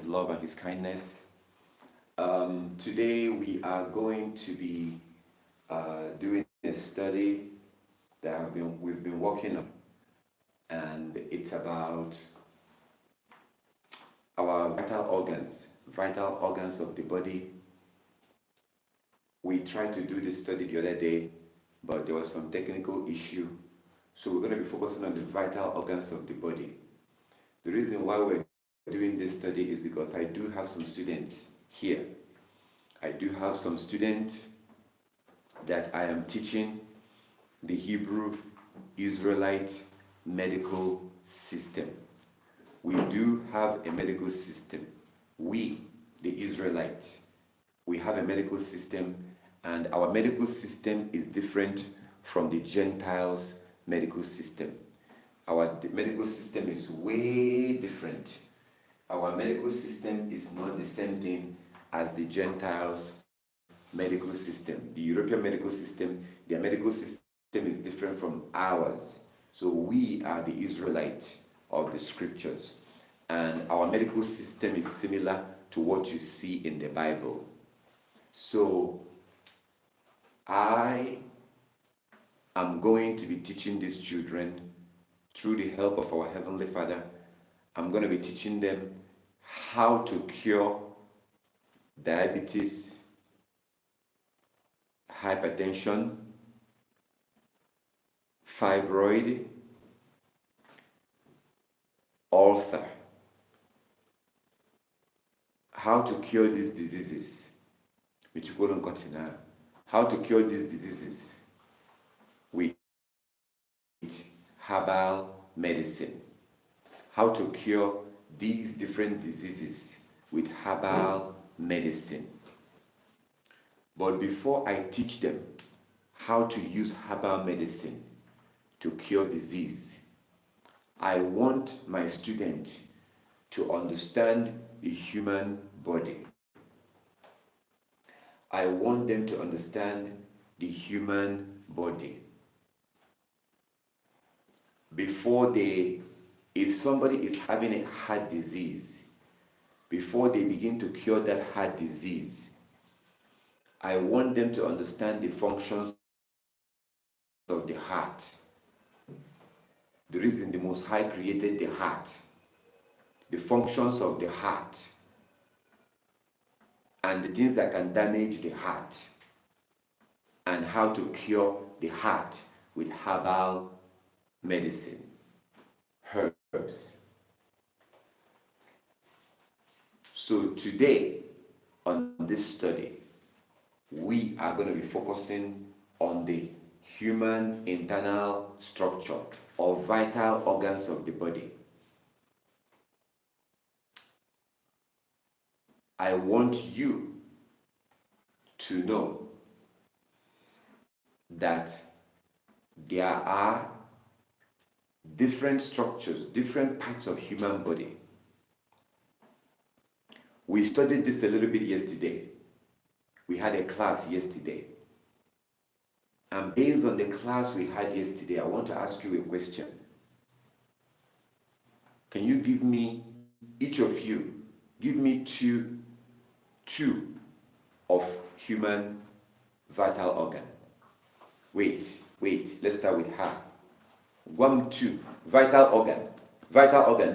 His love and His kindness. Today we are going to be doing a study that we've been working on, and it's about our vital organs of the body. We tried to do this study the other day, but there was some technical issue, so we're going to be focusing on the vital organs of the body. The reason why we're doing this study is because I do have some students here. I do have some students that I am teaching the Hebrew Israelite medical system. We do have a medical system. We, the Israelites, we have a medical system, and our medical system is different from the Gentiles' medical system. Our medical system is way different. Our medical system is not the same thing as the Gentiles' medical system. The European medical system, their medical system is different from ours. So we are the Israelites of the scriptures, and our medical system is similar to what you see in the Bible. So I am going to be teaching these children through the help of our Heavenly Father. I'm going to be teaching them how to cure diabetes, hypertension, fibroid, ulcer. How to cure these diseases. How to cure these diseases with herbal medicine. How to cure these different diseases with herbal medicine. But before I teach them how to use herbal medicine to cure disease, I want my student to understand the human body. I want them to understand the human body. If somebody is having a heart disease, before they begin to cure that heart disease, I want them to understand the functions of the heart. The reason the Most High created the heart, the functions of the heart, and the things that can damage the heart, and how to cure the heart with herbal medicine, herbs. So today, on this study, we are going to be focusing on the human internal structure or vital organs of the body. I want you to know that there are different structures, different parts of human body. We studied this a little bit yesterday. We had a class yesterday. And based on the class we had yesterday, I want to ask you a question. Can you give me, each of you, give me two of human vital organ? Wait, let's start with her. 1, 2, vital organ,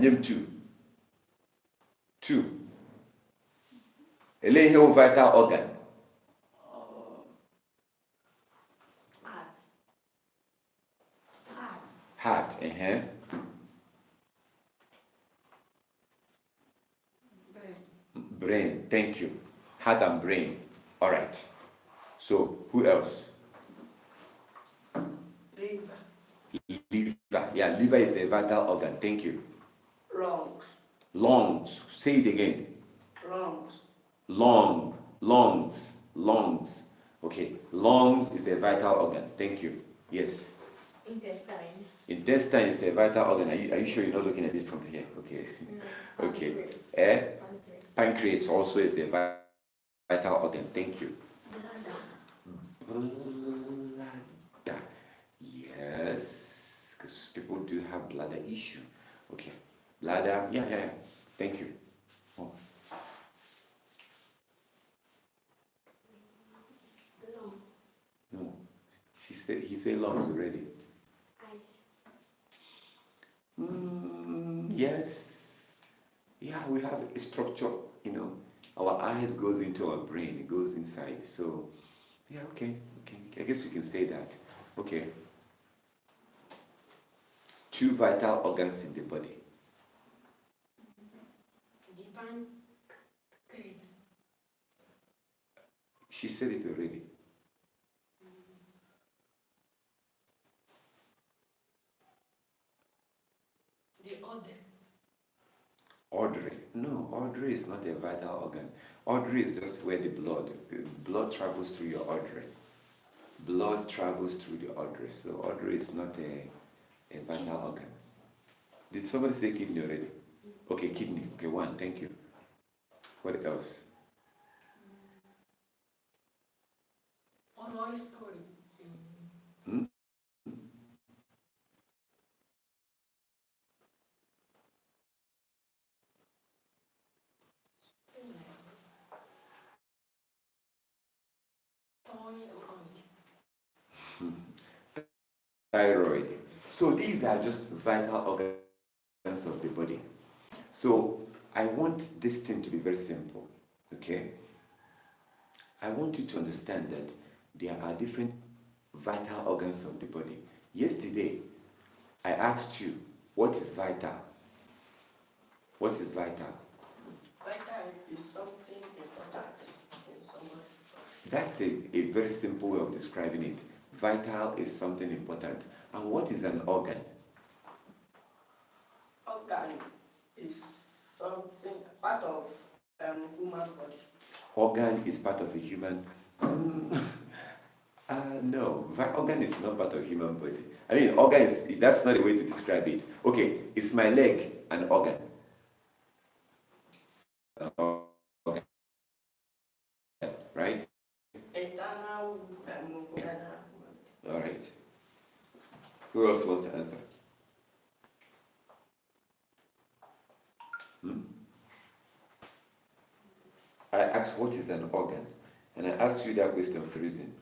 name two. Elehe vital organ. Heart, Brain, thank you. Heart and brain. All right. So, who else? Liver. Yeah, liver is a vital organ. Thank you. Lungs. Say it again. Lungs. Okay. Lungs is a vital organ. Thank you. Yes. Intestine is a vital organ. Are you sure you're not looking at it from here? Okay. No, okay. Pancreas. Pancreas also is a vital organ. Thank you. Bladder. Yes, because people do have bladder issue. Okay. Bladder. Yeah. Thank you. Oh. he said lungs already. Eyes. Yes. Yeah, we have a structure, you know. Our eyes goes into our brain, it goes inside. So, yeah, okay. I guess you can say that. Okay. 2 vital organs in the body. Divine. Great. She said it already. The other. Artery. No, artery is not a vital organ. Artery is just where the blood travels through your artery. Blood travels through the artery. So artery is not a vital organ. Did somebody say kidney already? Okay, kidney. Okay, 1. Thank you. What else? Honor story. Hmm? Thyroid. So these are just vital organs of the body. So I want this thing to be very simple, okay? I want you to understand that there are different vital organs of the body. Yesterday, I asked you, what is vital? What is vital? Vital is something important in someone's life. That's a very simple way of describing it. Vital is something important. And what is an organ? Organ is something part of human body. Organ is part of a human. No, organ is not part of human body. I mean, organ is, that's not a way to describe it. Okay, is my leg an organ? Organ, right? Internal. All right. Who else wants to answer? I asked what is an organ, and I asked you that question for a reason.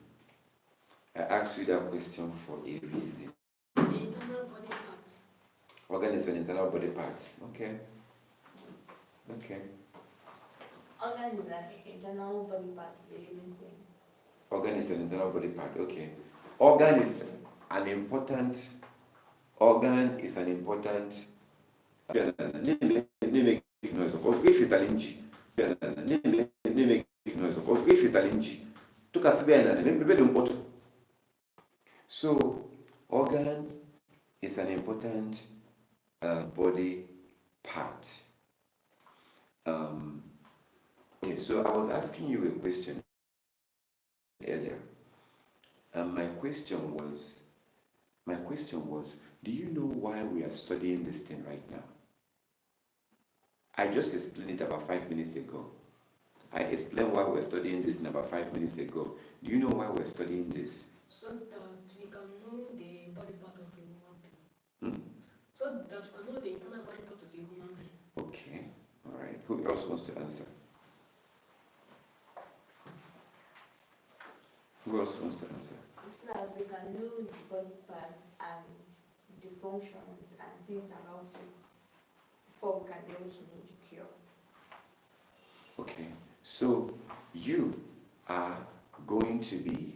I asked you that question for a reason. Internal body parts. Organ is an internal body part. Okay. Organ is an internal body part, the living thing. Organ is an internal body part. Okay. Organ is an important. Organ is an important. So, organ is an important body part. Okay, so I was asking you a question earlier, and my question was, do you know why we are studying this thing right now? I just explained it about 5 minutes ago. I explained why we're studying this in about 5 minutes ago. Do you know why we're studying this? So that we can know the body part of a human being. So that we can know the internal body part of a human being. Okay, all right. Who else wants to answer? Who else wants to answer? So that we can know the body parts and the functions and things about it before we can be able to know the cure. Okay, so you are going to be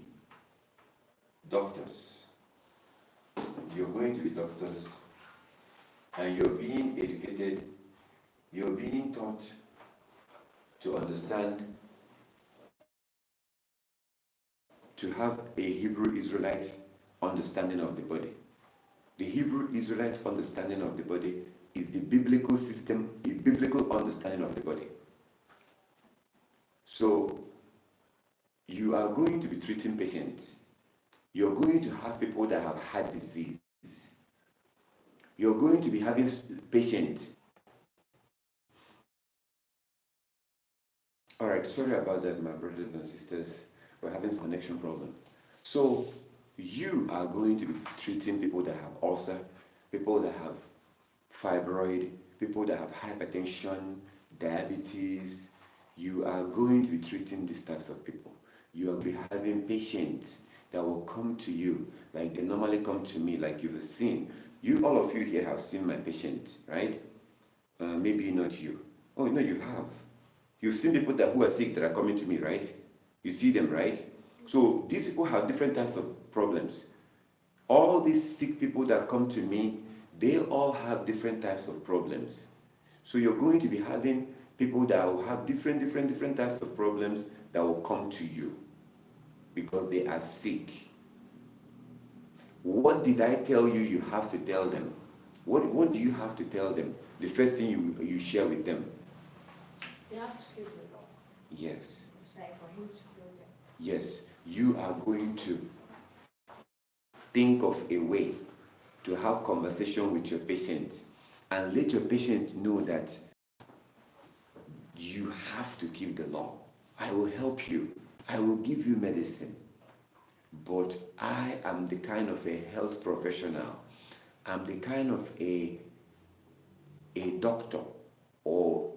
doctors. You're going to be doctors, and you're being educated, you're being taught to understand, to have a Hebrew Israelite understanding of the body. The Hebrew Israelite understanding of the body is the biblical system, a biblical understanding of the body. So, you are going to be treating patients. You're going to have people that have heart disease. You're going to be having patients. All right, sorry about that, my brothers and sisters. We're having some connection problem. So, you are going to be treating people that have ulcer, people that have fibroid, people that have hypertension, diabetes. You are going to be treating these types of people. You will be having patients. that will come to you like they normally come to me, like you've seen. All of you here have seen my patient, right? Maybe not you. Oh, no, you have. You've seen people who are sick that are coming to me, right? You see them, right? So these people have different types of problems. All these sick people that come to me, they all have different types of problems. So you're going to be having people that will have different types of problems that will come to you because they are sick. What did I tell you you have to tell them? What do you have to tell them? The first thing you share with them. They have to keep the law. Yes. It's like for him to kill them. Yes. You are going to think of a way to have conversation with your patient and let your patient know that you have to keep the law. I will help you. I will give you medicine. But I am the kind of a health professional. I'm the kind of a doctor or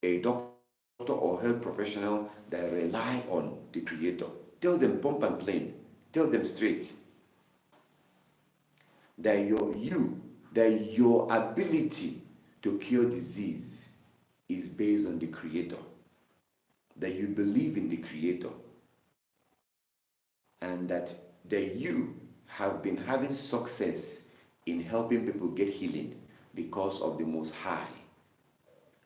health professional that rely on the Creator. Tell them pump and plain. Tell them straight that your ability to cure disease is based on the Creator. That you believe in the Creator. And that you have been having success in helping people get healing because of the Most High.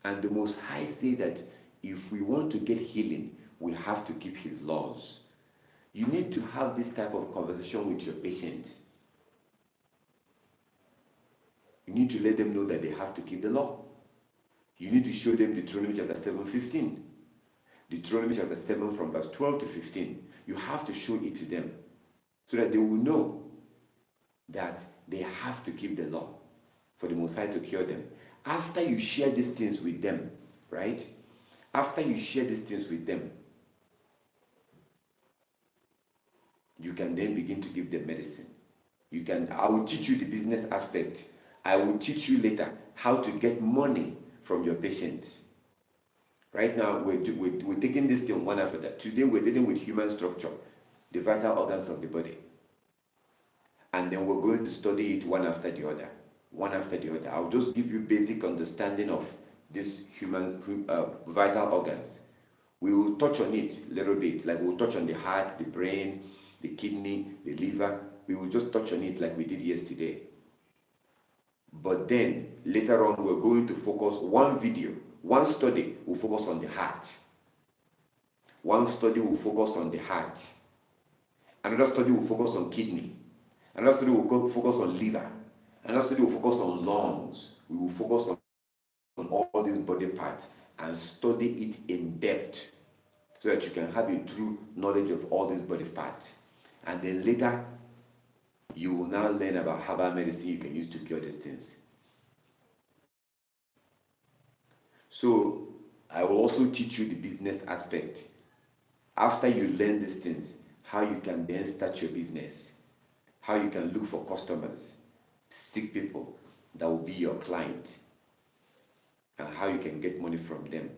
And the Most High say that if we want to get healing, we have to keep His laws. You need to have this type of conversation with your patients. You need to let them know that they have to keep the law. You need to show them Deuteronomy chapter 7:15. Deuteronomy chapter 7 from verse 12 to 15. You have to show it to them so that they will know that they have to keep the law for the Most High to cure them. After you share these things with them, right? After you share these things with them, you can then begin to give them medicine. I will teach you the business aspect. I will teach you later how to get money from your patients. Right now, we're taking this thing one after that. Today, we're dealing with human structure, the vital organs of the body. And then we're going to study it one after the other. One after the other. I'll just give you basic understanding of these human vital organs. We will touch on it a little bit, like we'll touch on the heart, the brain, the kidney, the liver. We will just touch on it like we did yesterday. But then, later on, we're going to focus one study will focus on the heart. One study will focus on the heart. Another study will focus on kidney. Another study will focus on liver. Another study will focus on lungs. We will focus on all these body parts and study it in depth so that you can have a true knowledge of all these body parts. And then later, you will now learn about herbal medicine you can use to cure these things. So, I will also teach you the business aspect. After you learn these things, how you can then start your business, how you can look for customers, sick people that will be your client, and how you can get money from them.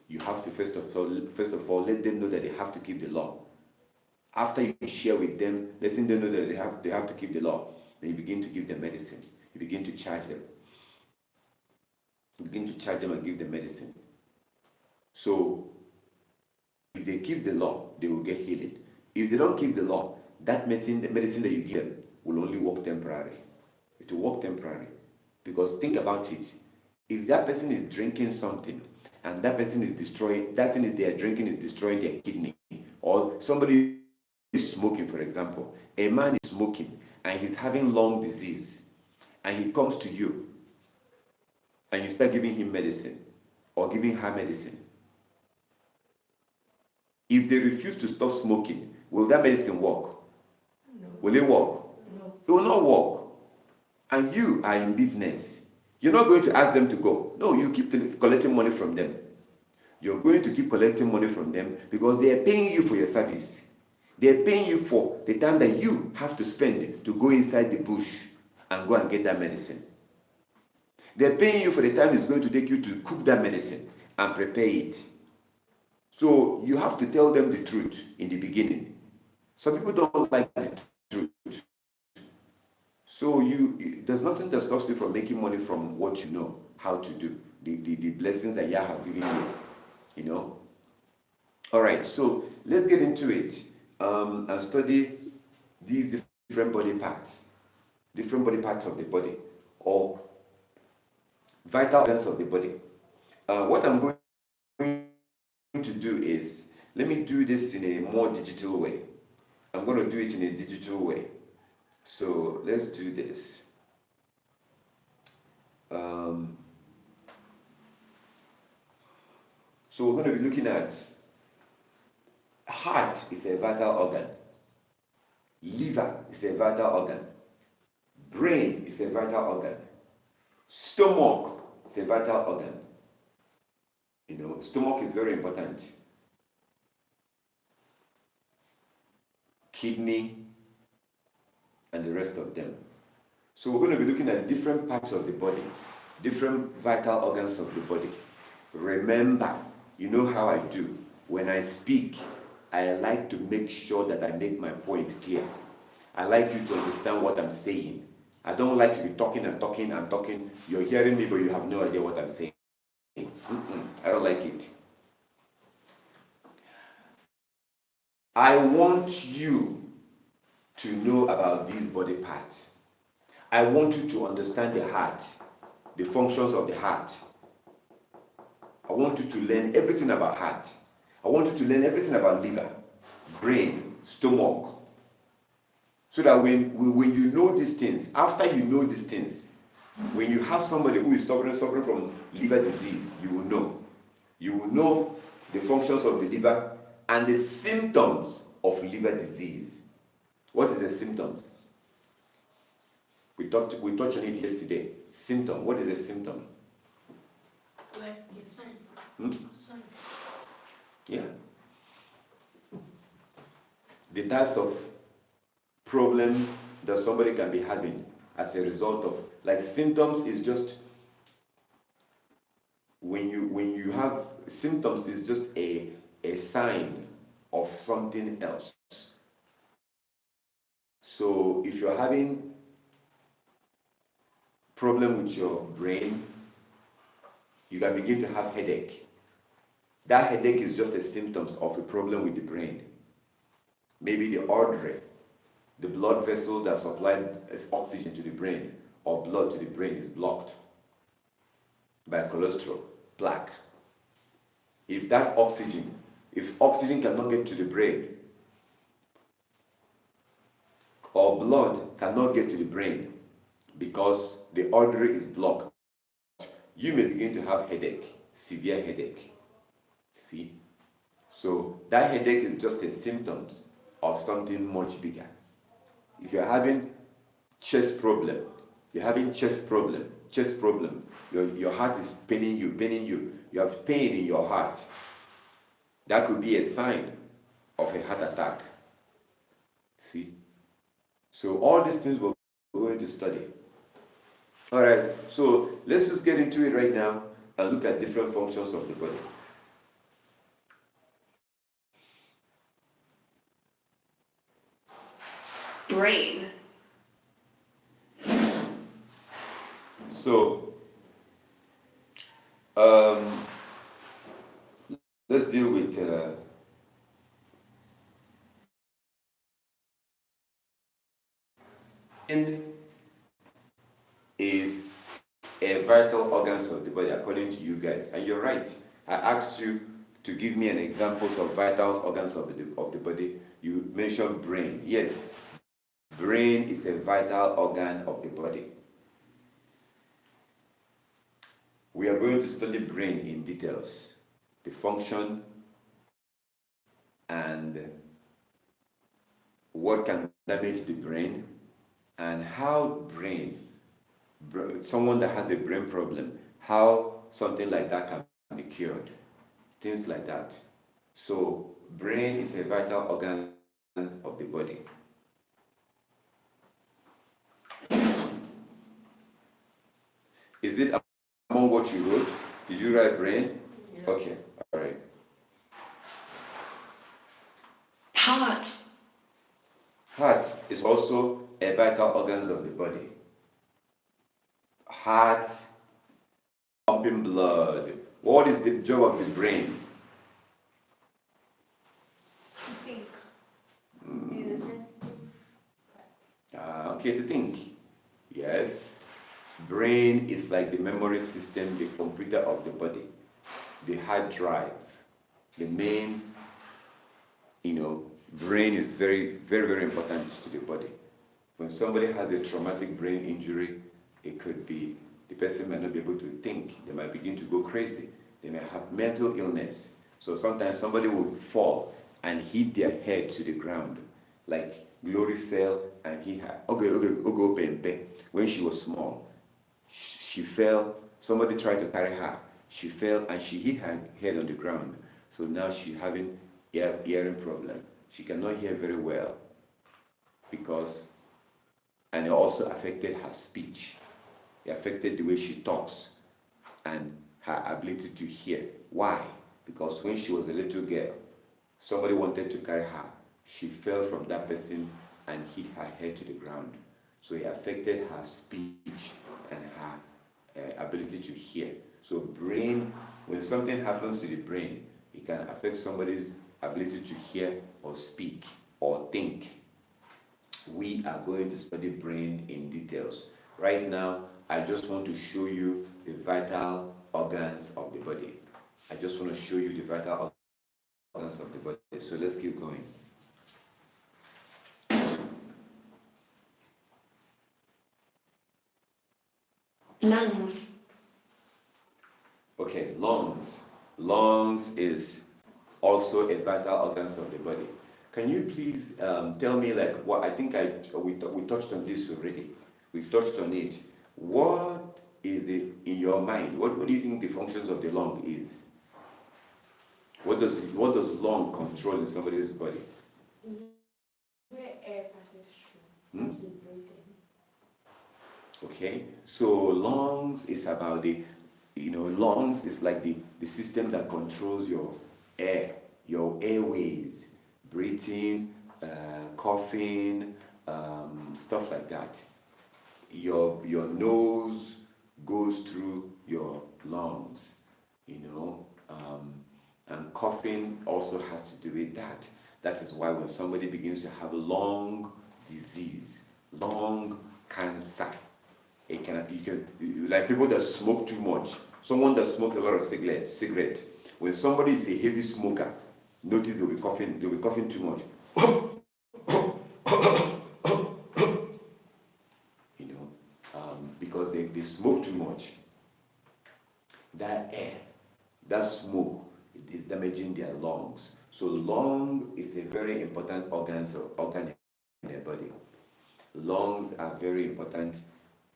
You have to first of all let them know that they have to keep the law. After you share with them, letting them know that they have to keep the law, then you begin to give them medicine. You begin to charge them. You begin to charge them and give them medicine. So, if they keep the law, they will get healed. If they don't keep the law, that medicine that you give them will only work temporary. It will work temporary. Because think about it. If that person is drinking something and that person is destroying, that thing they are drinking is destroying their kidney, or somebody is smoking, for example, a man is smoking and he's having lung disease and he comes to you and you start giving him medicine or giving her medicine. If they refuse to stop smoking, will that medicine work? No. Will it work? No. It will not work. And you are in business. You're not going to ask them to go. No, you keep collecting money from them. You're going to keep collecting money from them because they are paying you for your service. They are paying you for the time that you have to spend to go inside the bush and go and get that medicine. They're paying you for the time it's going to take you to cook that medicine and prepare it. So you have to tell them the truth in the beginning. Some people don't like the truth. So there's nothing that stops you from making money from what you know how to do, the blessings that Yah have given you, you know. All right, so let's get into it and study these different body parts of the body, or vital organs of the body. What I'm going to do is, let me do this in a more digital way. I'm going to do it in a digital way. So let's do this. So we're going to be looking at heart is a vital organ, liver is a vital organ, brain is a vital organ, stomach is a vital organ. You know, stomach is very important. Kidney and the rest of them. So we're going to be looking at different parts of the body, different vital organs of the body. Remember, you know how I do. When I speak, I like to make sure that I make my point clear. I like you to understand what I'm saying. I don't like to be talking and talking and talking. You're hearing me, but you have no idea what I'm saying. I don't like it. I want you to know about these body parts. I want you to understand the heart, the functions of the heart. I want you to learn everything about heart. I want you to learn everything about liver, brain, stomach. So that when you know these things, after you know these things, when you have somebody who is suffering from liver disease, you will know. You will know the functions of the liver and the symptoms of liver disease. What is the symptoms? We touched on it yesterday. Symptom. What is a symptom? Like a sign. Sign. Yeah. The types of problem that somebody can be having as a result of, like, symptoms is just when you have symptoms is just a sign of something else. So if you're having problem with your brain, you can begin to have headache. That headache is just a symptom of a problem with the brain. Maybe the artery, the blood vessel that supplies oxygen to the brain or blood to the brain is blocked by cholesterol, plaque. If oxygen cannot get to the brain, or blood cannot get to the brain because the artery is blocked, you may begin to have headache, severe headache. See? So that headache is just a symptom of something much bigger. If you're having chest problem, your heart is paining you, you have pain in your heart, that could be a sign of a heart attack. See? So all these things we're going to study. All right, so let's just get into it right now and look at different functions of the body. Brain. So, let's deal with is a vital organs of the body according to you guys, and you're right. I asked you to give me an examples of vital organs of the body. You mentioned brain. Yes, brain is a vital organ of the body. We are going to study brain in details, the function and what can damage the brain, and how someone that has a brain problem, how something like that can be cured, things like that. So brain is a vital organ of the body. Is it among what you wrote? Did you write brain? Yeah. Okay, all right. Heart. also a vital organs of the body. Heart, pumping blood. What is the job of the brain? Think. Is a sensitive part. Okay, to think. Yes. Brain is like the memory system, the computer of the body, the hard drive, the main, brain is very, very, very important to the body. When somebody has a traumatic brain injury, it could be the person might not be able to think. They might begin to go crazy. They may have mental illness. So sometimes somebody will fall and hit their head to the ground. Like Glory fell and he had when she was small. She fell, somebody tried to carry her. She fell and she hit her head on the ground. So now she's having hearing problem. She cannot hear very well and it also affected her speech. It affected the way she talks and her ability to hear. Why? Because when she was a little girl, somebody wanted to carry her. She fell from that person and hit her head to the ground. So it affected her speech and her ability to hear. So brain, when something happens to the brain, it can affect somebody's ability to hear or speak or think. We are going to study brain in details. Right now, I just want to show you the vital organs of the body. I just want to show you the vital organs of the body. So let's keep going. Lungs. Okay, lungs. Lungs is also a vital organs of the body. Can you please tell me, like, what I think we touched on this already. We touched on it. What is it in your mind? What do you think the functions of the lung is? What does lung control in somebody's body? Where air passes through. Helps in breathing. Okay, so lungs is about lungs is like the system that controls your air, your airways, breathing, coughing, stuff like that. Your nose goes through your lungs, and coughing also has to do with that. That is why when somebody begins to have lung disease, lung cancer, like people that smoke too much, someone that smokes a lot of cigarette. When somebody is a heavy smoker, notice they'll be coughing too much. Because they smoke too much. That air, that smoke is damaging their lungs. So lung is a very important organ in the body. Lungs are very important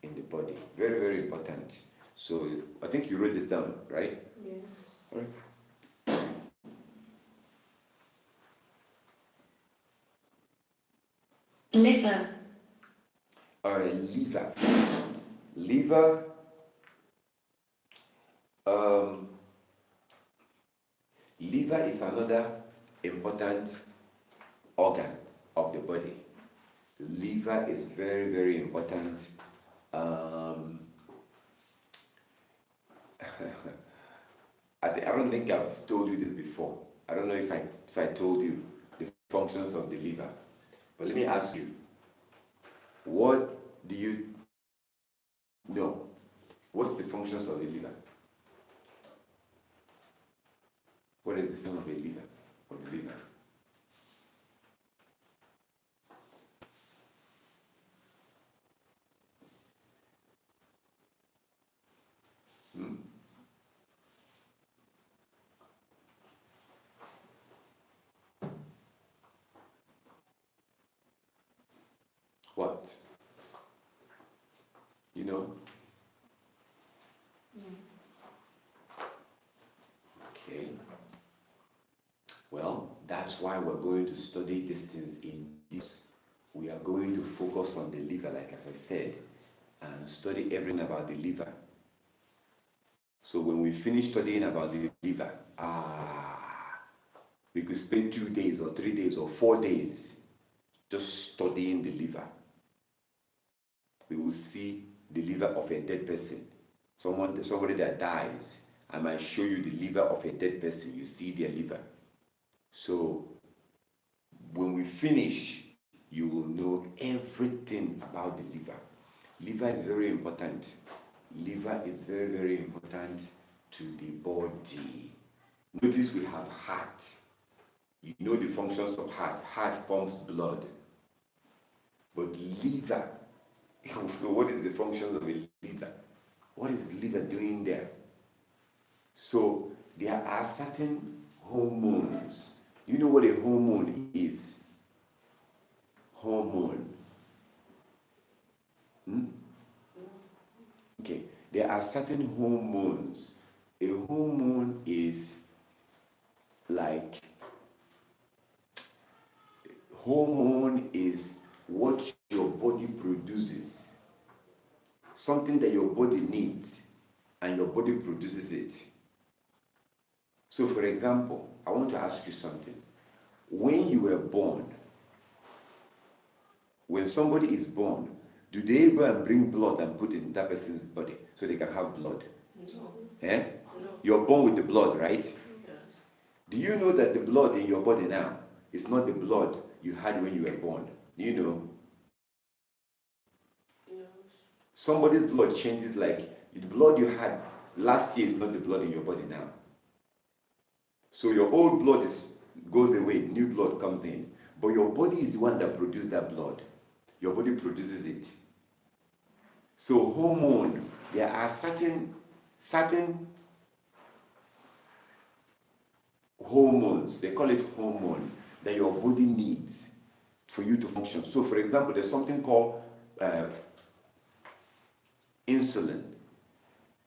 in the body. Very, very important. So I think you wrote this down, right? Yes. All right. Liver. All right, liver. Liver. Liver is another important organ of the body. Liver is very, very important. I don't think I've told you this before. I don't know if I told you the functions of the liver. But let me ask you, what do you know? What's the functions of the liver? What is the function of the liver? What? You know? Okay. Well, that's why we're going to study these things in this. We are going to focus on the liver, like as I said, and study everything about the liver. So when we finish studying about the liver, we could spend 2 days or 3 days or 4 days just studying the liver. We will see the liver of a dead person. Somebody that dies, I might show you the liver of a dead person. You see their liver. So when we finish, you will know everything about the liver. Liver is very important. Liver is very, very important to the body. Notice we have heart. You know the functions of heart. Heart pumps blood. But liver, so what is the functions of a liver? What is liver doing there? So there are certain hormones. You know what a hormone is? Hormone. Okay, there are certain hormones. A hormone is like, hormone is what your body produces, something that your body needs, and your body produces it. So for example, I want to ask you something. When you were born, when somebody is born, do they go and bring blood and put it in that person's body so they can have blood? No. Eh? No. You're born with the blood, right? Yes. Do you know that the blood in your body now is not the blood you had when you were born? Do you know? Yes. Somebody's blood changes, like the blood you had last year is not the blood in your body now. So your old blood goes away, new blood comes in. But your body is the one that produced that blood. Your body produces it. So hormone, there are certain hormones, they call it hormone, that your body needs for you to function. So for example, there's something called insulin.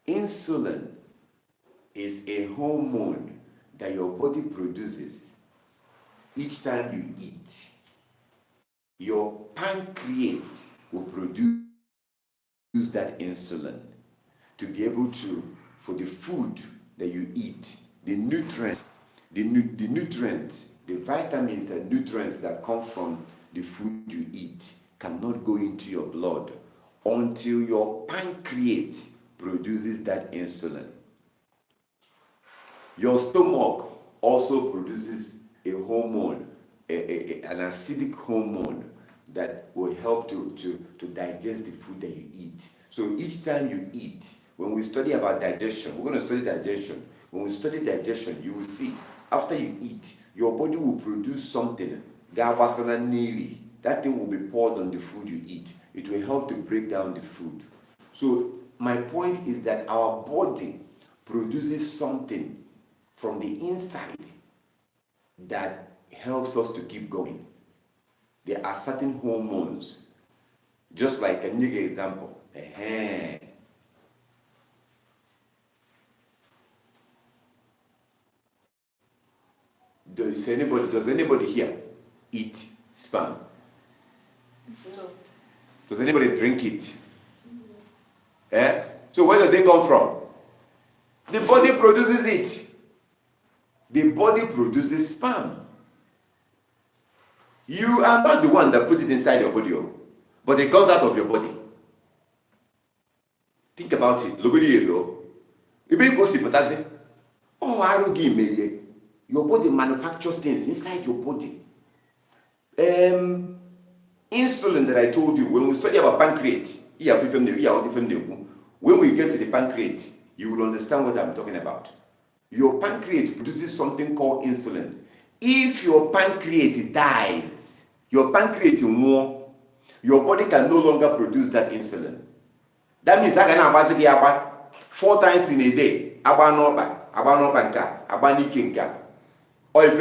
Insulin is a hormone that your body produces each time you eat. Your pancreas will produce that insulin to be able to, for the food that you eat, the nutrients, the vitamins and nutrients that come from the food you eat cannot go into your blood until your pancreas produces that insulin. Your stomach also produces a hormone, an acidic hormone that will help to digest the food that you eat. So each time you eat, when we study about digestion, we're going to study digestion. When we study digestion, you will see, after you eat, your body will produce something, that thing will be poured on the food you eat. It will help to break down the food. So my point is that our body produces something from the inside that helps us to keep going. There are certain hormones, just like a new example. Does anybody here eat sperm? No. Does anybody drink it? So where does it come from? The body produces it. The body produces sperm. You are not the one that put it inside your body, but it comes out of your body. Think about it. Your body manufactures things inside your body. Insulin that I told you, when we study about pancreas, when we get to the pancreas, you will understand what I'm talking about. Your pancreas produces something called insulin. If your pancreas dies, your pancreas more, your body can no longer produce that insulin. That means I can 4 times in a day. Or if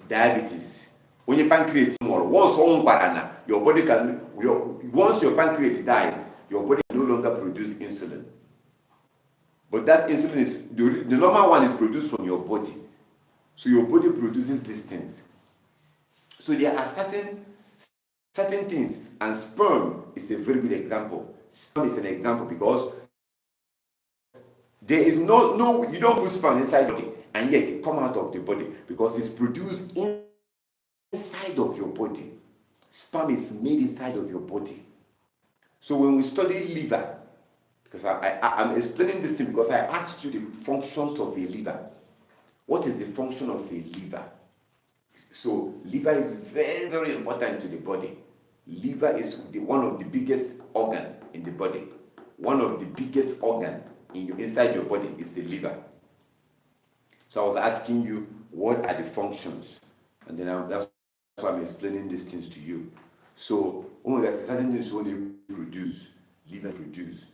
diabetes. When your pancreas your body can, once your pancreas dies, your body can no longer produce insulin. But that insulin is, the normal one is produced from your body. So your body produces these things. So there are certain things, and sperm is a very good example. Sperm is an example because there is no you don't put sperm inside your body and yet it come out of the body because it's produced inside of your body. Sperm is made inside of your body. So when we study liver, because I'm explaining this thing because I asked you the functions of a liver. What is the function of a liver? So liver is very, very important to the body. Liver is one of the biggest organ in the body. One of the biggest organ inside your body is the liver. So I was asking you, what are the functions? And then that's why I'm explaining these things to you. So there's certain things when they produce, liver produce.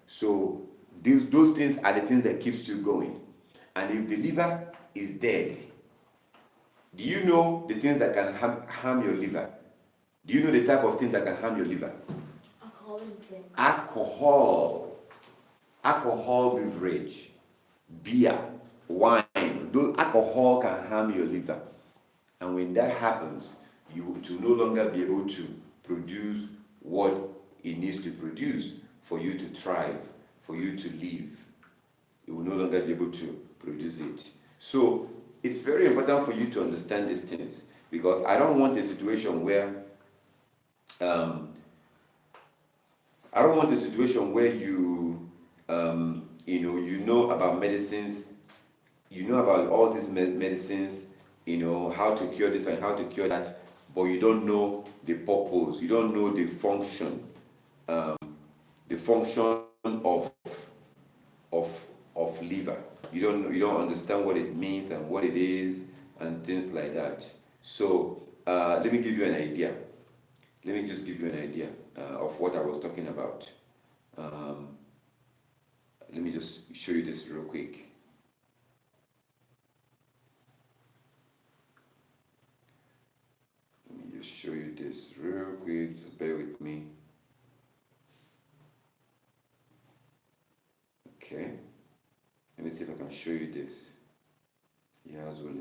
So those things are the things that keeps you going. And if the liver is dead, do you know the things that can harm your liver? Do you know the type of things that can harm your liver? Alcohol and drink. Alcohol beverage, beer, wine. Those alcohol can harm your liver. And when that happens, you will no longer be able to produce what it needs to produce for you to thrive, for you to live. You will no longer be able to produce it. So it's very important for you to understand these things, because I don't want a situation where you know about medicines, you know about all these medicines, how to cure this and how to cure that, but you don't know the purpose, you don't know the function of liver. You don't understand what it means and what it is and things like that. So let me give you an idea. Let me just give you an idea of what I was talking about. Let me just show you this real quick. Let me just show you this real quick. Just bear with me. Okay. Let me see if I can show you this. Yeah, as well.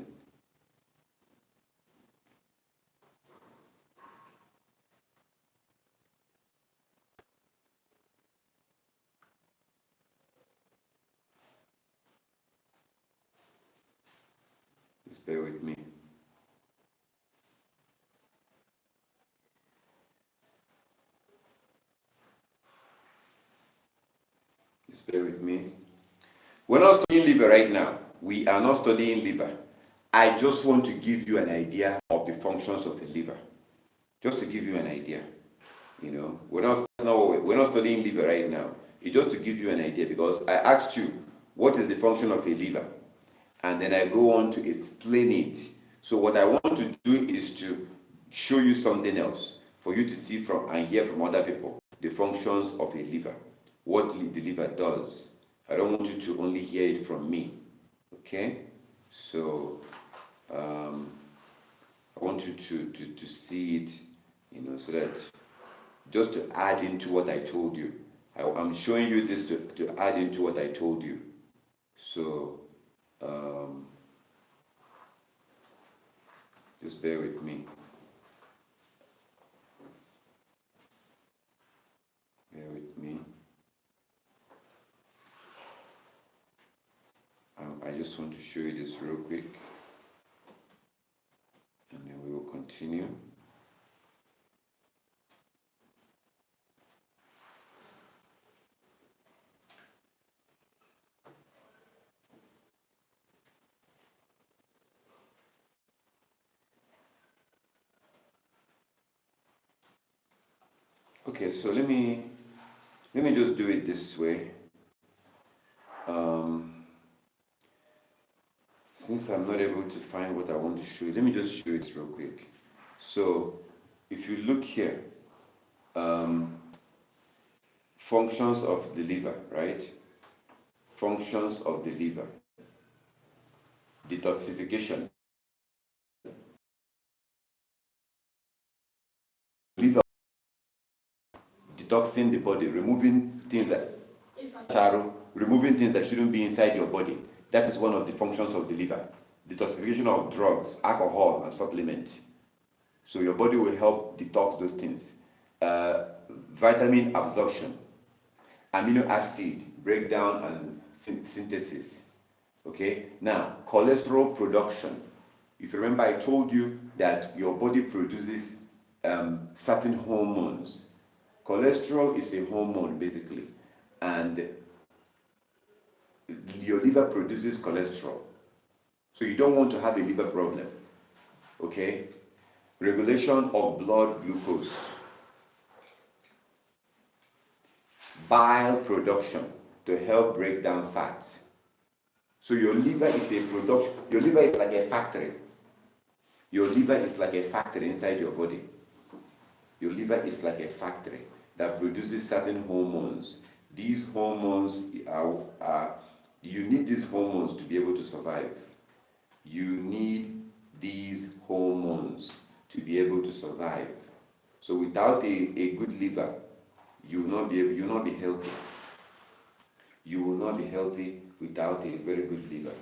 Just bear with me. Just bear with me. We're not studying liver right now. We are not studying liver. I just want to give you an idea of the functions of the liver. Just to give you an idea. We're not studying liver right now. It's just to give you an idea, because I asked you, what is the function of a liver? And then I go on to explain it. So what I want to do is to show you something else for you to see from and hear from other people the functions of a liver, what the liver does. I don't want you to only hear it from me. Okay? So I want you to see it, so that just to add into what I told you. I'm showing you this to add into what I told you. So just bear with me. Bear with me. I just want to show you this real quick, and then we will continue. Okay, so let me just do it this way. Since I'm not able to find what I want to show you, let me just show it real quick. So if you look here, functions of the liver, right? Functions of the liver. Detoxification. Liver detoxing the body, removing things that shouldn't be inside your body. That is one of the functions of the liver. Detoxification of drugs, alcohol, and supplement. So your body will help detox those things. Vitamin absorption, amino acid breakdown and synthesis. Okay. Now, cholesterol production. If you remember, I told you that your body produces certain hormones. Cholesterol is a hormone basically, and your liver produces cholesterol. So you don't want to have a liver problem. Okay? Regulation of blood glucose. Bile production to help break down fats. So your liver is a production, your liver is like a factory. Your liver is like a factory inside your body. Your liver is like a factory that produces certain hormones. These hormones you need these hormones to be able to survive. You need these hormones to be able to survive. So without a good liver, you will not be healthy. You will not be healthy without a very good liver.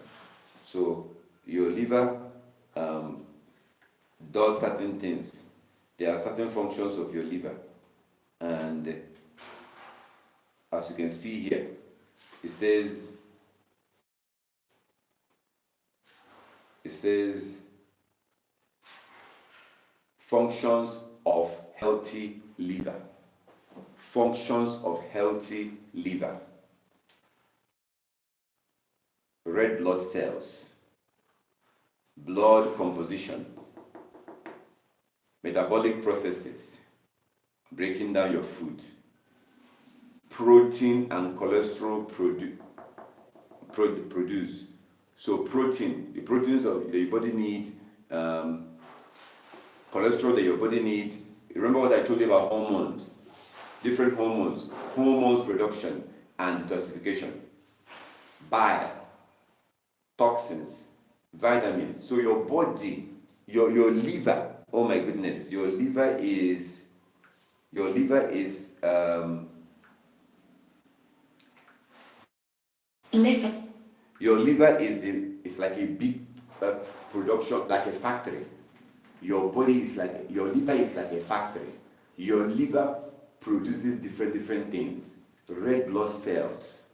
So your liver does certain things. There are certain functions of your liver, and as you can see here, it says functions of healthy liver. Functions of healthy liver. Red blood cells, blood composition, metabolic processes, breaking down your food, protein and cholesterol produce. So protein, the proteins that your body need, cholesterol that your body needs. Remember what I told you about hormones? Different hormones production and detoxification, bile, toxins, vitamins. So your body, your liver, oh my goodness, your liver is liver, your liver is like a big production, like a factory. Your body is like, your liver is like a factory. Your liver produces different things. Red blood cells,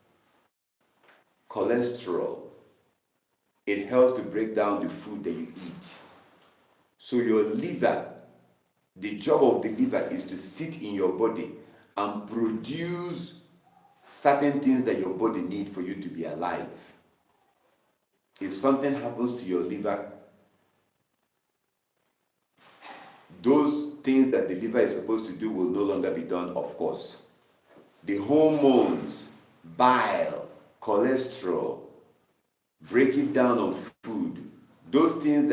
cholesterol. It helps to break down the food that you eat. So your liver, the job of the liver is to sit in your body and produce certain things that your body needs for you to be alive. If something happens to your liver, those things that the liver is supposed to do will no longer be done, of course. The hormones, bile, cholesterol, breaking down of food, those things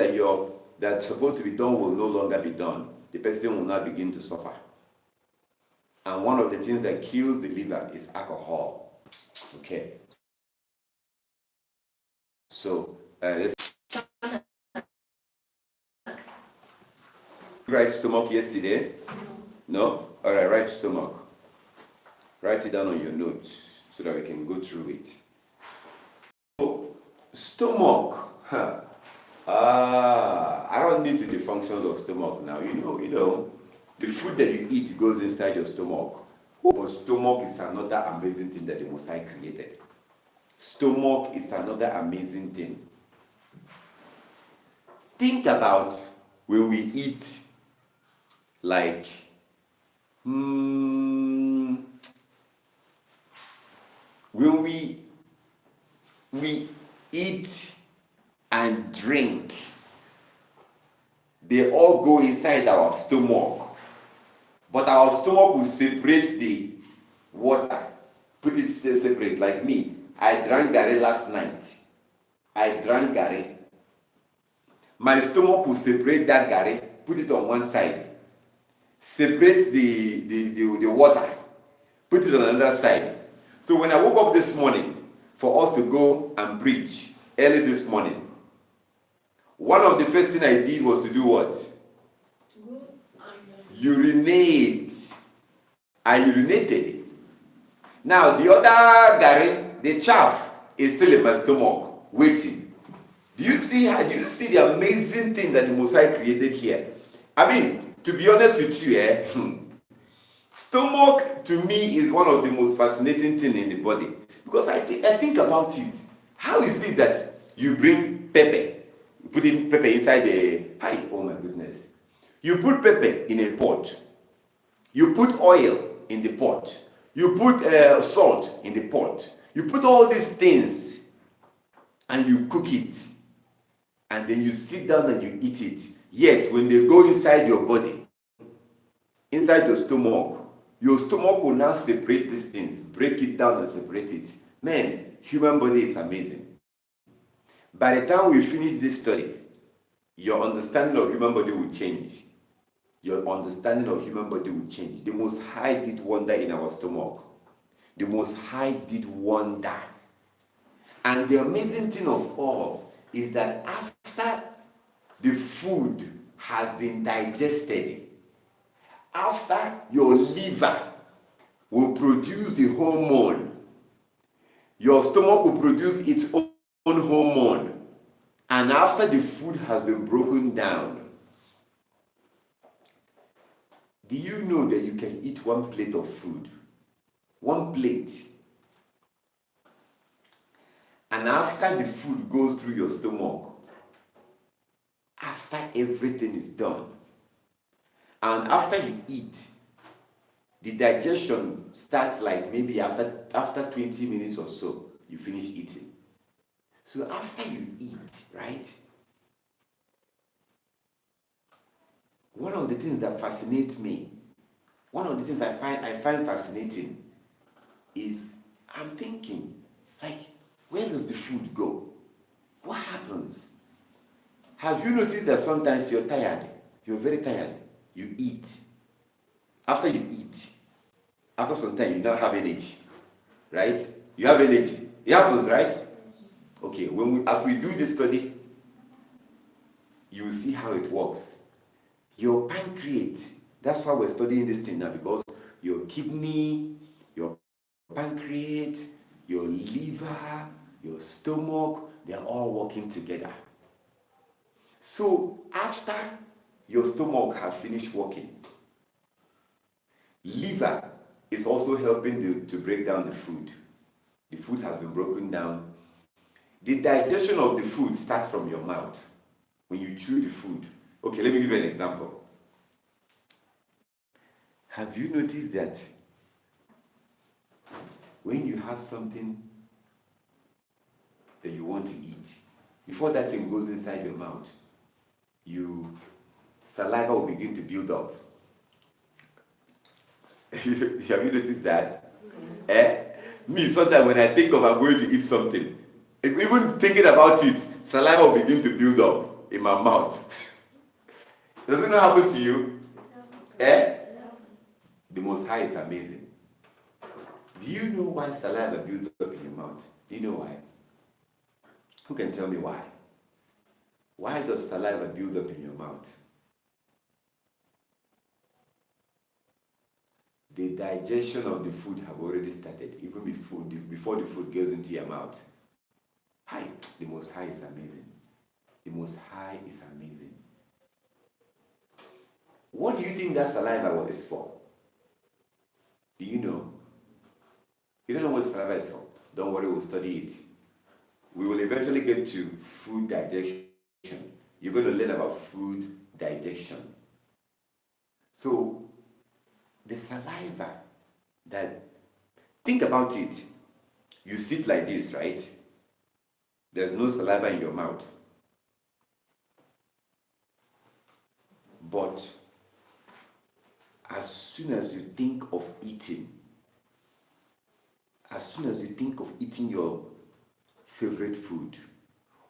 that's supposed to be done will no longer be done. The person will now begin to suffer. And one of the things that kills the liver is alcohol. Okay. So let's write stomach yesterday. No? All right, write stomach. Write it down on your notes so that we can go through it. So, stomach. I don't need to the functions of stomach now. You know, the food that you eat goes inside your stomach. But stomach is another amazing thing that the Most High created. Stomach is another amazing thing. Think about when we eat, like, when we eat and drink, they all go inside our stomach. But our stomach will separate the water, put it separate. Like me, I drank garri last night. My stomach will separate that garri, put it on one side. Separate the water, put it on another side. So when I woke up this morning for us to go and preach early this morning, one of the first things I did was to do what? To go and Urinate. I urinated. Now the other garri, the chaff, is still in my stomach, waiting. Do you see the amazing thing that the Most High created here? I mean, to be honest with you, stomach to me is one of the most fascinating things in the body, because I think about it. How is it that you bring pepper, put in pepper inside oh my goodness. You put pepper in a pot. You put oil in the pot. You put salt in the pot. You put all these things and you cook it. And then you sit down and you eat it. Yet, when they go inside your body, inside your stomach will now separate these things, break it down and separate it. Man, human body is amazing. By the time we finish this study, your understanding of human body will change. Your understanding of human body will change. The Most High did wonder in our stomach. The Most High did wonder. And the amazing thing of all is that after the food has been digested, after your liver will produce the hormone, your stomach will produce its own hormone, and after the food has been broken down, do you know that you can eat one plate of food? One plate. And after the food goes through your stomach, after everything is done, and after you eat, the digestion starts like maybe after 20 minutes or so, you finish eating. So after you eat, right? One of the things that fascinates me, one of the things I find fascinating is I'm thinking, like, where does the food go? What happens? Have you noticed that sometimes you're tired? You're very tired. You eat. After you eat, after some time, you now have energy, right? You have energy. It happens, right? Okay, as we do this study, you will see how it works. Your pancreas, that's why we're studying this thing now, because your kidney, your pancreas, your liver, your stomach, they're all working together. So after your stomach has finished working, liver is also helping to break down the food. The food has been broken down. The digestion of the food starts from your mouth. When you chew the food. Okay, let me give you an example. Have you noticed that when you have something that you want to eat, before that thing goes inside your mouth, saliva will begin to build up. Have you noticed that? Me, sometimes when I think of I'm going to eat something, even thinking about it, saliva will begin to build up in my mouth. Does it not happen to you? The Most High is amazing. Do you know why saliva builds up in your mouth? Do you know why? Who can tell me why? Why does saliva build up in your mouth? The digestion of the food have already started, even before the food goes into your mouth. Hi, the Most High is amazing. The Most High is amazing. What do you think that saliva is for? Do you know? You don't know what saliva is for? Don't worry, we'll study it. We will eventually get to food digestion. You're going to learn about food digestion. So, the saliva think about it. You sit like this, right? There's no saliva in your mouth. But as soon as you think of eating, your favorite food,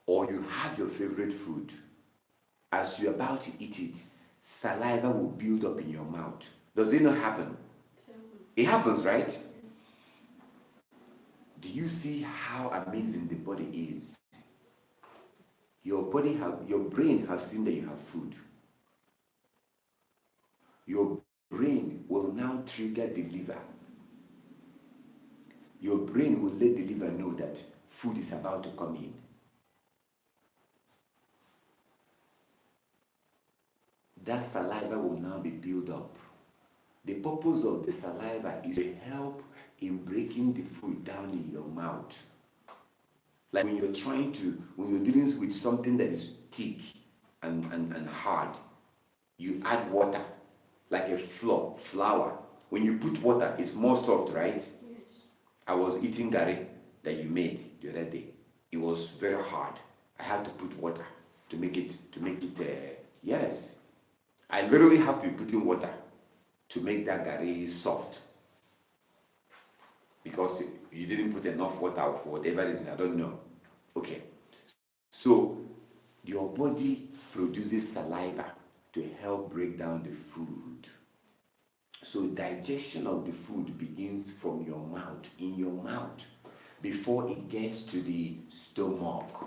or you have your favorite food, as you're about to eat it, saliva will build up in your mouth. Does it not happen? It happens, right? Do you see how amazing the body is? Your brain has seen that you have food. Your brain will now trigger the liver. Your brain will let the liver know that food is about to come in. That saliva will now be built up. The purpose of the saliva is to help in breaking the food down in your mouth. Like when you're dealing with something that is thick and hard, you add water, like a flour. When you put water, it's more soft, right? Yes. I was eating gari that you made the other day. It was very hard. I had to put water to make it, yes. I literally have to be putting water to make that gari soft. Because you didn't put enough water for whatever reason, I don't know. Okay. So, your body produces saliva to help break down the food. So digestion of the food begins from your mouth, in your mouth, before it gets to the stomach.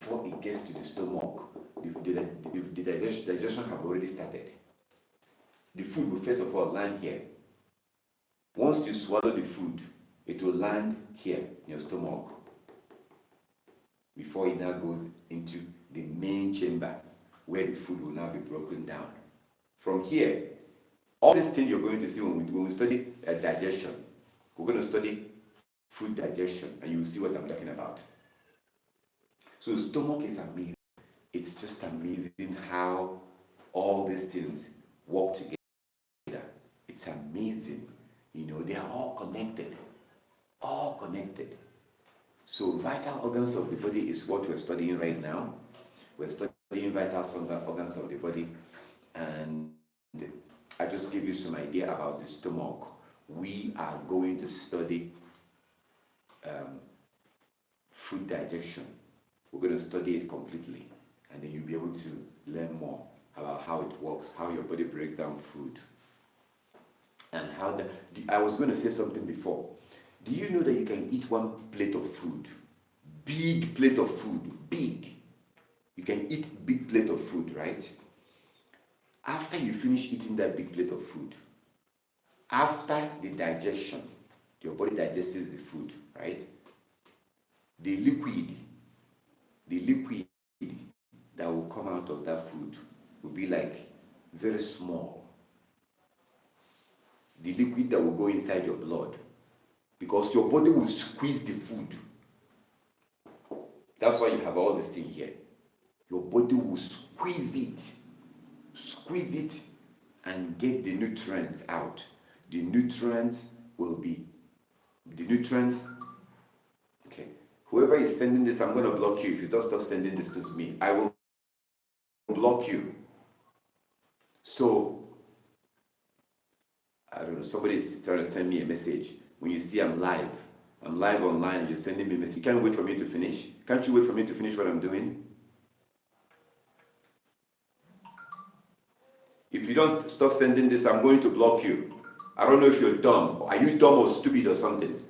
Before it gets to the stomach, the digestion have already started. The food will first of all land here. Once you swallow the food, it will land here in your stomach before it now goes into the main chamber where the food will now be broken down. From here, all these things you're going to see when we study digestion, we're going to study food digestion, and you'll see what I'm talking about. So the stomach is amazing. It's just amazing how all these things work together. It's amazing. You know, they are all connected. All connected. So vital organs of the body is what we're studying right now. We're studying vital organs of the body, and I just give you some idea about the stomach. We are going to study food digestion. We're going to study it completely, and then you'll be able to learn more about how it works, how your body breaks down food, and how I was going to say something before. Do you know that you can eat one plate of food? Big plate of food, big. You can eat big plate of food, right? After you finish eating that big plate of food, after the digestion, your body digests the food, right? The liquid that will come out of that food will be like very small. The liquid that will go inside your blood, because your body will squeeze the food. That's why you have all this thing here. Your body will squeeze it and get the nutrients out. The nutrients, okay. Whoever is sending this, I'm going to block you. If you don't stop sending this to me, I will block you. So, I don't know, somebody is trying to send me a message. When you see I'm live online and you're sending me a message, you can't wait for me to finish. Can't you wait for me to finish what I'm doing? If you don't stop sending this, I'm going to block you. I don't know if you're dumb. Are you dumb or stupid or something?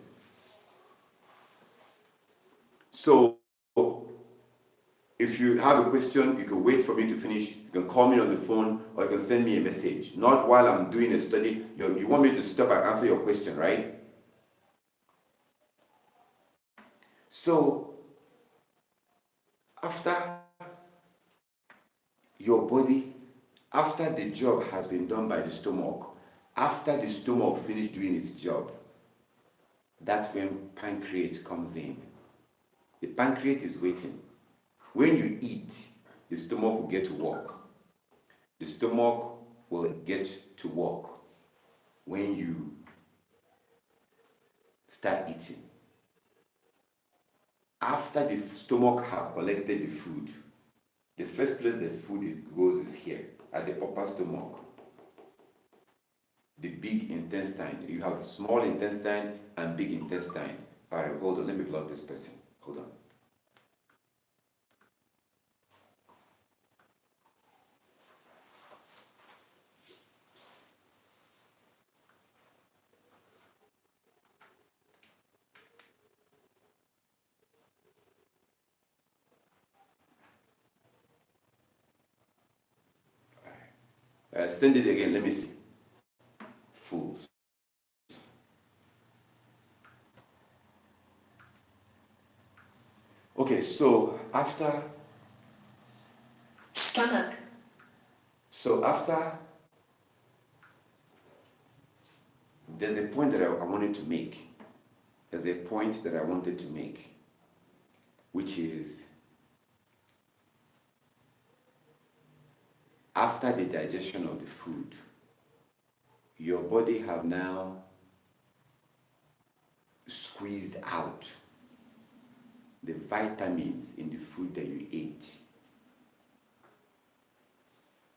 So, if you have a question, you can wait for me to finish. You can call me on the phone or you can send me a message. Not while I'm doing a study. You want me to stop and answer your question, right? So, after your body, after the job has been done by the stomach, after the stomach finished doing its job, that's when pancreas comes in. The pancreas is waiting. When you eat, the stomach will get to work. The stomach will get to work when you start eating. After the stomach have collected the food, the first place the food goes is here, at the upper stomach. The big intestine. You have small intestine and big intestine. All right, hold on. Let me block this person. Hold on. Send it again. Let me see. Fools. Okay, so after Stomach. There's a point that I wanted to make. Which is after the digestion of the food, your body have now squeezed out the vitamins in the food that you ate.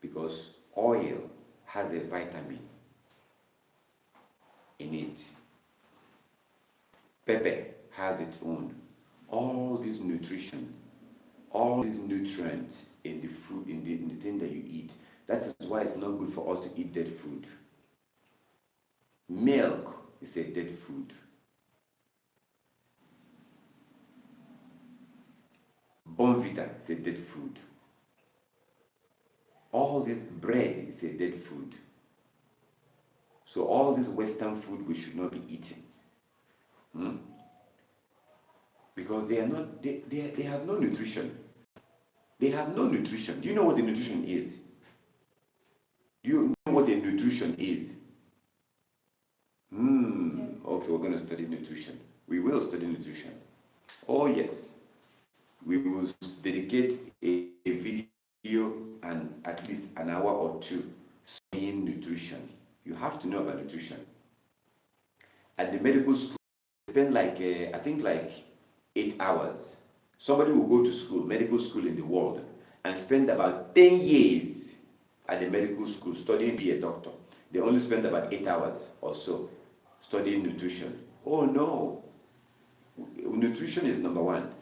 Because oil has a vitamin in it. Pepper has its own. All this nutrition, all these nutrients in the food, in the thing that you eat. That is why it's not good for us to eat dead food. Milk is a dead food. Bonvita is a dead food. All this bread is a dead food. So all this Western food we should not be eating. Because they are not, they have no nutrition. They have no nutrition. Do you know what the nutrition is? Do you know what the nutrition is? Yes. Okay, we're going to study nutrition. We will study nutrition. Oh yes. We will dedicate a video and at least an hour or two studying nutrition. You have to know about nutrition. At the medical school, spend like, I think like 8 hours. Somebody will go to school, medical school in the world, and spend about 10 years at the medical school studying to be a doctor. They only spend about 8 hours or so studying nutrition. Oh no. Nutrition is number one.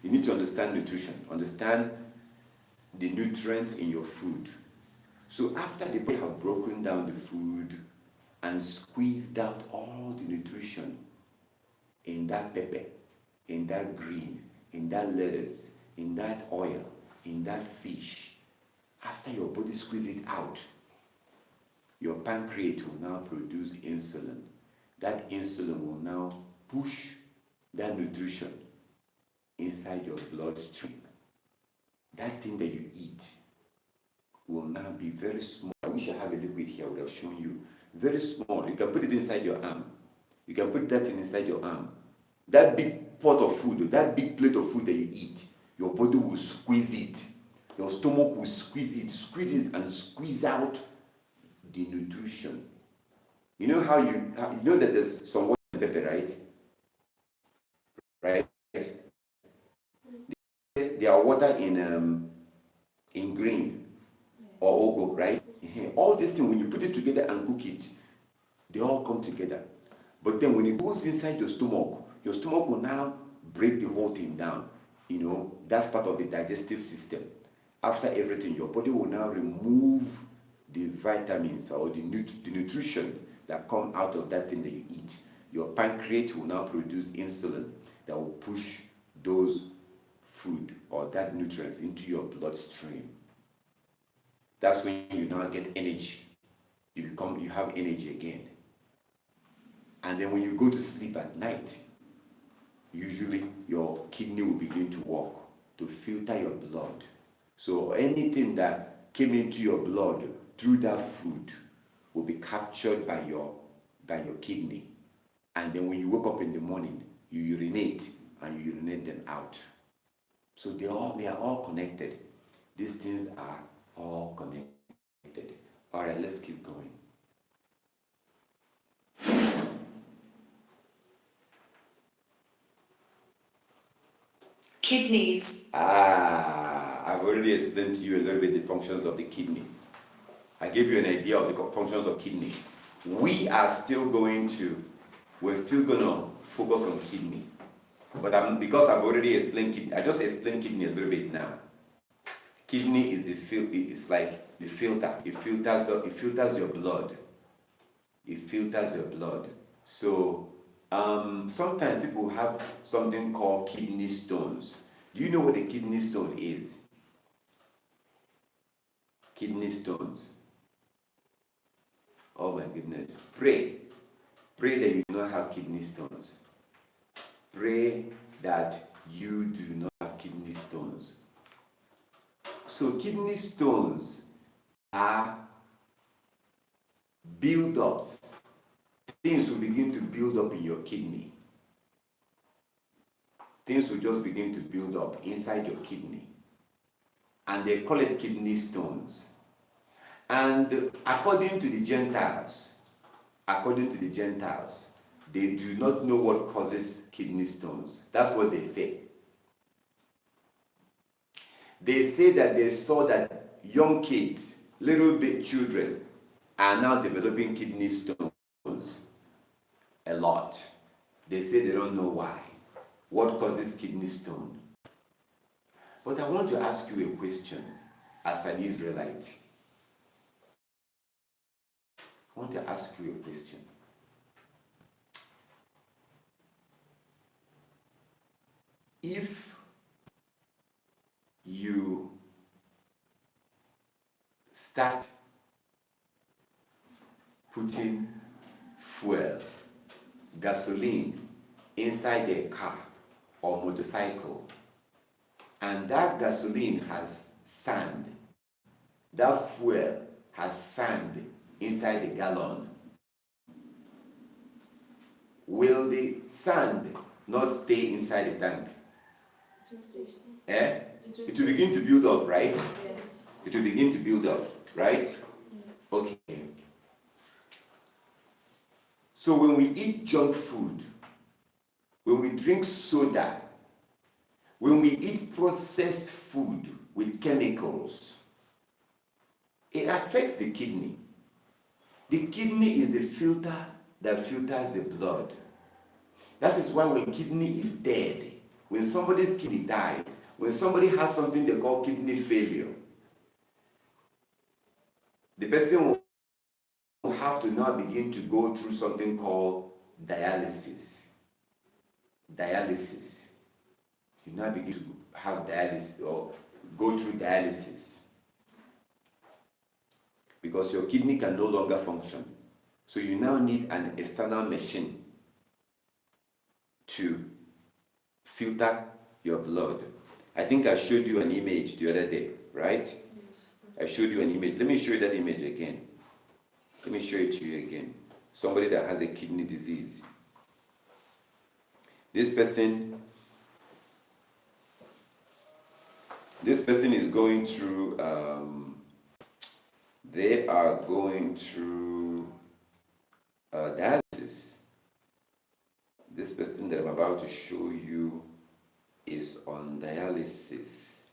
You need to understand nutrition. Understand the nutrients in your food. So after they have broken down the food and squeezed out all the nutrition in that pepper, in that green, in that lettuce, in that oil, in that fish, after your body squeezes it out, your pancreas will now produce insulin. That insulin will now push that nutrition inside your bloodstream. That thing that you eat will now be very small. I wish I have a liquid here, I would have shown you. Very small. You can put it inside your arm. You can put that thing inside your arm. That big pot of food, that big plate of food that you eat, your body will squeeze it. Your stomach will squeeze it and squeeze out the nutrition. You know how you know that there's some water in pepper, right? Right? There are water in green or ogo, right? All these things, when you put it together and cook it, they all come together. But then when it goes inside your stomach will now break the whole thing down. You know, that's part of the digestive system. After everything, your body will now remove the vitamins or the nutrition that come out of that thing that you eat. Your pancreas will now produce insulin that will push those food or that nutrients into your bloodstream. That's when you now get energy. You have energy again. And then when you go to sleep at night, usually your kidney will begin to work to filter your blood. So anything that came into your blood through that food will be captured by your kidney. And then when you wake up in the morning, you urinate and you urinate them out. So they are all connected. These things are all connected. All right, let's keep going. Kidneys. I've already explained to you a little bit the functions of the kidney. I gave you an idea of the functions of kidney. We're still going to focus on kidney. But because I've already explained kidney, I just explained kidney a little bit now. Kidney is it's like the filter. It filters your blood. It filters your blood. So sometimes people have something called kidney stones. Do you know what a kidney stone is? Kidney stones. Oh my goodness. Pray that you do not have kidney stones. Pray that you do not have kidney stones. So kidney stones are build-ups. Things will begin to build up in your kidney. Things will just begin to build up inside your kidney. And they call it kidney stones. And according to the Gentiles, they do not know what causes kidney stones. That's what they say. They say that they saw that young kids, little bit children, are now developing kidney stones a lot. They say they don't know why. What causes kidney stone? But I want to ask you a question as an Israelite. I want to ask you a question. If you start putting fuel, gasoline inside a car or motorcycle, and that gasoline has sand, that fuel has sand inside the gallon, will the sand not stay inside the tank? Eh? It will begin to build up, right? Yes. It will begin to build up, right? Okay. So when we eat junk food, when we drink soda, when we eat processed food with chemicals, it affects the kidney. The kidney is the filter that filters the blood. That is why when kidney is dead, when somebody's kidney dies, when somebody has something they call kidney failure, the person will have to now begin to go through something called dialysis. You now begin to have dialysis or go through dialysis because your kidney can no longer function. So you now need an external machine to filter your blood. I think I showed you an image the other day, right? Yes. I showed you an image. Let me show you that image again. Let me show it to you again. Somebody that has a kidney disease. This person is going through, they are going through dialysis. This person that I'm about to show you is on dialysis.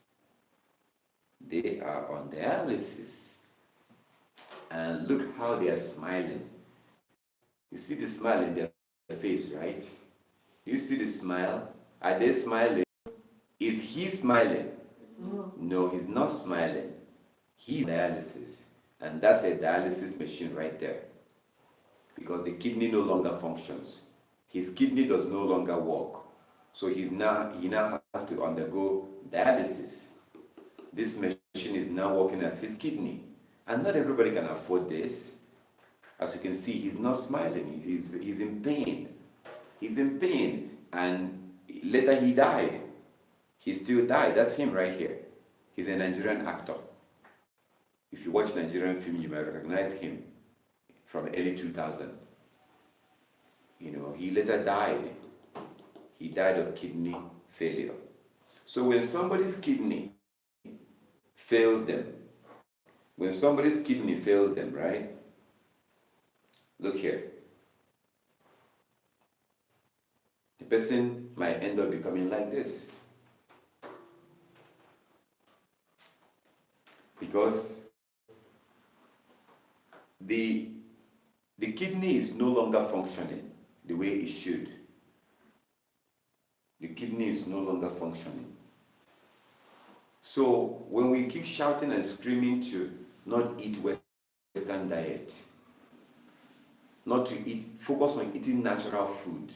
They are on dialysis. And look how they are smiling. You see the smile in their face, right? You see the smile? Are they smiling? Is he smiling? No, he's not smiling. He's dialysis. And that's a dialysis machine right there. Because the kidney no longer functions. His kidney does no longer work. So he now has to undergo dialysis. This machine is now working as his kidney. And not everybody can afford this. As you can see, he's not smiling. He's in pain. He's in pain. And later he died. He still died. That's him right here. He's a Nigerian actor. If you watch Nigerian film, you might recognize him from early 2000. You know, he later died. He died of kidney failure. So when somebody's kidney fails them, right? Look here. The person might end up becoming like this. Because the kidney is no longer functioning the way it should. The kidney is no longer functioning. So when we keep shouting and screaming to not eat Western diet, not to eat, focus on eating natural food.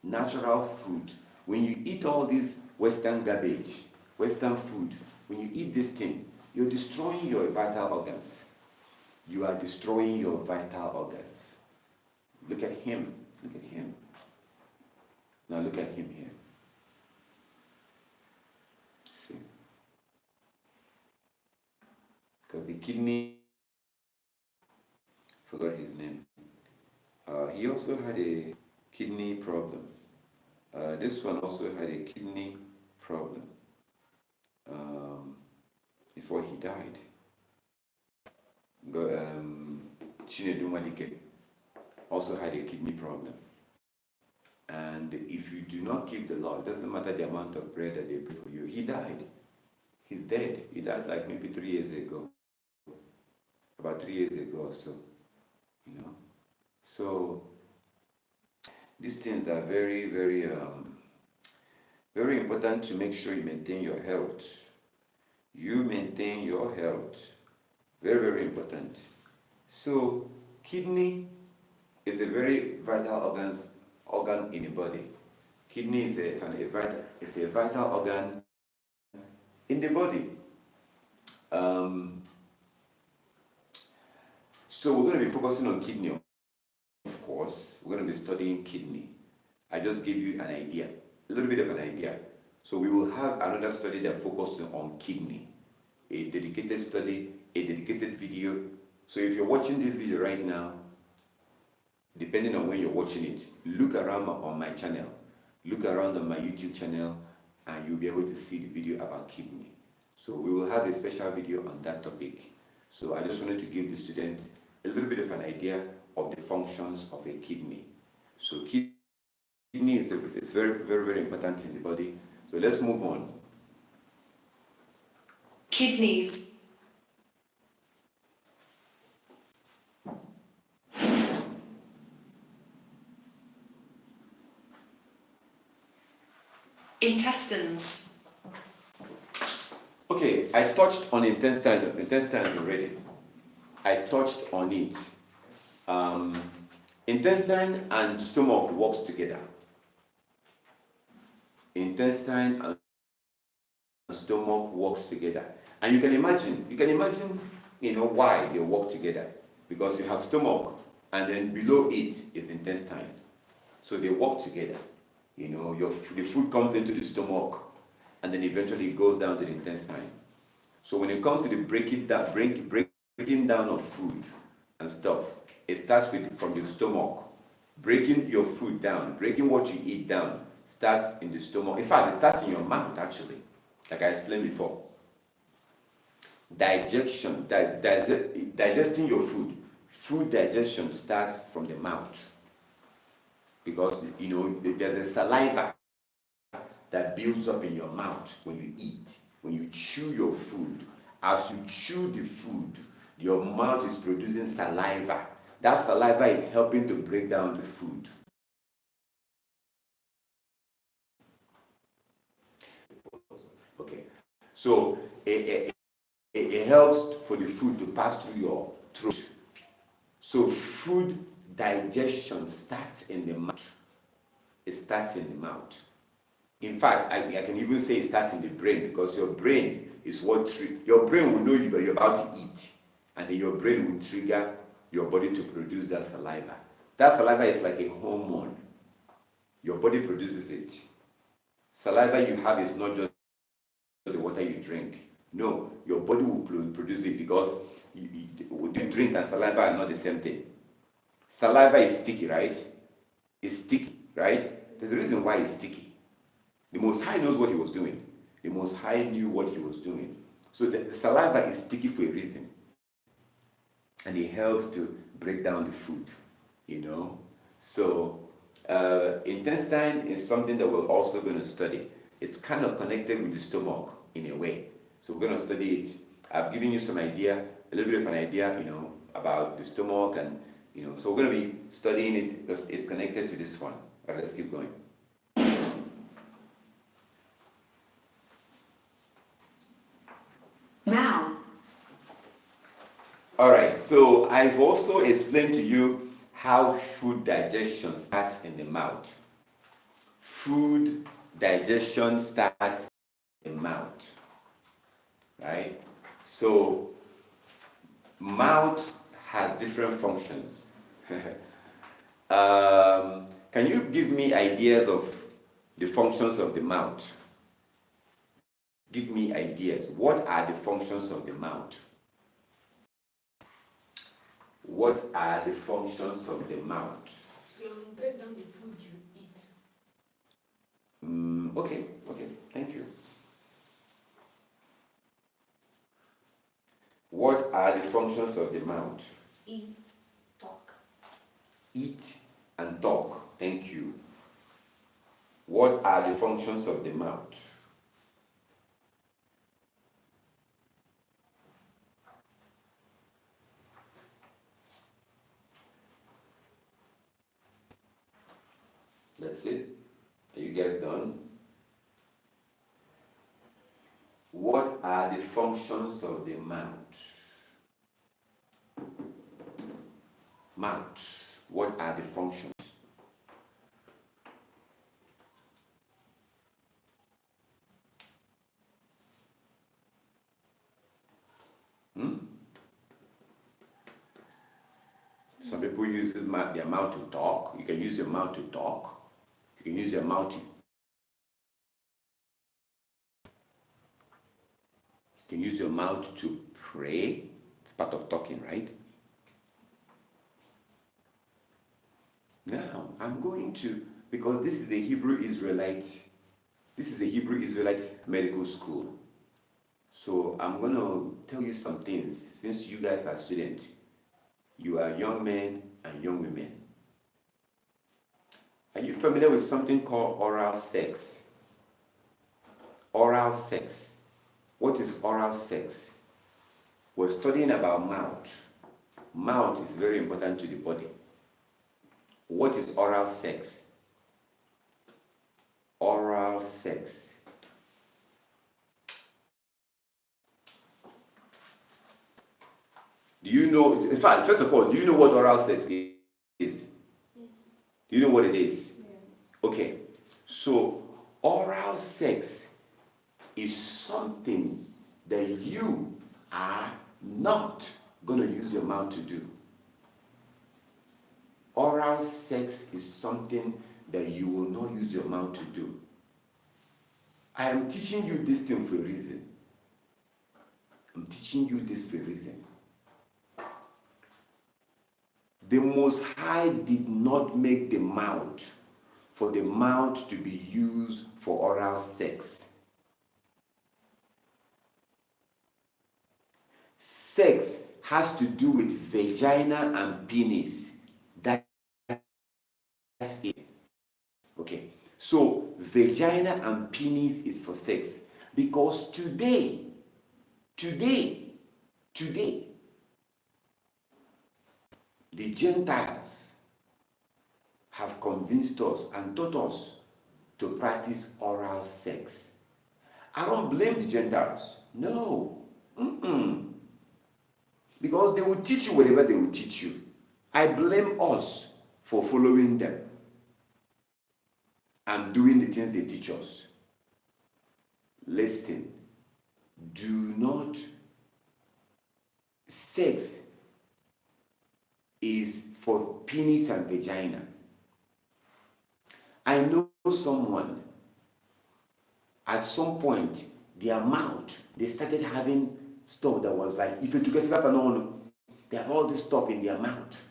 Natural food. When you eat all this Western garbage, Western food, when you eat this thing, you're destroying your vital organs. You are destroying your vital organs. Look at him. Look at him. Now look at him here. See? Because the kidney, forgot his name. He also had a kidney problem. This one also had a kidney problem before he died. God Chinedu Madike also had a kidney problem. And if you do not keep the law, it doesn't matter the amount of bread that they bring for you. He died. He's dead. He died like maybe 3 years ago. About 3 years ago or so. You know. So these things are very, very, very important to make sure you maintain your health. You maintain your health. Very, very important. So kidney is a very vital organ in the body. Kidney is a vital organ in the body. So we're going to be focusing on kidney, of course. We're going to be studying kidney. I just gave you an idea, a little bit of an idea. So we will have another study that focuses on kidney, a dedicated study, a dedicated video. So if you're watching this video right now, depending on when you're watching it, look around on my channel, look around on my YouTube channel, and you'll be able to see the video about kidney. So we will have a special video on that topic. So I just wanted to give the students a little bit of an idea of the functions of a kidney. So kidney is very, very, very important in the body. So let's move on. Kidneys. Intestines. Okay, I touched on intestines already. I touched on it. Intestine and stomach works together. Intestine and stomach works together. And you can imagine, why they work together. Because you have stomach, and then below it is intestine. So they work together. The food comes into the stomach, and then eventually it goes down to the intestine. So when it comes to the breaking down of food and stuff, it starts from the stomach. Breaking your food down, breaking what you eat down, starts in the stomach. In fact, it starts in your mouth, actually, like I explained before. Digestion, digesting your food digestion starts from the mouth. Because, there's a saliva that builds up in your mouth when you eat, when you chew your food. As you chew the food, your mouth is producing saliva. That saliva is helping to break down the food. Okay, so it helps for the food to pass through your throat. So food digestion starts in the mouth. It starts in the mouth. In fact, I can even say it starts in the brain, because your brain is your brain will know you're about to eat, and then your brain will trigger your body to produce that saliva. That saliva is like a hormone. Your body produces it. Saliva you have is not just the water you drink. No, your body will produce it, because you drink and saliva are not the same thing. Saliva is sticky, right? It's sticky, right? There's a reason why it's sticky. The Most High knows what he was doing. The Most High knew what he was doing. So the saliva is sticky for a reason. And it helps to break down the food, So intestine is something that we're also going to study. It's kind of connected with the stomach in a way. So we're going to study it. I've given you some idea, a little bit of an idea, about the stomach, and so we're going to be studying it because it's connected to this one. All right, let's keep going. Mouth. All right, so I've also explained to you how food digestion starts in the mouth. Food digestion starts in the mouth, right? So mouth has different functions. Can you give me ideas of the functions of the mouth? Give me ideas. What are the functions of the mouth? What are the functions of the mouth? Break down the food you eat. Okay, thank you. What are the functions of the mouth? Eat. eat and talk. Thank you. What are the functions of the mouth? That's it. Are you guys done? What are the functions of the mouth? Mouth. What are the functions? Some people use their mouth to talk. You can use your mouth to talk. You can use your mouth to. You can use your mouth to pray. It's part of talking, right? Now, I'm going to, because this is a Hebrew Israelite medical school. So I'm going to tell you some things. Since you guys are students, you are young men and young women. Are you familiar with something called oral sex? Oral sex. What is oral sex? We're studying about mouth. Mouth is very important to the body. What is oral sex? Oral sex. Do you know, in fact, first of all, do you know what oral sex is? Yes. Do you know what it is? Yes. Okay, so oral sex is something that you are not going to use your mouth to do. Oral sex is something that you will not use your mouth to do. I am teaching you this thing for a reason. I'm teaching you this for a reason. The Most High did not make the mouth for the mouth to be used for oral sex. Sex has to do with vagina and penis. That's it. Okay. So vagina and penis is for sex. Because today, the Gentiles have convinced us and taught us to practice oral sex. I don't blame the Gentiles. No. Because they will teach you whatever they will teach you. I blame us for following them and doing the things they teach us. Listen, do not. Sex is for penis and vagina. I know someone, at some point, their mouth, they started having stuff that was like, if you took a they have all this stuff in their mouth.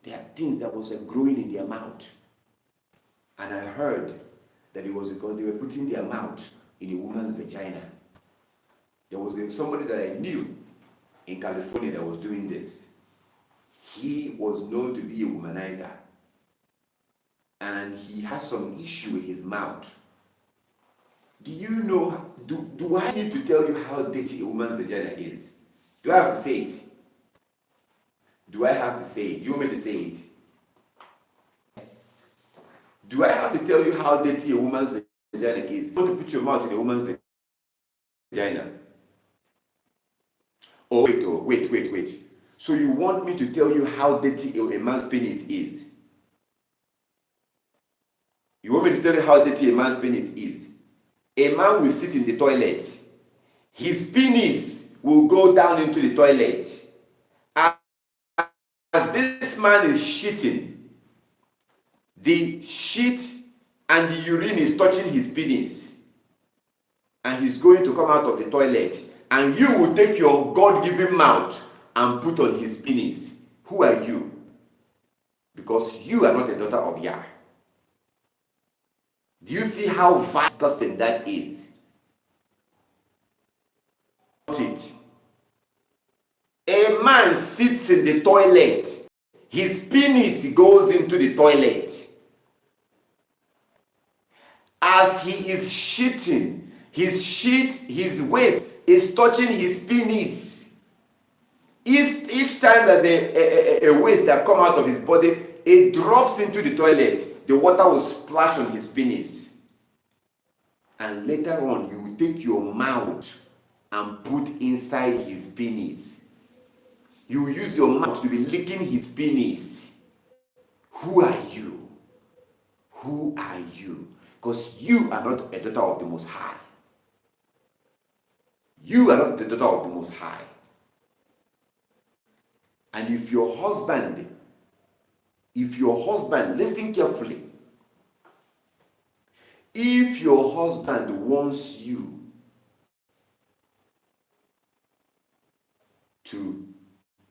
There are things that was growing in their mouth. And I heard that it was because they were putting their mouth in a woman's vagina. There was somebody that I knew in California that was doing this. He was known to be a womanizer. And he has some issue with his mouth. Do you know, do I need to tell you how dirty a woman's vagina is? Do I have to say it? Do I have to say it? You want me to say it? Do I have to tell you how dirty a woman's vagina is? You want to put your mouth in a woman's vagina? Oh, wait. So you want me to tell you how dirty a man's penis is? You want me to tell you how dirty a man's penis is? A man will sit in the toilet. His penis will go down into the toilet. As this man is shitting, the shit and the urine is touching his penis. And he's going to come out of the toilet. And you will take your God-given mouth and put on his penis. Who are you? Because you are not a daughter of Yah. Do you see how disgusting that is? A man sits in the toilet. his penis goes into the toilet. As he is shitting, his waist is touching his penis. Each time there's a waste that comes out of his body, it drops into the toilet. The water will splash on his penis. And later on, you will take your mouth and put inside his penis. You will use your mouth to be licking his penis. Who are you? Who are you? Because you are not a daughter of the Most High. You are not the daughter of the Most High. And if your husband, listen carefully, if your husband wants you to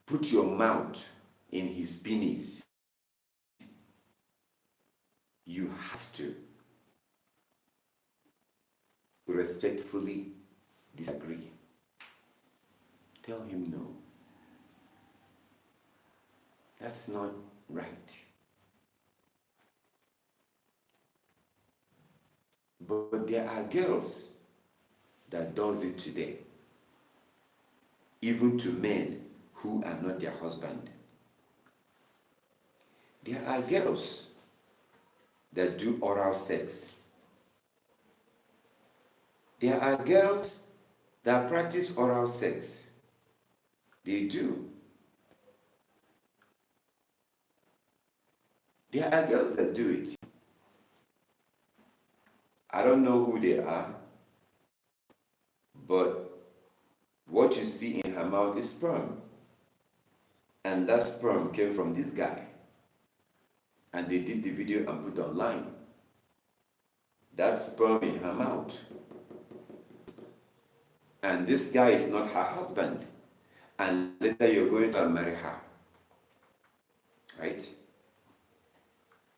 put your mouth in his penis, you have to respectfully disagree. Tell him no. That's not right. But there are girls that does it today, even to men who are not their husband. There are girls that do oral sex. There are girls that practice oral sex. They do. There are girls that do it. I don't know who they are, but what you see in her mouth is sperm. And that sperm came from this guy. And they did the video and put online. That's sperm in her mouth. And this guy is not her husband. And later you're going to marry her. Right?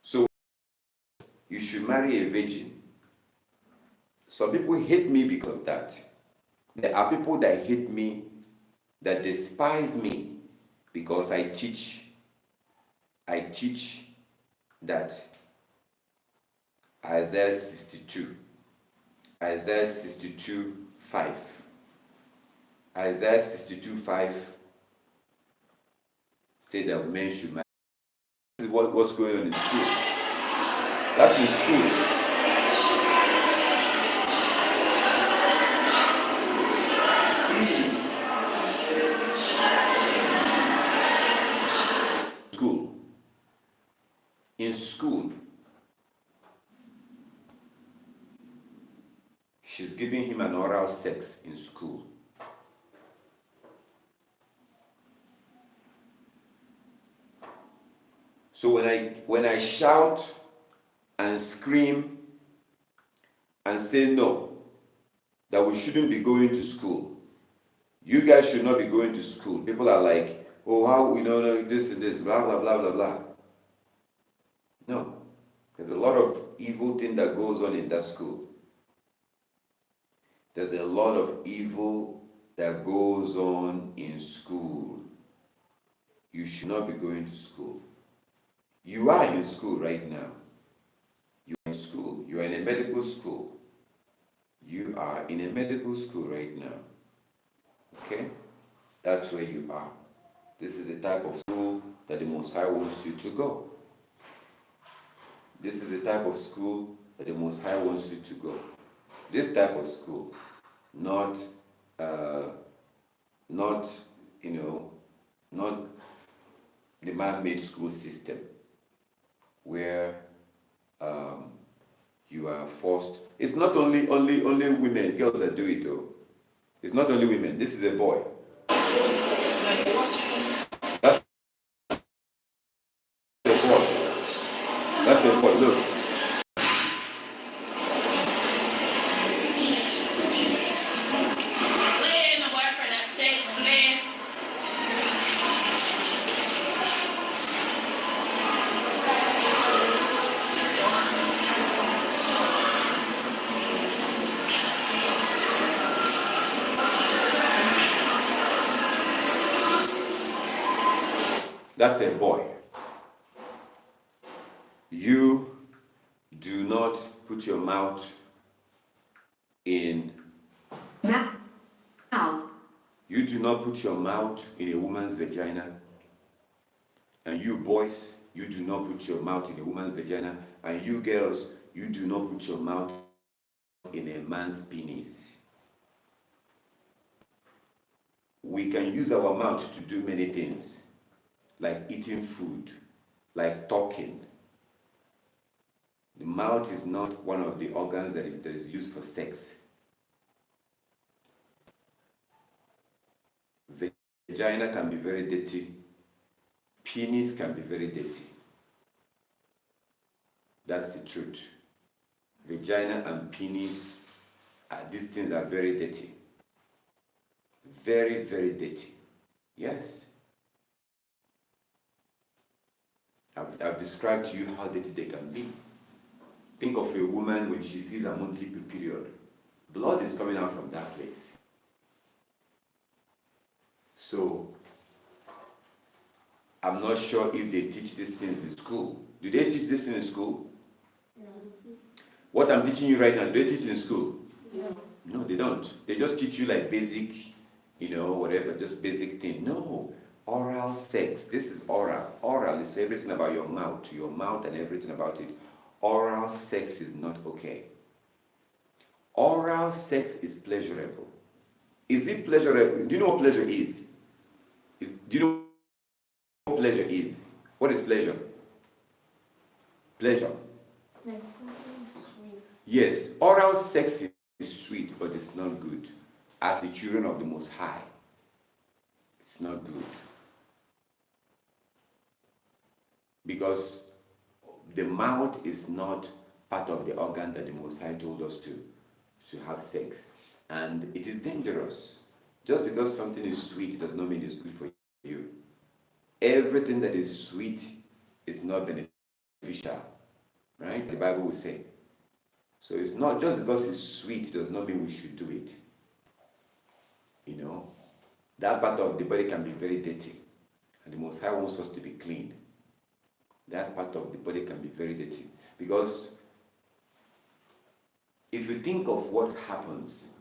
So, you should marry a virgin. Some people hate me because of that. There are people that hate me, that despise me, because I teach that Isaiah 62, 5. Isaiah 62:5 say that men should marry. This is what's going on in school. That's in school. In school, she's giving him an oral sex in school. So when I shout and scream and say no, that we shouldn't be going to school, you guys should not be going to school, people are like, oh, how we know this and this, blah blah blah blah blah. No, there's a lot of evil thing that goes on in that school. There's a lot of evil that goes on in school. You should not be going to school. You are in school right now. You are in school. You are in a medical school. You are in a medical school right now. Okay? That's where you are. This is the type of school that the Most High wants you to go. This is the type of school that the Most High wants you to go. This type of school, not the man-made school system where you are forced. It's not only women, girls that do it though. It's not only women. This is a boy. That's a boy. Look. That's a boy. You do not put your mouth in Mouth. you do not put your mouth in a woman's vagina. And you boys, you do not put your mouth in a woman's vagina. And you girls, you do not put your mouth in a man's penis. We can use our mouth to do many things, like eating food, like talking. The mouth is not one of the organs that is used for sex. Vagina can be very dirty. Penis can be very dirty. That's the truth. Vagina and penis, these things are very dirty. Very, very dirty. Yes. I've described to you how dirty they can be. Think of a woman when she sees a monthly period. Blood is coming out from that place. So, I'm not sure if they teach these things in school. Do they teach this in school? No. What I'm teaching you right now, do they teach in school? No. No, they don't. They just teach you like basic, whatever, just basic thing. No, oral sex. This is oral. Oral is everything about your mouth and everything about it. Oral sex is not okay. Oral sex is pleasurable. Is it pleasurable? Do you know what pleasure is? Do you know what pleasure is? What is pleasure? Pleasure. Like something sweet. Yes, oral sex is sweet, but it's not good. As the children of the Most High, it's not good. Because the mouth is not part of the organ that the Most High told us to have sex. And it is dangerous. Just because something is sweet does not mean it's good for you. Everything that is sweet is not beneficial. Right? The Bible will say. So it's not just because it's sweet does not mean we should do it. That part of the body can be very dirty. And the Most High wants us to be clean. That part of the body can be very dirty. Because if you think of what happens,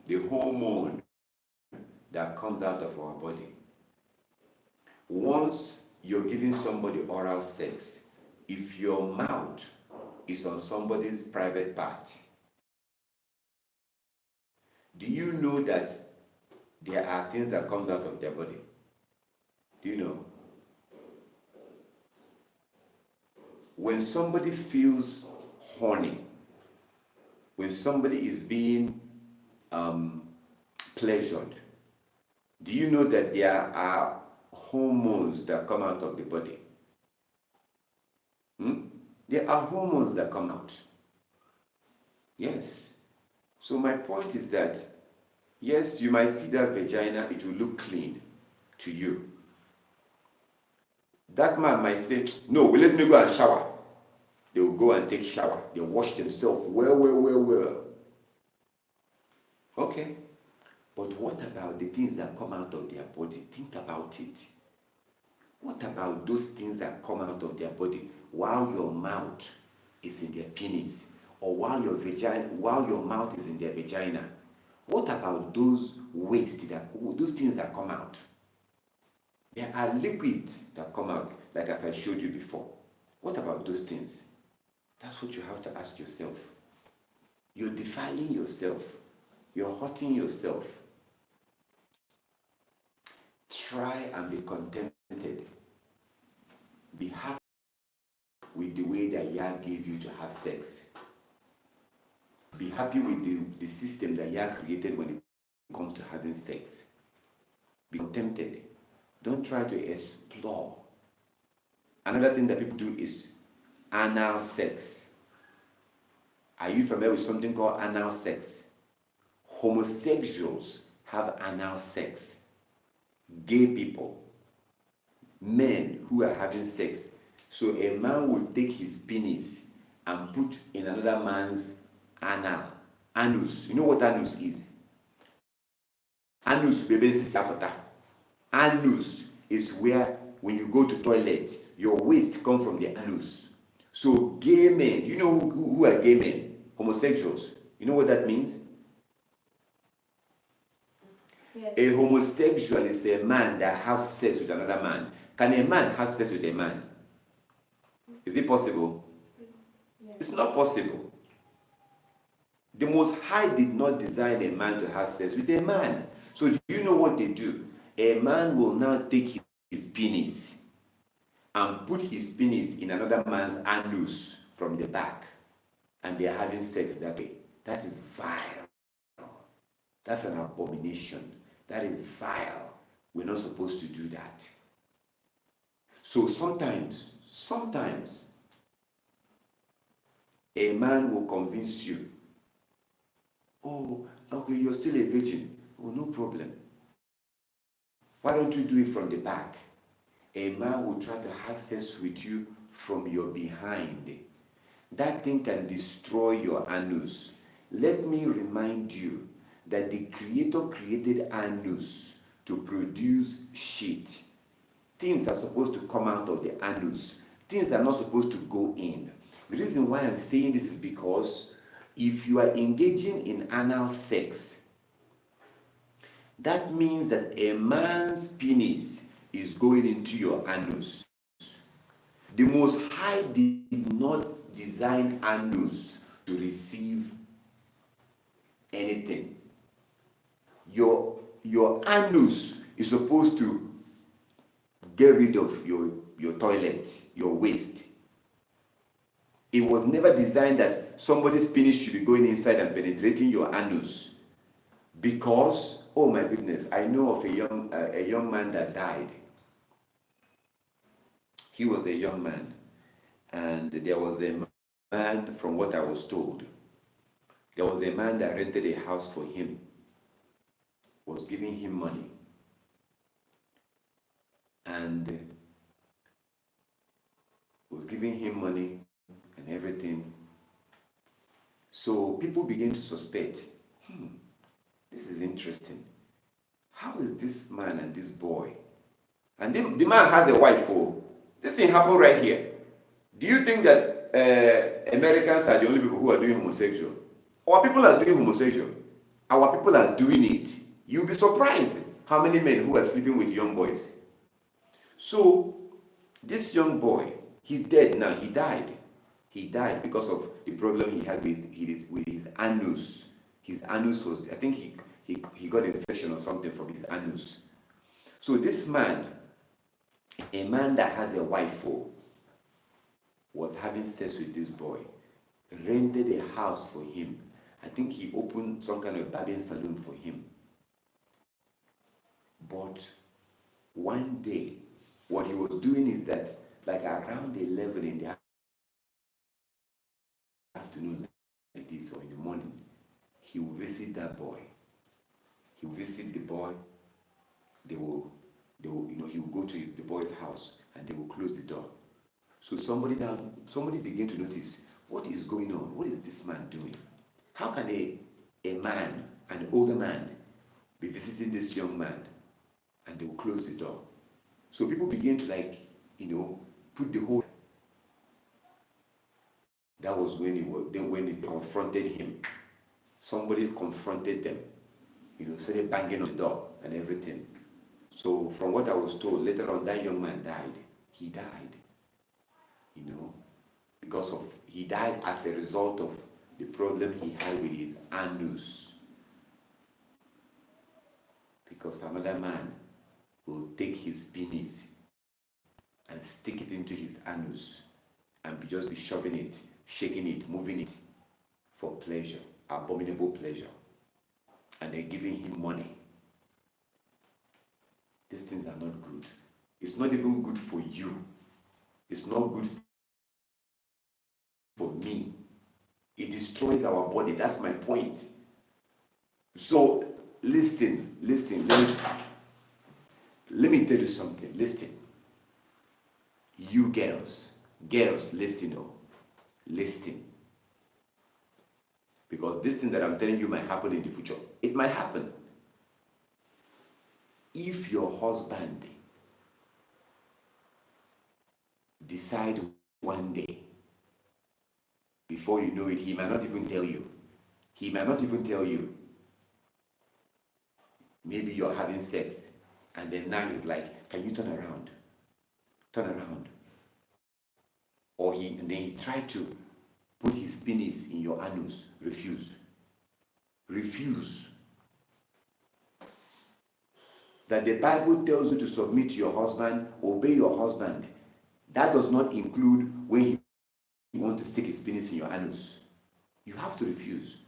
the hormone that comes out of our body, once you're giving somebody oral sex, if your mouth is on somebody's private part, do you know that there are things that comes out of their body? Do you know? When somebody feels horny, when somebody is being pleasured, do you know that there are hormones that come out of the body? There are hormones that come out. Yes. So my point is that, yes, you might see that vagina, it will look clean to you. That man might say, no, let me go and shower. They will go and take shower. They wash themselves well. Okay. But what about the things that come out of their body? Think about it. What about those things that come out of their body while your mouth is in their penis, or while your mouth is in their vagina? What about those those things that come out? There are liquids that come out, like as I showed you before. What about those things? That's what you have to ask yourself. You're defiling yourself. You're hurting yourself. Try and be contented. Be happy with the way that Yah gave you to have sex. Be happy with the system that Yah created when it comes to having sex. Be contented. Don't try to explore. Another thing that people do is anal sex. Are you familiar with something called anal sex? Homosexuals have anal sex. Gay people, men who are having sex. So a man will take his penis and put in another man's anus. You know what anus is? Anus, baby, anus is where when you go to toilet, your waste come from the anus. So gay men, you know who are gay men? Homosexuals. You know what that means? Yes. A homosexual is a man that has sex with another man. Can a man have sex with a man? Is it possible? Yes. It's not possible. The Most High did not design a man to have sex with a man. So do you know what they do? A man will now take his penis and put his penis in another man's anus from the back, and they are having sex that way. That is vile. That's an abomination. That is vile. We're not supposed to do that. So sometimes, a man will convince you, oh, okay, you're still a virgin. Oh, no problem. Why don't you do it from the back? A man will try to have sex with you from your behind. That thing can destroy your anus. Let me remind you that the Creator created anus to produce shit. Things are supposed to come out of the anus. Things are not supposed to go in. The reason why I'm saying this is because if you are engaging in anal sex, that means that a man's penis is going into your anus. The Most High did not design anus to receive anything. Your anus is supposed to get rid of your toilet, your waste. It was never designed that somebody's penis should be going inside and penetrating your anus. Because, oh my goodness, I know of a young man that died. He was a young man, and there was a man, from what I was told, there was a man that rented a house for him, was giving him money, and was giving him money and everything. So people begin to suspect, this is interesting. How is this man and this boy? And the man has a wife. Oh, this thing happened right here. Do you think that Americans are the only people who are doing homosexual? Our people are doing homosexual. Our people are doing it. You'll be surprised how many men who are sleeping with young boys. So this young boy, he's dead now. He died. He died because of the problem he had with his anus. His anus was, I think he got infection or something from his anus. So this man, a man that has a wife, was having sex with this boy, rented a house for him. I think he opened some kind of barbing salon for him. But one day, what he was doing is that, like around 11 in the afternoon, like this, or in the morning, he will visit that boy. He will visit the boy. They will, he will go to the boy's house and they will close the door. So somebody began to notice, what is going on? What is this man doing? How can a man, an older man, be visiting this young man? And they will close the door. So people begin to put the whole. That was when they confronted him. Somebody confronted them, started banging on the door and everything. So from what I was told, later on that young man died. He died. Because he died as a result of the problem he had with his anus. Because another man will take his penis and stick it into his anus and just be shoving it, shaking it, moving it for pleasure, abominable pleasure. And they're giving him money. These things are not good. It's not even good for you. It's not good for me. It destroys our body. That's my point. So, listen. Let me tell you something. Listen. You girls, listen. Listen. Because this thing that I'm telling you might happen in the future. It might happen. If your husband decide one day. Before you know it, he might not even tell you. He might not even tell you. Maybe you're having sex, and then now he's like, can you turn around? Turn around. And then he tried to put his penis in your anus. Refuse. Refuse. That the Bible tells you to submit to your husband, obey your husband. That does not include when he wants to stick his penis in your anus. You have to refuse.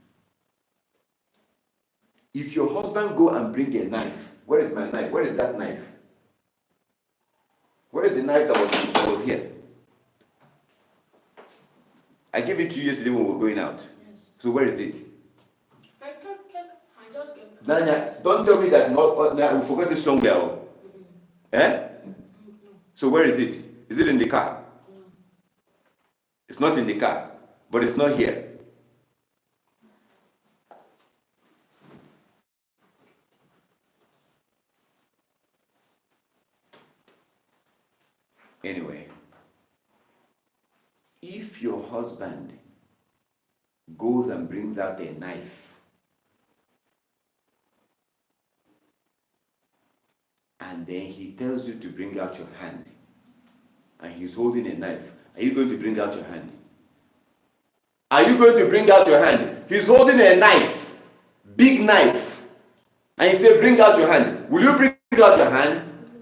If your husband go and bring a knife, where is my knife? Where is that knife? Where is the knife that was here? I gave it to you yesterday when we were going out. Yes. So where is it? I just came. Nanya, don't tell me that we forgot it somewhere. Eh? So where is it? Is it in the car? It's not in the car, but it's not here. Anyway, if your husband goes and brings out a knife and then he tells you to bring out your hand and he's holding a knife, are you going to bring out your hand? Are you going to bring out your hand? He's holding a knife, big knife, and he said, bring out your hand. Will you bring out your hand?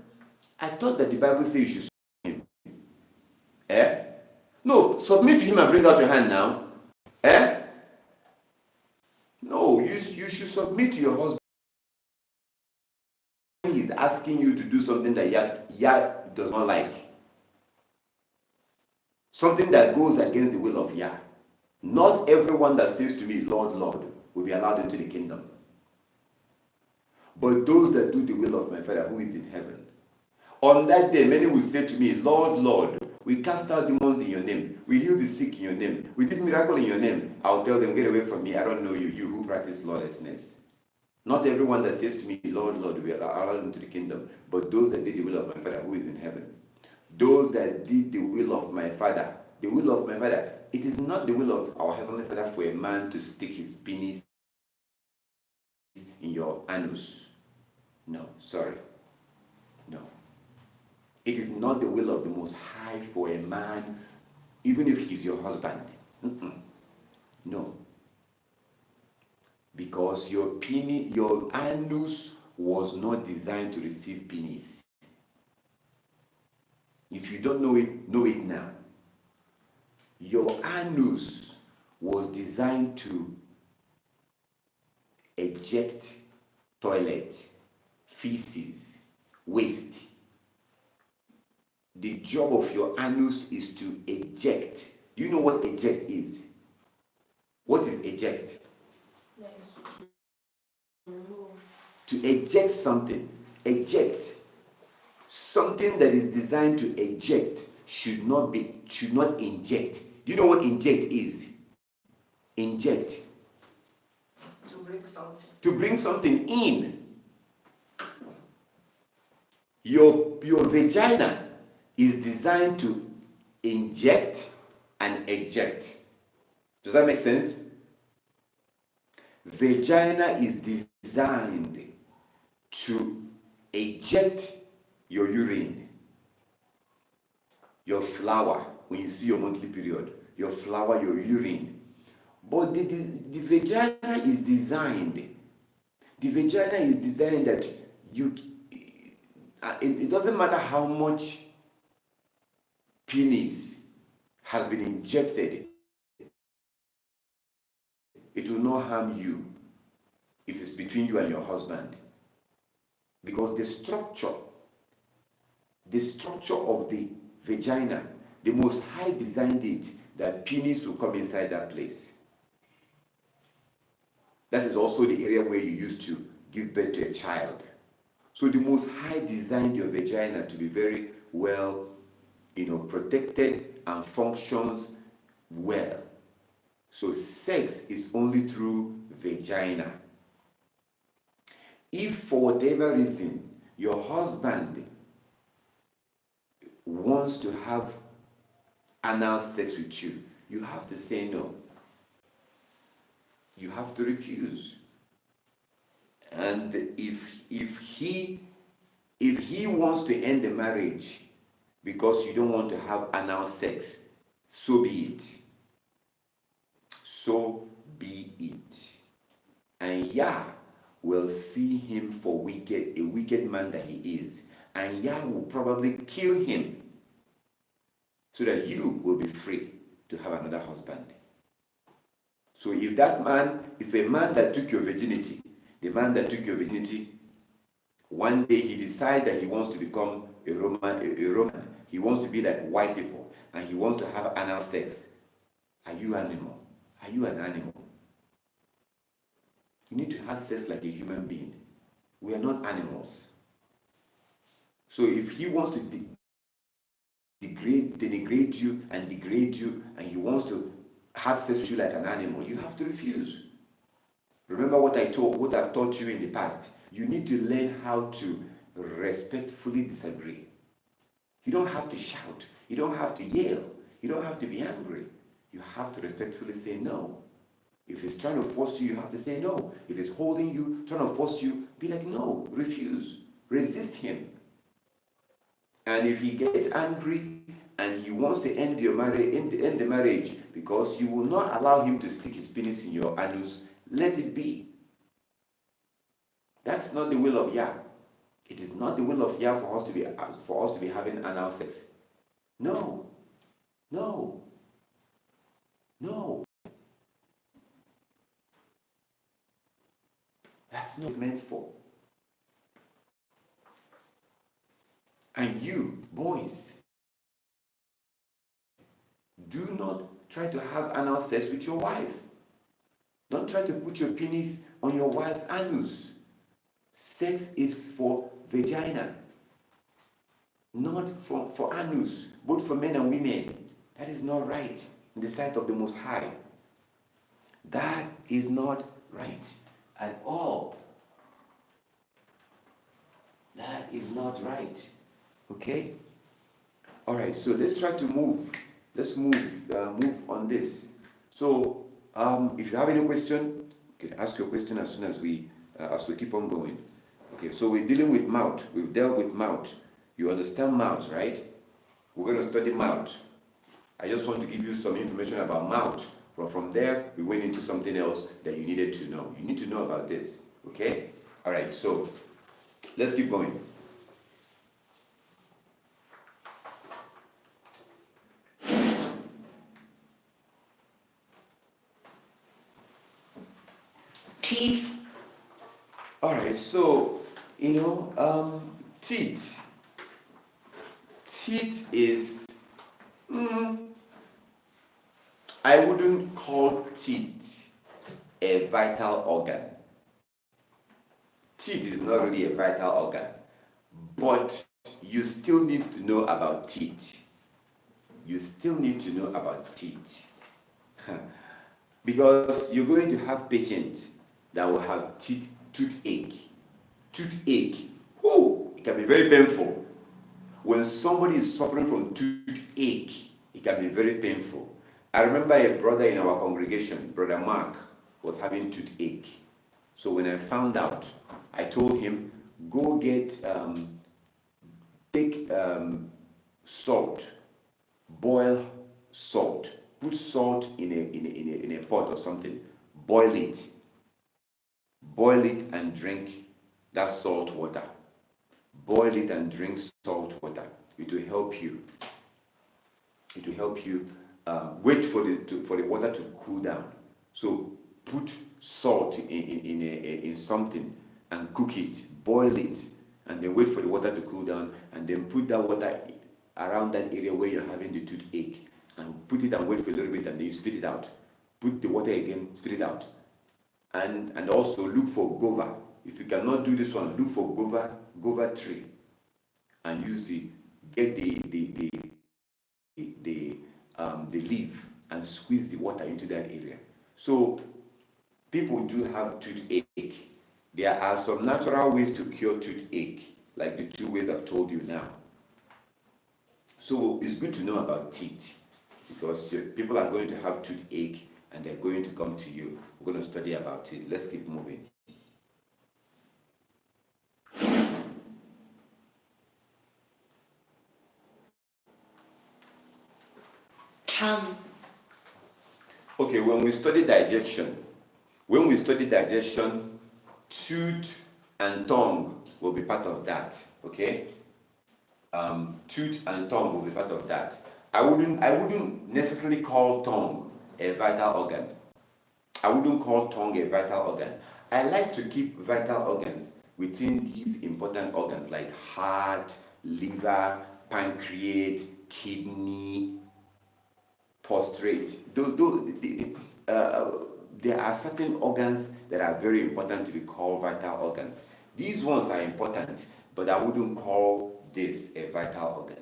I thought that the Bible says you should submit to him. Eh? No, submit to him and bring out your hand now. Eh? No, you should submit to your husband. He's asking you to do something that Yah does not like. Something that goes against the will of Yah. Not everyone that says to me, Lord, Lord, will be allowed into the kingdom. But those that do the will of my Father who is in heaven. On that day, many will say to me, Lord, Lord, we cast out demons in your name. We heal the sick in your name. We did miracle in your name. I'll tell them, get away from me. I don't know you, you who practice lawlessness. Not everyone that says to me, Lord, Lord, will be allowed into the kingdom. But those that did the will of my Father who is in heaven. Those that did the will of my Father. The will of my Father. It is not the will of our Heavenly Father for a man to stick his penis in your anus. No, sorry. No. It is not the will of the Most High for a man, even if he's your husband. No. Because your anus was not designed to receive penis. If you don't know it now. Your anus was designed to eject toilet, feces, waste. The job of your anus is to eject. Do you know what eject is? What is eject? To eject something. Eject. Something that is designed to eject should not inject. Do you know what inject is? Inject. To bring something. To bring something in. Your vagina is designed to inject and eject. Does that make sense? Vagina is designed to eject your urine, your flour, when you see your monthly period, your flour, your urine. But the vagina is designed. The vagina is designed that it doesn't matter how much penis has been injected, it will not harm you if it's between you and your husband. Because the structure of the vagina, the Most High designed it that penis will come inside that place. That is also the area where you used to give birth to a child. So the Most High designed your vagina to be very well, protected and functions well. So sex is only through vagina. If for whatever reason your husband wants to have anal sex with you, you have to say no. You have to refuse. And if he wants to end the marriage because you don't want to have anal sex, so be it. So be it. And Yah will see him for a wicked man that he is. And Yah will probably kill him so that you will be free to have another husband. So if a man that took your virginity, one day he decides that he wants to become a Roman, he wants to be like white people, and he wants to have anal sex, are you animal? Are you an animal? You need to have sex like a human being. We are not animals. So if he wants to denigrate you and degrade you, and he wants to have sex with you like an animal, you have to refuse. Remember what I've taught you in the past. You need to learn how to respectfully disagree. You don't have to shout. You don't have to yell. You don't have to be angry. You have to respectfully say no. If he's trying to force you, you have to say no. If he's holding you, trying to force you, be like, no, refuse. Resist him. And if he gets angry and he wants to end the marriage because you will not allow him to stick his penis in your anus, let it be. That's not the will of Yah. It is not the will of Yah for us to be having anal sex. No. No. No. That's not what it's meant for. And you, boys, do not try to have anal sex with your wife. Don't try to put your penis on your wife's anus. Sex is for vagina, not for anus, both for men and women. That is not right in the sight of the Most High. That is not right at all. That is not right. Okay? All right, so let's try to move. Let's move on this. So, if you have any question, you can ask your question as soon as we keep on going. Okay, so we're dealing with mouth. We've dealt with mouth. You understand mouth, right? We're going to study mouth. I just want to give you some information about mouth. From there, we went into something else that you needed to know. You need to know about this. Okay? All right, so let's keep going. Teeth. All right, so, teeth. Teeth is, I wouldn't call teeth a vital organ. Teeth is not really a vital organ, but you still need to know about teeth. You still need to know about teeth. Because you're going to have patients that will have toothache. Toothache. Whoo! It can be very painful. When somebody is suffering from toothache, it can be very painful. I remember a brother in our congregation, Brother Mark, was having toothache. So when I found out, I told him, go take salt, boil salt, put salt in a pot or something, boil it and drink that salt water. Boil it and drink salt water. It will help you. It will help you. Wait for the water to cool down. So put salt in something and cook it, boil it, and then wait for the water to cool down, and then put that water around that area where you're having the toothache, and put it and wait for a little bit, and then you spit it out. Put the water again, spit it out, and also look for guava. If you cannot do this one, look for guava tree, and get the leaf and squeeze the water into that area. So people do have toothache. There are some natural ways to cure toothache, like the 2 ways I've told you now. So it's good to know about teeth. because people are going to have toothache and they're going to come to you. We're going to study about it. Let's keep moving. tongue, Okay, when we study digestion, tooth and tongue will be part of that. Okay, tooth and tongue will be part of that. I wouldn't necessarily call tongue a vital organ. I wouldn't call tongue a vital organ. I like to keep vital organs within these important organs like heart, liver, pancreas, kidney, prostate. There are certain organs that are very important to be called vital organs. These ones are important, but I wouldn't call this a vital organ.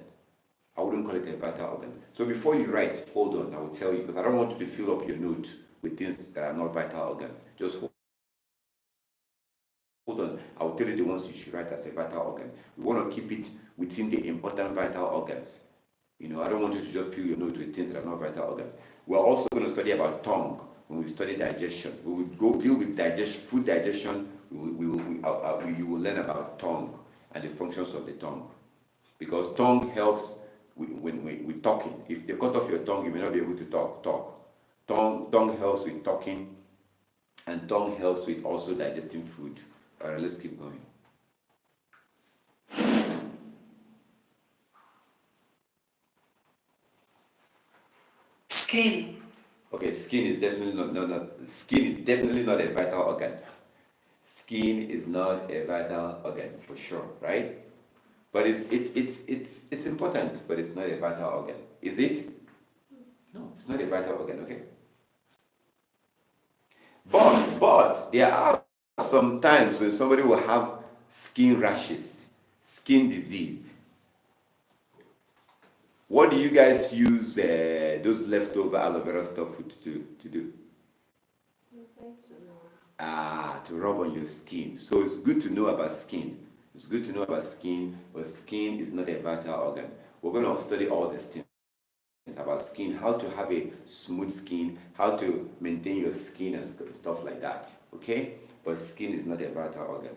I wouldn't call it a vital organ. So before you write, hold on, I will tell you, because I don't want you to fill up your note with things that are not vital organs. Just hold on. I will tell you the ones you should write as a vital organ. We want to keep it within the important vital organs. I don't want you to just fill your note with things that are not vital organs. We're also going to study about tongue when we study digestion. We will go deal with digestion, food digestion. You will learn about tongue and the functions of the tongue, because tongue helps with talking. If they cut off your tongue, you may not be able to talk. Tongue helps with talking, and tongue helps with also digesting food. All right, let's keep going. skin, Okay, skin is definitely not a vital organ. Skin is not a vital organ for sure, right? But it's important, but it's not a vital organ. Is it? No, it's not a vital organ, okay? But there are some times when somebody will have skin rashes, skin disease. What do you guys use those leftover aloe vera stuff to do? To rub on your skin. So it's good to know about skin. It's good to know about skin, but skin is not a vital organ. We're going to study all these things about skin, how to have a smooth skin, how to maintain your skin and stuff like that. Okay? But skin is not a vital organ.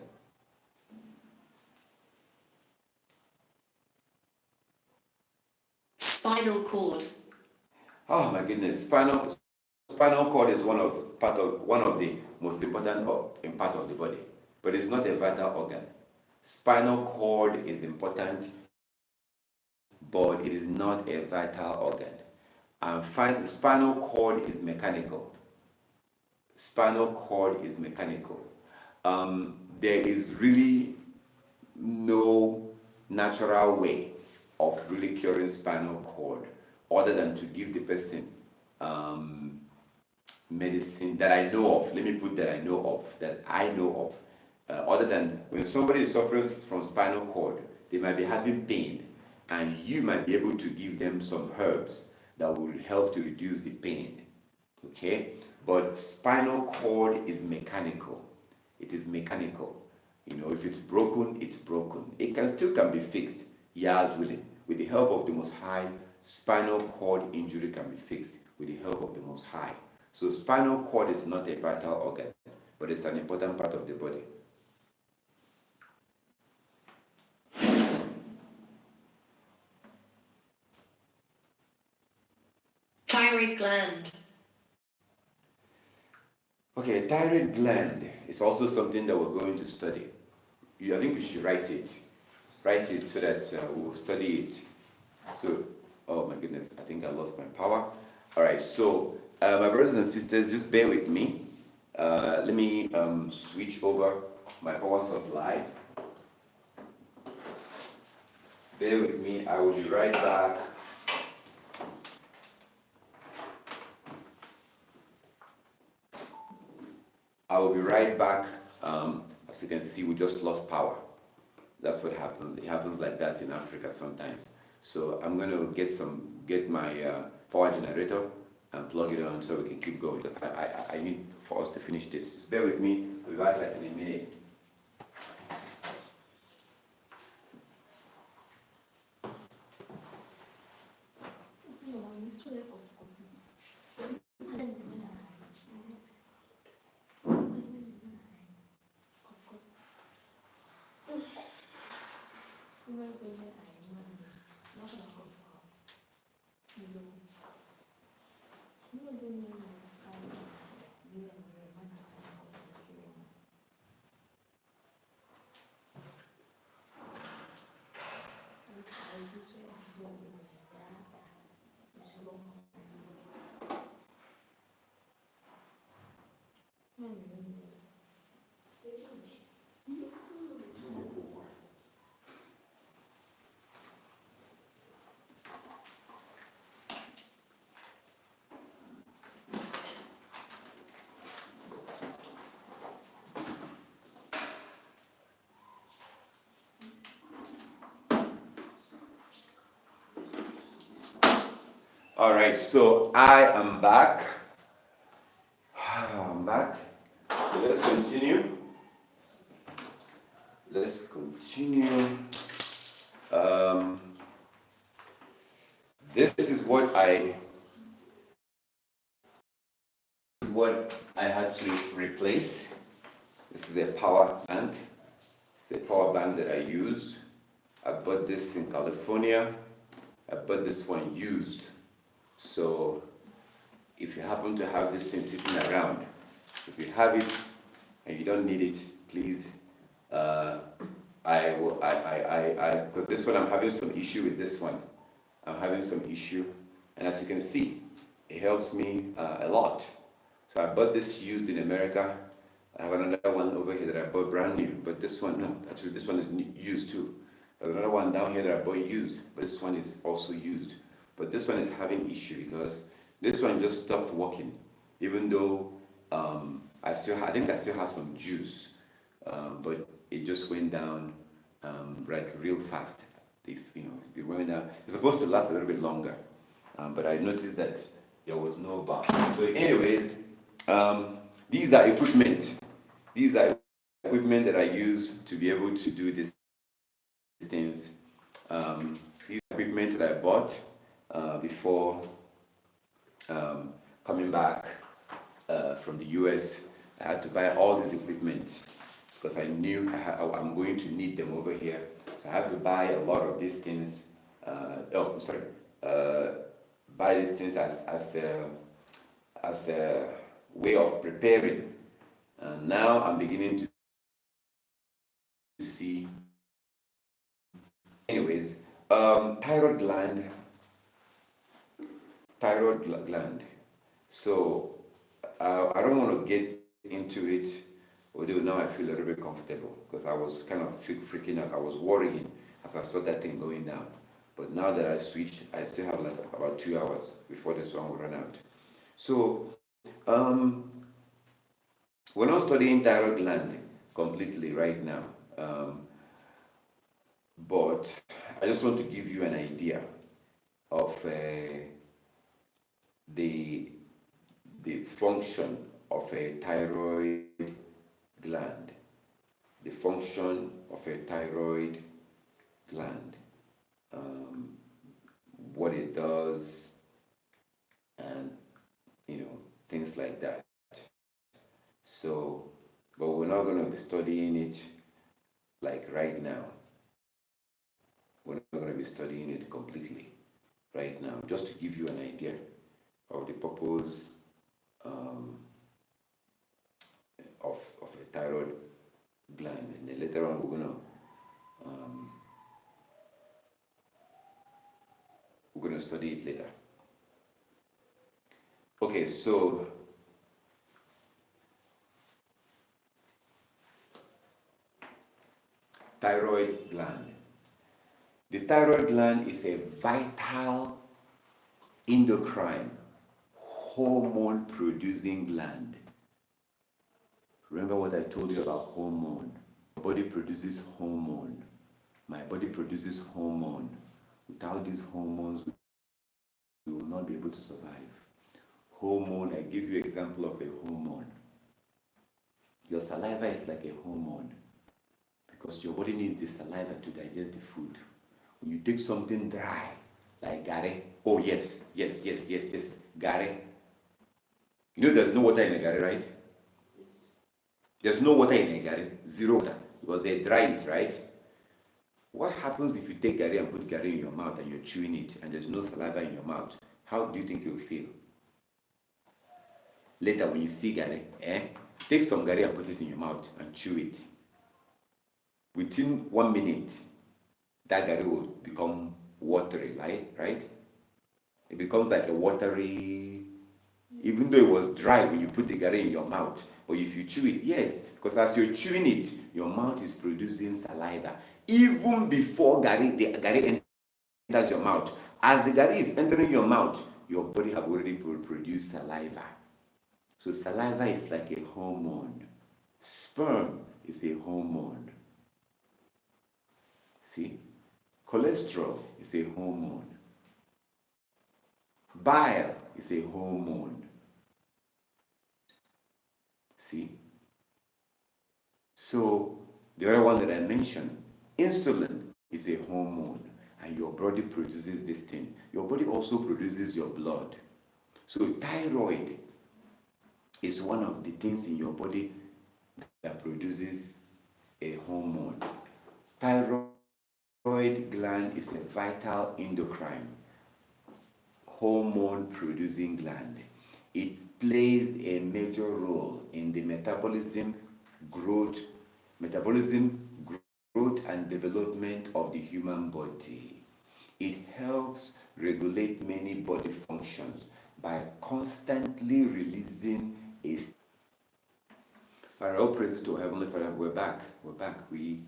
spinal cord, Oh my goodness, spinal cord is one of the most important part of the body, but it's not a vital organ. Spinal cord is important, but it is not a vital organ. And spinal cord is mechanical. Spinal cord is mechanical. There is really no natural way of really curing spinal cord other than to give the person medicine that I know of. Let me put that I know of. Other than when somebody is suffering from spinal cord, they might be having pain, and you might be able to give them some herbs that will help to reduce the pain. Okay? But spinal cord is mechanical. It is mechanical. If it's broken, it's broken. It can be fixed, Yah's willing. With the help of the Most High, spinal cord injury can be fixed with the help of the Most High. So spinal cord is not a vital organ, but it's an important part of the body. thyroid gland, Okay, thyroid gland is also something that we're going to study. I think you should write it. Write it so that we'll study it. So, oh my goodness, I think I lost my power. All right, so my brothers and sisters, just bear with me. Let me switch over my power supply. Bear with me, I will be right back. I will be right back. As you can see, we just lost power. That's what happens. It happens like that in Africa sometimes. So I'm going to get my power generator and plug it on so we can keep going. Because I need for us to finish this. Just bear with me. I'll be back like in a minute. No, I'm still there for All right, so I am back. I'm back. Let's continue. Let's continue. This is what I had to replace. This is a power bank. It's a power bank that I use. I bought this in California. I bought this one used. So if you happen to have this thing sitting around, if you have it and you don't need it, please, because this one I'm having some issue with this one. I'm having some issue, and as you can see, it helps me a lot. So I bought this used in America. I have another one over here that I bought brand new, but this one, no, actually this one is used too. There's another one down here that I bought used, but this one is also used. But this one is having issue because this one just stopped working, even though I think I still have some juice, but it just went down like real fast. If it went down, it's supposed to last a little bit longer, but I noticed that there was no bar. So, anyways, these are equipment. These are equipment that I use to be able to do these things. These are equipment that I bought before coming back from the US. I had to buy all this equipment because I knew I'm going to need them over here. I had to buy a lot of these things. Buy these things as a way of preparing. And now I'm beginning to see. Anyways, thyroid gland. So I don't want to get into it, although now I feel a little bit comfortable because I was kind of freaking out. I was worrying as I saw that thing going down. But now that I switched, I still have like about 2 hours before this one will run out. So we're not studying thyroid gland completely right now, but I just want to give you an idea of the function of a thyroid gland. The function of a thyroid gland, what it does, and things like that. So, but we're not going to be studying it like right now. We're not going to be studying it completely right now, just to give you an idea of the purpose of a thyroid gland. And then later on we're going to study it later. Okay, so thyroid gland. The thyroid gland is a vital endocrine hormone producing gland. Remember what I told you about hormone? Your body produces hormone. My body produces hormone. Without these hormones, we will not be able to survive. Hormone, I give you an example of a hormone. Your saliva is like a hormone because your body needs the saliva to digest the food. When you take something dry, like gari, oh yes, gari. You know there's no water in a gari, right? There's no water in a gari, zero water, because they dry it, right? What happens if you take gari and put gari in your mouth and you're chewing it and there's no saliva in your mouth? How do you think you'll feel? Later when you see gari, take some gari and put it in your mouth and chew it. Within 1 minute, that gari will become watery, right? It becomes like a watery even though it was dry when you put the gari in your mouth. But if you chew it, yes, because as you're chewing it, your mouth is producing saliva. Even before the gari enters your mouth, as the gari is entering your mouth, your body have already produced saliva. So saliva is like a hormone. Sperm is a hormone. See? Cholesterol is a hormone. Bile is a hormone. See? So, the other one that I mentioned, insulin is a hormone, and your body produces this thing. Your body also produces your blood. So, thyroid is one of the things in your body that produces a hormone. Thyroid gland is a vital endocrine hormone producing gland. It plays a major role in the metabolism, growth and development of the human body. It helps regulate many body functions by constantly releasing a... All praises to Heavenly Father. We're back. We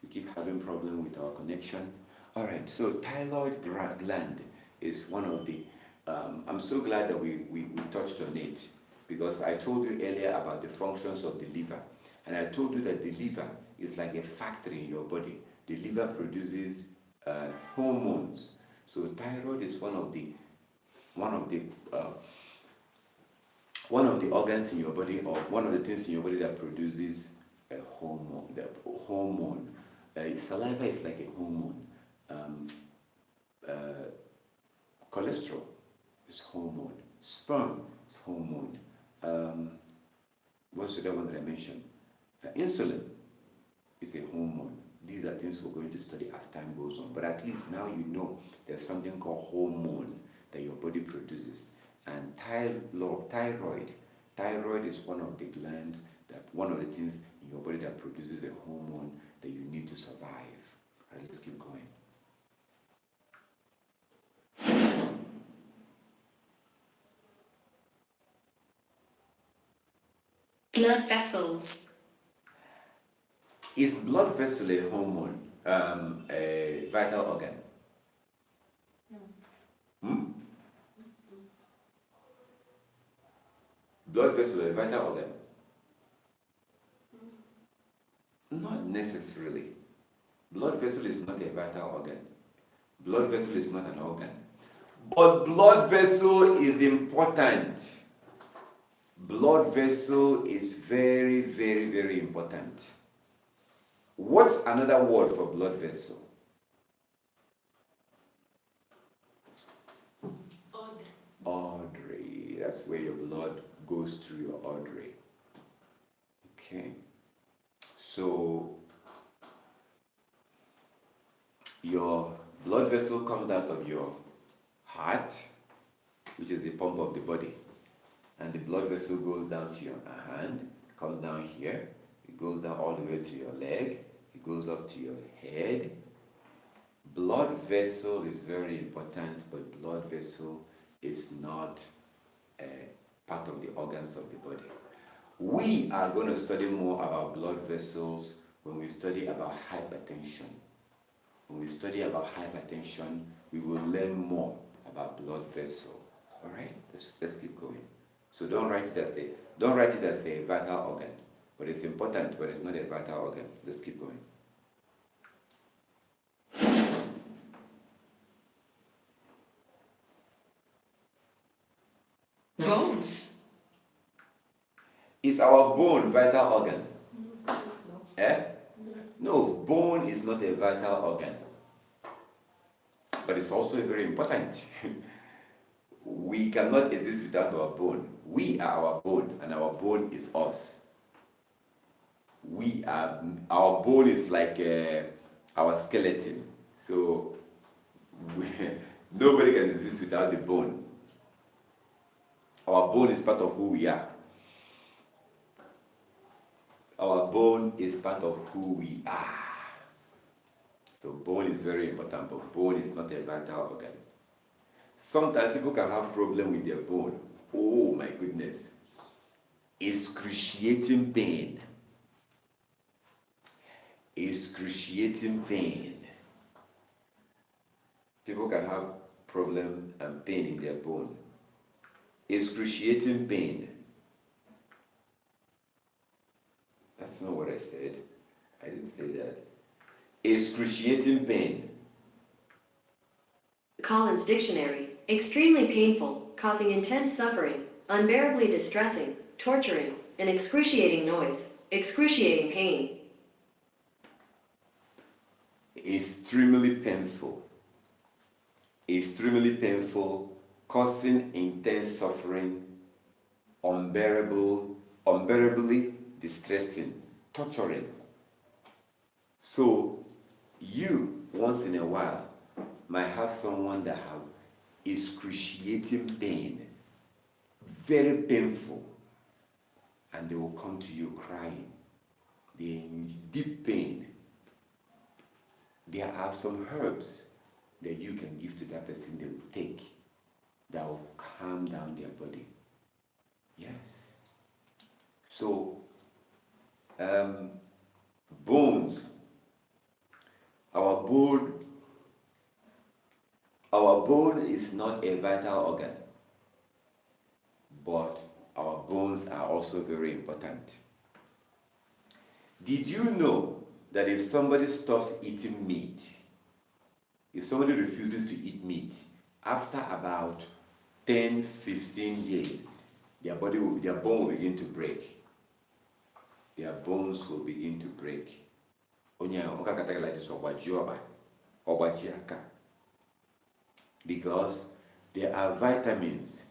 keep having problem with our connection. All right. So thyroid gland is one of the. I'm so glad that we touched on it, because I told you earlier about the functions of the liver, and I told you that the liver is like a factory in your body. The liver produces hormones. So thyroid is one of the organs in your body, or one of the things in your body that produces a hormone. Saliva is like a hormone. Cholesterol is hormone. Sperm is hormone. What's the other one that I mentioned? Insulin is a hormone. These are things we're going to study as time goes on. But at least now you know there's something called hormone that your body produces. And thyroid is one of the glands, one of the things in your body that produces a hormone that you need to survive. All right, let's keep going. Blood vessels. Is blood vessel a hormone, a vital organ? No. Blood vessel is a vital organ? Not necessarily. Blood vessel is not a vital organ. Blood vessel is not an organ. But blood vessel is important. Blood vessel is very, very, very important. What's another word for blood vessel? Artery. That's where your blood goes through your artery. Okay. So your blood vessel comes out of your heart, which is the pump of the body. And the blood vessel goes down to your hand, comes down here, it goes down all the way to your leg, it goes up to your head. Blood vessel is very important, but blood vessel is not part of the organs of the body. We are going to study more about blood vessels when we study about hypertension. When we study about hypertension, we will learn more about blood vessel. All right, let's keep going. So don't write it as a vital organ, but it's important, but it's not a vital organ. Let's keep going. Bones. Is our bone vital organ? No. Eh? No, bone is not a vital organ, but it's also very important. We cannot exist without our bone. We are our bone, and our bone is us. Our bone is like our skeleton. So nobody can exist without the bone. Our bone is part of who we are. Our bone is part of who we are. So bone is very important, but bone is not a vital organ. Sometimes people can have problem with their bone. Oh my goodness. Excruciating pain. Excruciating pain. People can have problem and pain in their bone. Excruciating pain. That's not what I said. I didn't say that. Excruciating pain. Collins Dictionary. Extremely painful, causing intense suffering, unbearably distressing, torturing, an excruciating noise, excruciating pain. Extremely painful. Extremely painful, causing intense suffering, unbearably distressing, torturing. So, you, once in a while, might have someone that have excruciating pain, very painful, and they will come to you crying. They're in deep pain. There are some herbs that you can give to that person they will take that will calm down their body. Yes. So, bones. Our bone is not a vital organ, but our bones are also very important. Did you know that if somebody stops eating meat, if somebody refuses to eat meat, after about 10, 15 years, their bone will begin to break. Their bones will begin to break. Because there are vitamins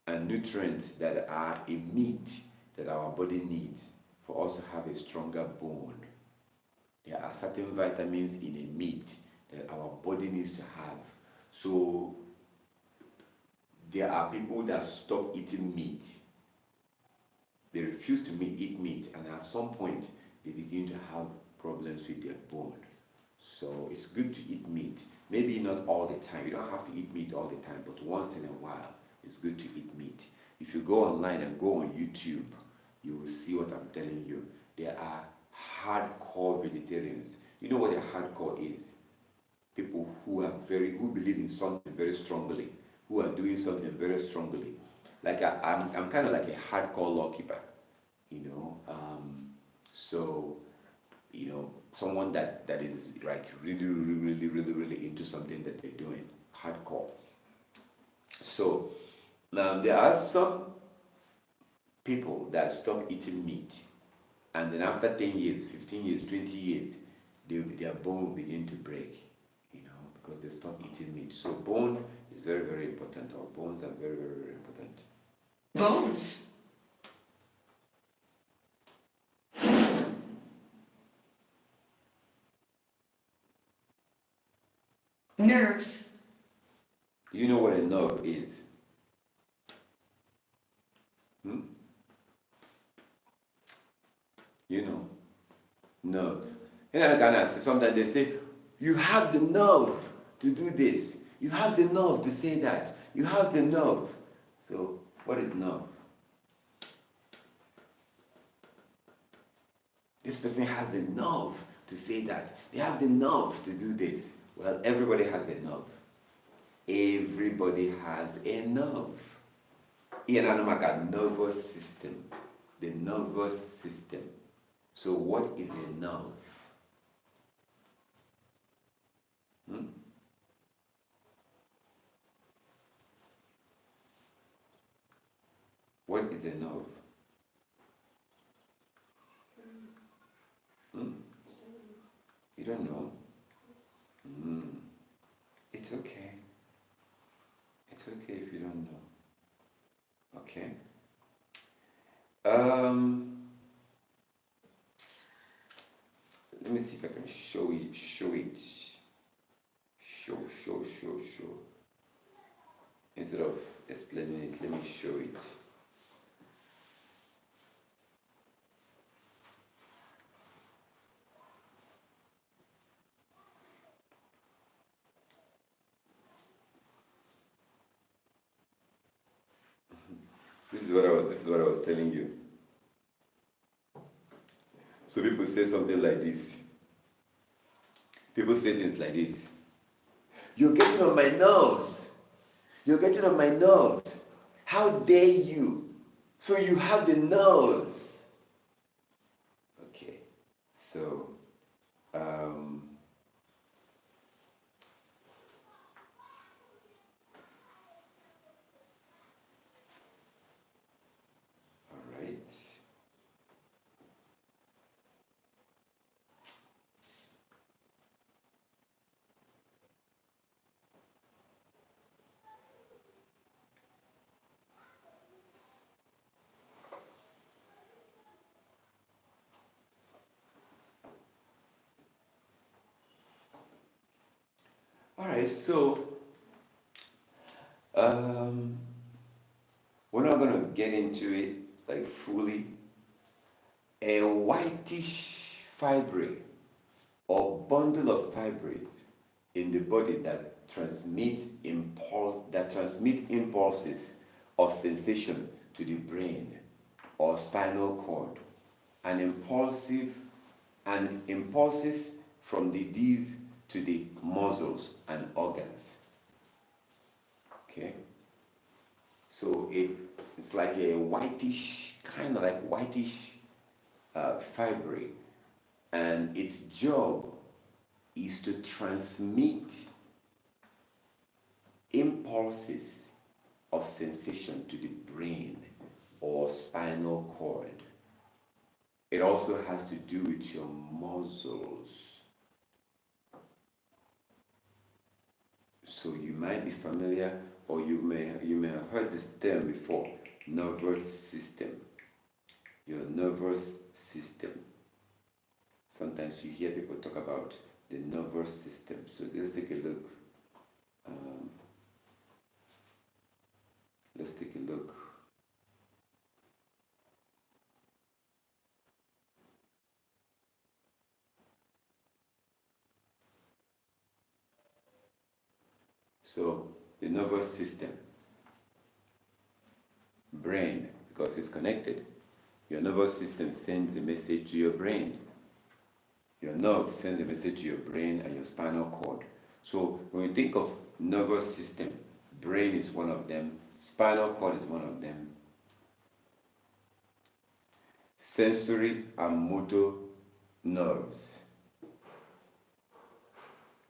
and nutrients that are in meat that our body needs for us to have a stronger bone. There are certain vitamins in a meat that our body needs to have. So there are people that stop eating meat. They refuse to eat meat, and at some point they begin to have problems with their bone. So it's good to eat meat. Maybe not all the time. You don't have to eat meat all the time, but once in a while, it's good to eat meat. If you go online and go on YouTube, you will see what I'm telling you. There are hardcore vegetarians. You know what a hardcore is? People who believe in something very strongly, who are doing something very strongly. Like I'm kind of like a hardcore lawkeeper, so someone that is like really into something that they're doing, hardcore. So now there are some people that stop eating meat, and then after 10 years, 15 years, 20 years, their bone will begin to break, because they stop eating meat. So bone is very, very important. Our bones are very, very, very important. Bones. Nerves. Do you know what a nerve is? Nerve. Ghana, sometimes they say, you have the nerve to do this. You have the nerve to say that. You have the nerve. So, what is nerve? This person has the nerve to say that. They have the nerve to do this. Well, everybody has a nerve. Everybody has a nerve. Nervous system. The nervous system. So what is a nerve? What is a nerve? You don't know? It's okay. It's okay if you don't know. Okay. Let me see if I can show it. Show. Instead of explaining it, let me show it. this is what I was telling you. So people say something like this. People say things like this. You're getting on my nerves. You're getting on my nerves. How dare you? So you have the nerves. Okay. So all right. All right, so we're not gonna get into it like fully. A whitish fibrate or bundle of fibrates in the body that transmit impulses of sensation to the brain or spinal cord, and impulses from these to the muscles and organs. Okay, so it's like a whitish, kind of like whitish fibrate, and its job is to transmit impulses of sensation to the brain or spinal cord. It also has to do with your muscles. So you might be familiar, or you may have heard this term before, nervous system. Your nervous system. Sometimes you hear people talk about the nervous system. So let's take a look. Let's take a look. So the nervous system, brain, because it's connected. Your nervous system sends a message to your brain. Your nerve sends a message to your brain and your spinal cord. So when you think of nervous system, brain is one of them, spinal cord is one of them. Sensory and motor nerves.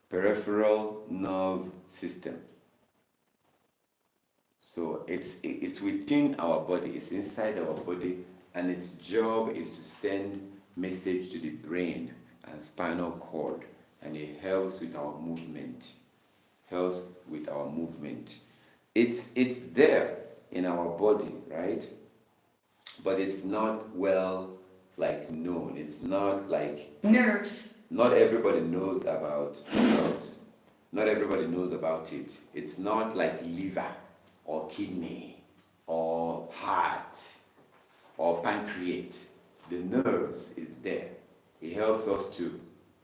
Peripheral nerve system. So it's within our body, it's inside our body, and its job is to send message to the brain and spinal cord, and it helps with our movement. It's there in our body, right? But it's not well known. It's not like nerves, not everybody knows about nerves. Not everybody knows about it. It's not like liver or kidney or heart or pancreas. The nerves is there. It helps us to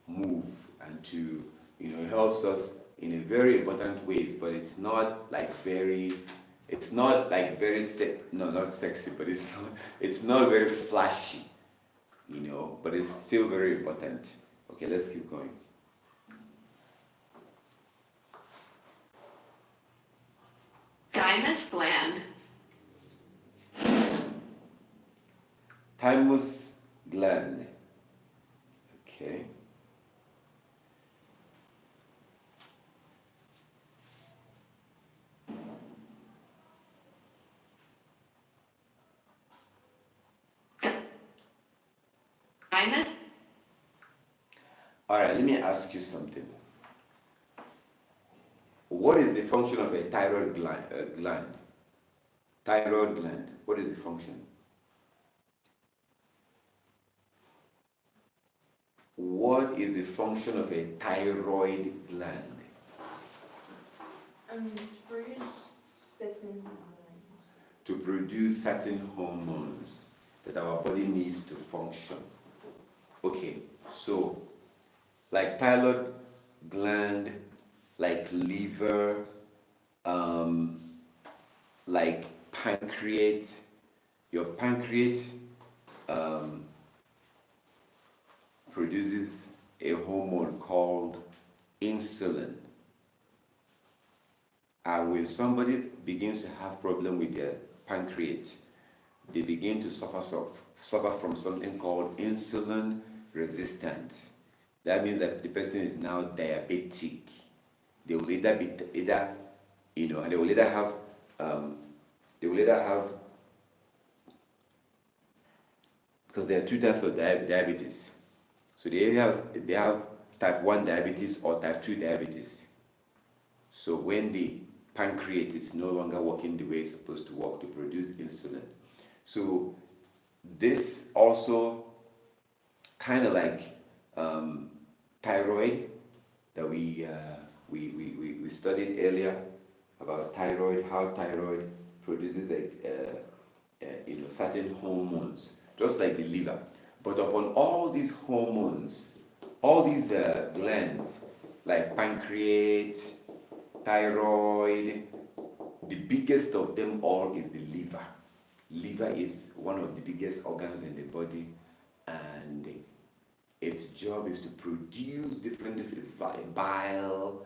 move and to, it helps us in a very important ways, but it's not like very, not sexy, but it's not very flashy, but it's still very important. Okay, let's keep going. thymus gland, Thymus gland. Okay. thymus, All right, let me ask you something. What is the function of a thyroid gland? Thyroid gland. What is the function? What is the function of a thyroid gland? To produce certain hormones. To produce certain hormones that our body needs to function. Okay, so like thyroid gland, like liver, like pancreas, your pancreas produces a hormone called insulin. And when somebody begins to have problem with their pancreas, they begin to suffer from something called insulin resistance. That means that the person is now diabetic. They will either be and they will either have because there are two types of diabetes. So they have type 1 diabetes or type 2 diabetes. So when the pancreas is no longer working the way it's supposed to work to produce insulin. So this also kind of like thyroid that we studied earlier about thyroid, how thyroid produces certain hormones, just like the liver. But upon all these hormones, all these glands like pancreas, thyroid, the biggest of them all is the liver. Liver is one of the biggest organs in the body, and its job is to produce different bile,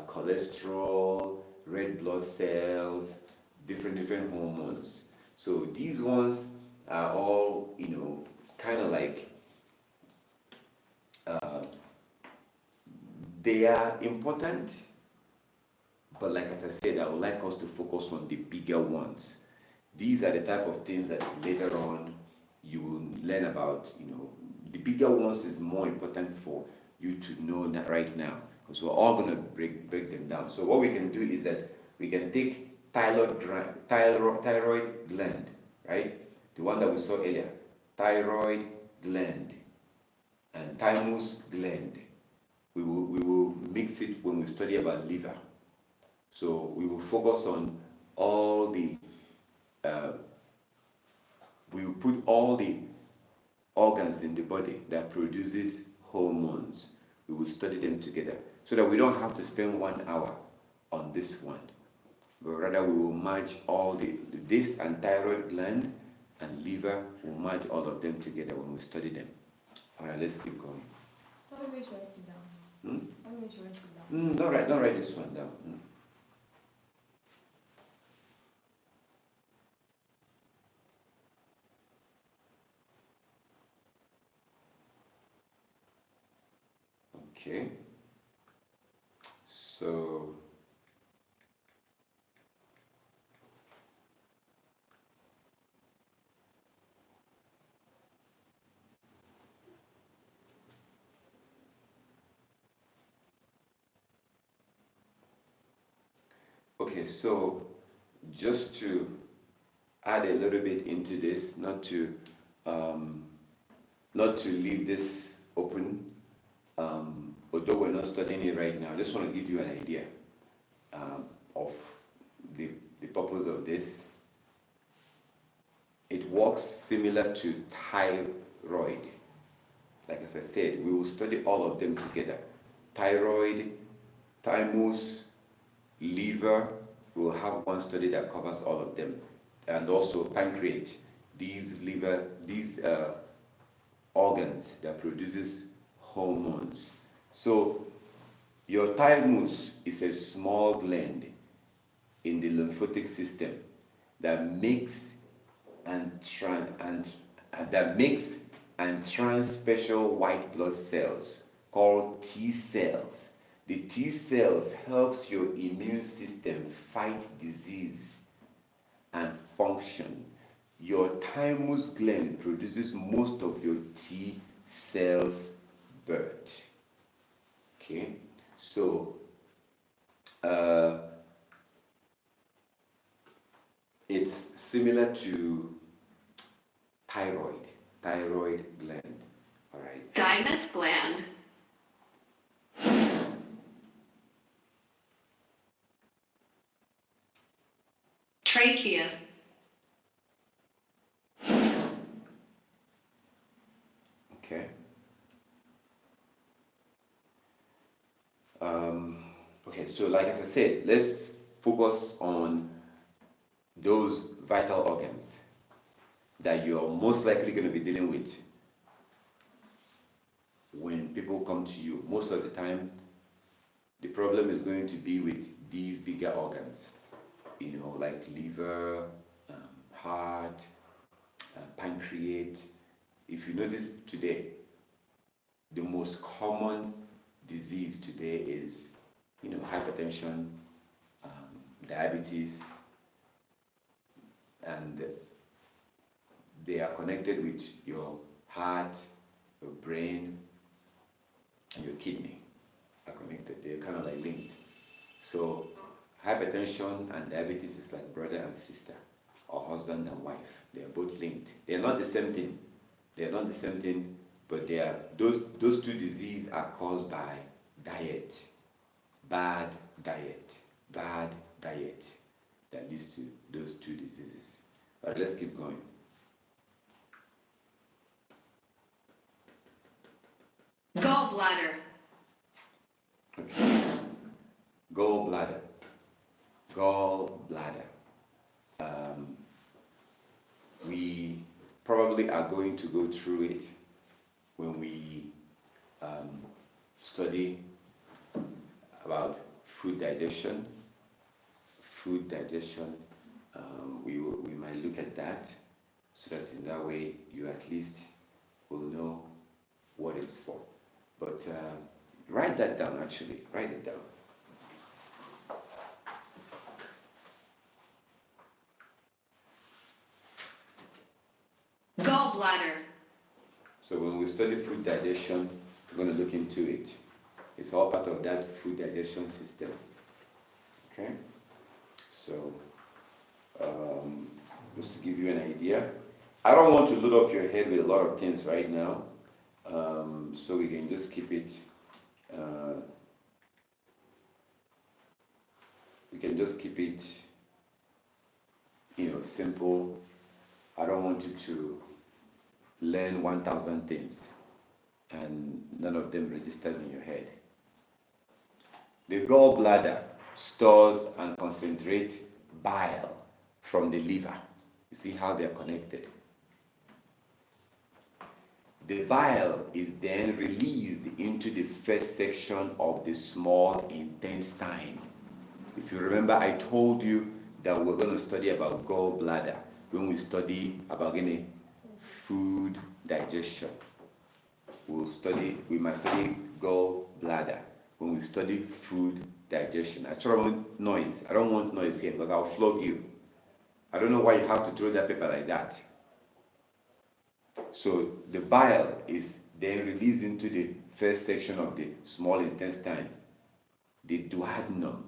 cholesterol, red blood cells, different hormones. So these ones are all, kind of like they are important, but like as I said, I would like us to focus on the bigger ones. These are the type of things that later on you will learn about. The bigger ones is more important for you to know that right now, because we're all going to break them down. So what we can do is that we can take thyroid gland, right? The one that we saw earlier, thyroid gland and thymus gland. We will mix it when we study about liver. So we will focus on all the we will put all the organs in the body that produces hormones. We will study them together so that we don't have to spend 1 hour on this one, but rather we will merge all this and thyroid gland and liver. We'll merge all of them together when we study them. All right, let's keep going. How do we write it down? How do we write it down? Don't write this one down. Okay. So okay, so just to add a little bit into this, not to leave this open, although we're not studying it right now. I just want to give you an idea of the purpose of this. It works similar to thyroid. Like as I said, we will study all of them together. Thyroid, thymus, liver, we will have one study that covers all of them. And also pancreas, these organs that produces hormones. So your thymus is a small gland in the lymphatic system that makes and trans special white blood cells called T cells. The T cells helps your immune system fight disease and function. Your thymus gland produces most of your T cells birth. Okay, so it's similar to thyroid gland. All right. Thymus gland. Trachea. Okay. Okay, so like as I said, let's focus on those vital organs. that you're most likely going to be dealing with when people come to you. Most of the time, the problem is going to be with these bigger organs, like liver, heart, pancreas. If you notice today, the most common disease today is, hypertension, diabetes, and they are connected with your heart, your brain, and your kidney are connected. They're kind of like linked. So hypertension and diabetes is like brother and sister, or husband and wife. They are both linked. They are not the same thing. They are not the same thing, but they are those two diseases are caused by diet, bad diet that leads to those two diseases. But let's keep going. Gallbladder. Okay. Gallbladder. We probably are going to go through it when we study about food digestion. We might look at that, so that in that way you at least will know what it's for. But write that down, actually. Write it down. Gallbladder. So when we study food digestion, we're going to look into it. It's all part of that food digestion system. Okay? So, just to give you an idea, I don't want to load up your head with a lot of things right now, so we can just keep it. Simple. I don't want you to learn 1,000 things and none of them registers in your head. The gallbladder stores and concentrates bile from the liver. You see how they're connected. The bile is then released into the first section of the small intestine. If you remember, I told you that we're going to study about gallbladder when we study about food digestion. We might study gallbladder when we study food digestion. I don't want noise. I don't want noise here because I'll flog you. I don't know why you have to throw that paper like that. So the bile is then released into the first section of the small intestine, the duodenum.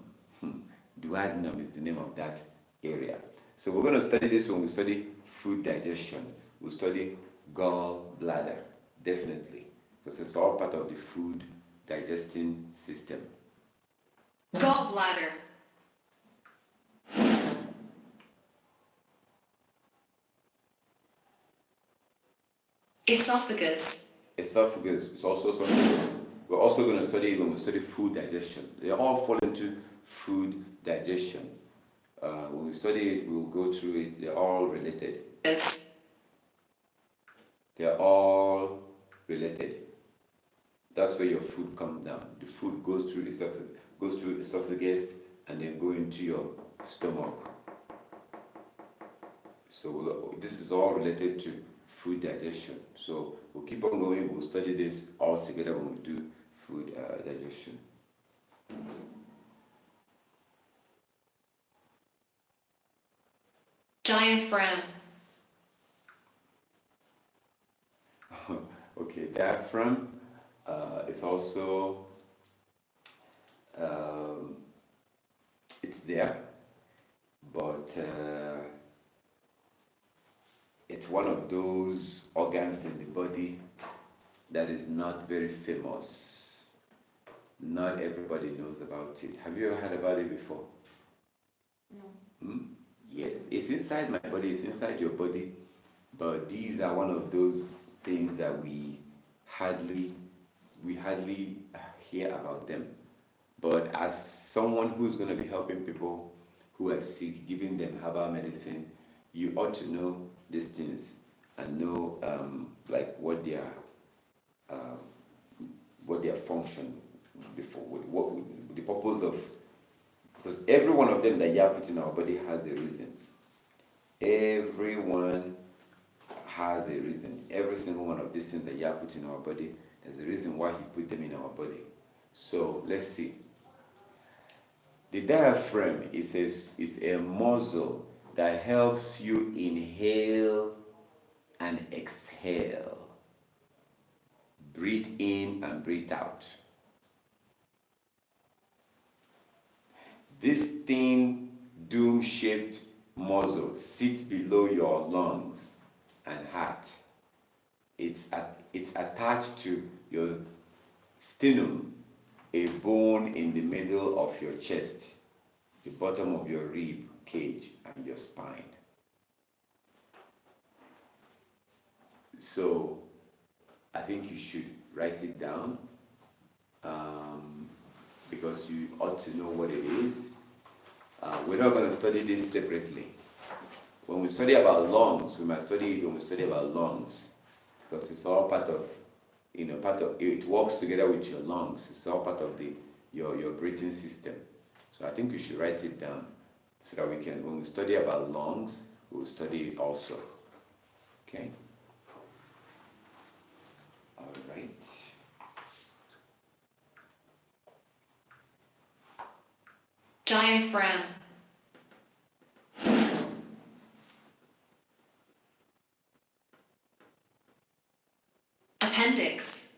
Duodenum is the name of that area. So we're going to study this when we study food digestion. We'll study gallbladder, definitely, because it's all part of the food digesting system. Gallbladder. Esophagus. Esophagus is also something we're also going to study when we study food digestion. They all fall into food digestion. When we study it, we'll go through it. They're all related. Yes. They're all related. That's where your food comes down. The food goes through esophagus and then go into your stomach. So this is all related to food digestion. So we'll keep on going. We'll study this all together when we do food digestion. Diaphragm. Okay, diaphragm is also it's there, but it's one of those organs in the body that is not very famous. Not everybody knows about it. Have you ever heard about it before? No. Yes, it's inside my body, it's inside your body, but these are one of those things that we hardly hear about them. But as someone who's going to be helping people who are sick, giving them herbal medicine, you ought to know these things and know like what their function before, what the purpose of, because every one of them that you put in our body has a reason. Everyone has a reason. Every single one of these things that you put in our body, there's a reason why he put them in our body. So let's see. The diaphragm is a muscle that helps you inhale and exhale. Breathe in and breathe out. This thin, dome-shaped muscle sits below your lungs and heart. It's attached to your sternum, a bone in the middle of your chest, the bottom of your rib cage, and your spine. So I think you should write it down because you ought to know what it is. We're not going to study this separately. When we study about lungs, we might study it when we study about lungs, because it's all part of, it works together with your lungs. It's all part of your breathing system. So I think you should write it down so that we can, when we study about lungs, we'll study it also. Okay? All right. Diaphragm. Appendix.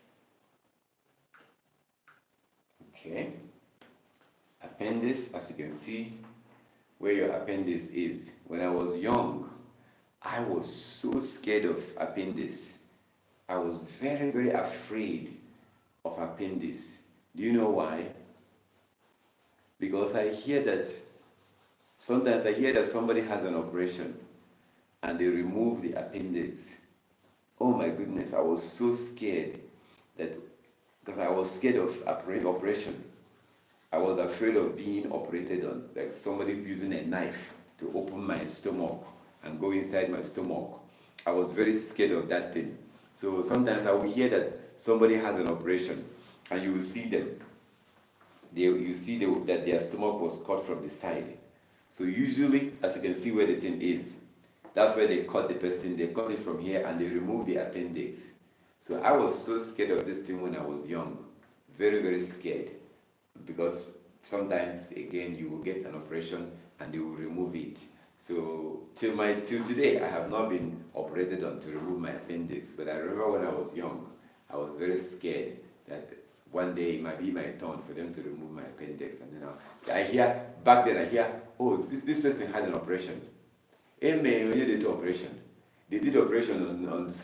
Okay. Appendix, as you can see, where your appendix is. When I was young, I was so scared of appendix. I was very, very afraid of appendix. Do you know why? Because sometimes I hear that somebody has an operation and they remove the appendix. Oh my goodness, I was so scared because I was scared of operation. I was afraid of being operated on, like somebody using a knife to open my stomach and go inside my stomach. I was very scared of that thing. So sometimes I will hear that somebody has an operation and you will see them. You see that their stomach was cut from the side. So usually, as you can see where the thing is, that's where they cut the person. They cut it from here and they remove the appendix. So I was so scared of this thing when I was young. Very, very scared. Because sometimes, again, you will get an operation and they will remove it. So till today, I have not been operated on to remove my appendix. But I remember when I was young, I was very scared that one day it might be my turn for them to remove my appendix. And then back then I hear, oh, this person had an operation. Amen, when you did the operation. They did operation on this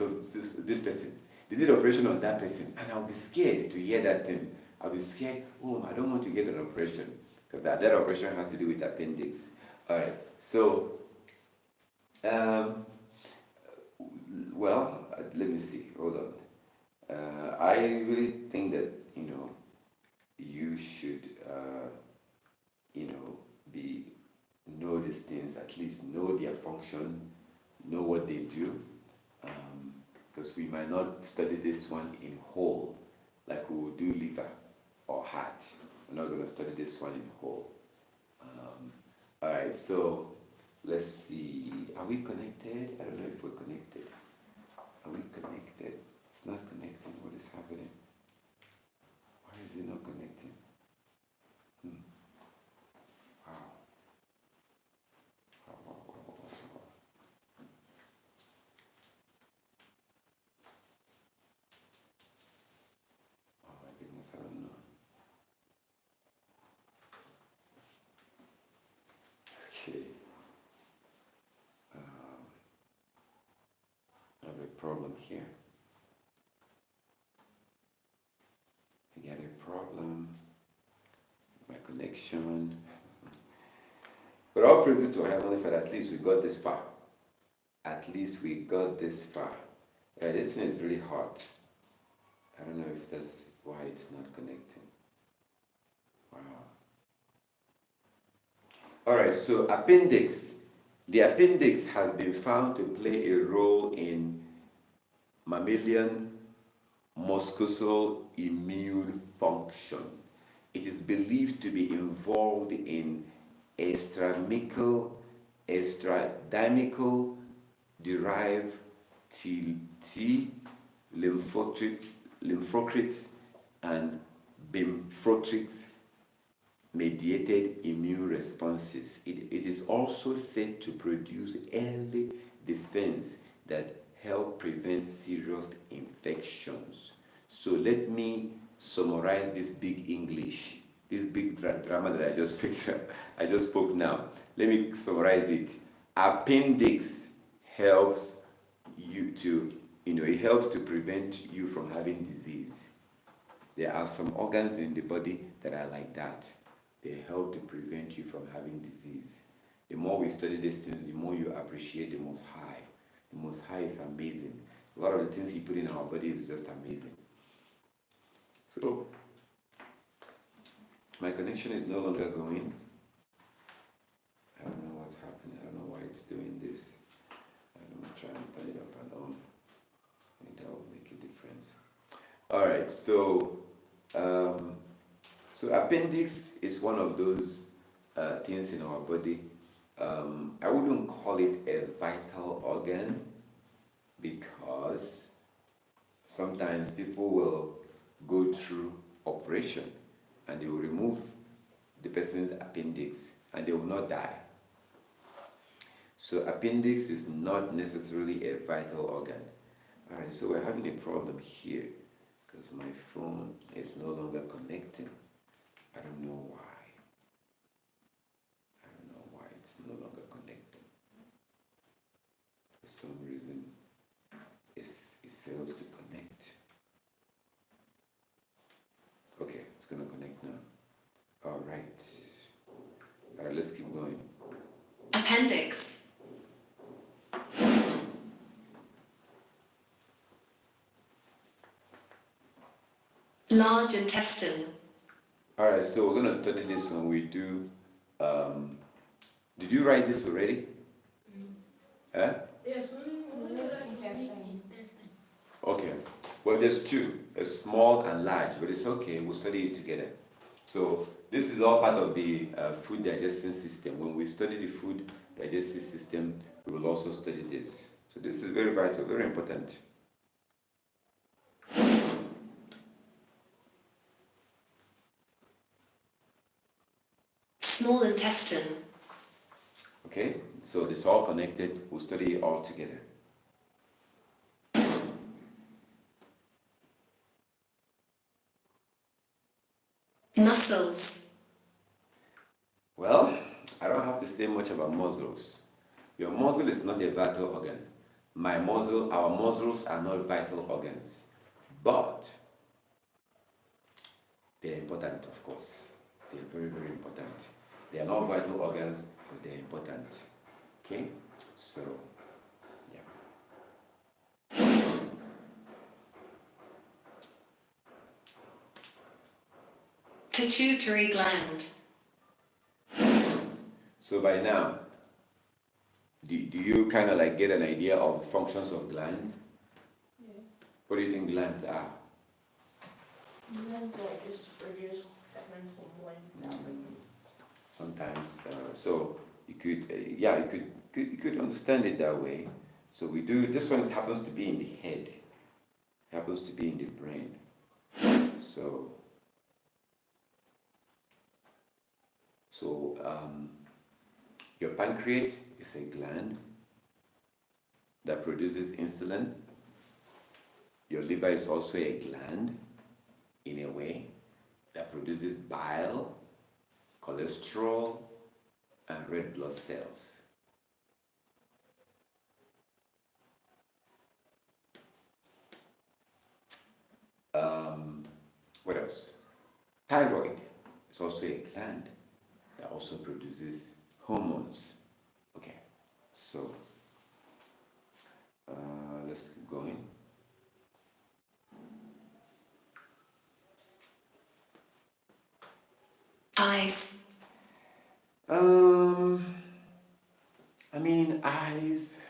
person. They did operation on that person. And I'll be scared to hear that thing. I'll be scared, I don't want to get an operation. Because that operation has to do with appendix. All right, so, let me see, hold on. I really think that, you should, know these things, at least know their function, know what they do, because we might not study this one in whole, like we will do liver or heart. We're not going to study this one in whole. All right, so let's see. Are we connected? I don't know if we're connected. Are we connected? It's not connecting. What is happening? Why is it not connecting? Wow. Wow. Oh my goodness, I don't know. Okay. I have a problem here. I got a problem. My connection. But all praises to our Heavenly Father, at least we got this far. At least we got this far. Yeah, this thing is really hot. I don't know if that's why it's not connecting. Wow. All right, so appendix The appendix has been found to play a role in mammalian mucosal immune function. It is believed to be involved in extradymical derived T lymphocytes and bemphocytes mediated immune responses. It is also said to produce early defense that help prevent serious infections. So let me summarize this big English, this big drama that I just spoke now. Let me summarize it. Appendix helps you to, it helps to prevent you from having disease. There are some organs in the body that are like that. They help to prevent you from having disease. The more we study these things, the more you appreciate the Most High. The Most High is amazing. A lot of the things He put in our body is just amazing. So, my connection is no longer going. I don't know what's happening. I don't know why it's doing this. I'm trying to turn it off and on. I think that will make a difference. All right, so appendix is one of those things in our body. I wouldn't call it a vital organ because sometimes people will go through operation and they will remove the person's appendix and they will not die. So appendix is not necessarily a vital organ. All right, so we're having a problem here because my phone is no longer connecting. I don't know why. I don't know why it's no longer connecting. For some reason, if it fails to connect. Okay, it's gonna connect now. All right. All right, let's keep going. Appendix. Large intestine. All right, so we're gonna study this when we do. Did you write this already? Huh? Yes, when intestine. Okay. Well, there's two, a small and large, but it's okay. We'll study it together. So this is all part of the food digestion system. When we study the food digestive system, we will also study this. So this is very vital, very important. Small intestine. Okay, so it's all connected. We'll study it all together. Muscles. Well, I don't have to say much about muscles. Your muscle is not a vital organ. Our muscles are not vital organs. But they're important, of course. They're very, very important. They are not vital organs, but they're important. Okay? So, yeah. Pituitary gland. So by now, do you kind of like get an idea of the functions of glands? Yes. What do you think glands are? Glands are just produce certain hormones that Sometimes, so you could, you could understand it that way. So we do, this one happens to be in the head, happens to be in the brain. So your pancreas is a gland that produces insulin. Your liver is also a gland, in a way, that produces bile, cholesterol, and red blood cells. What else? Thyroid is also a gland that also produces hormones. Okay, so let's keep going. Eyes. I mean, eyes,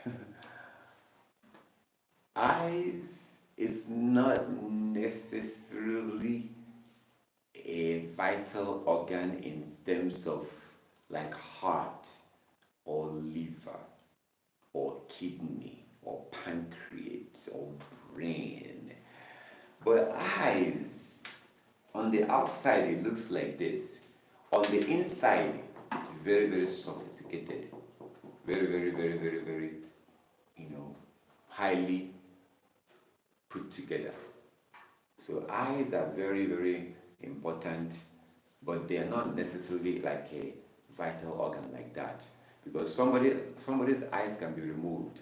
eyes is not necessarily a vital organ in terms of like heart or liver or kidney or pancreas or brain. But eyes, on the outside it looks like this. On the inside, it's very, very sophisticated. Very, very, very, very, very, highly put together. So eyes are very, very important, but they are not necessarily like a vital organ like that. Because somebody's eyes can be removed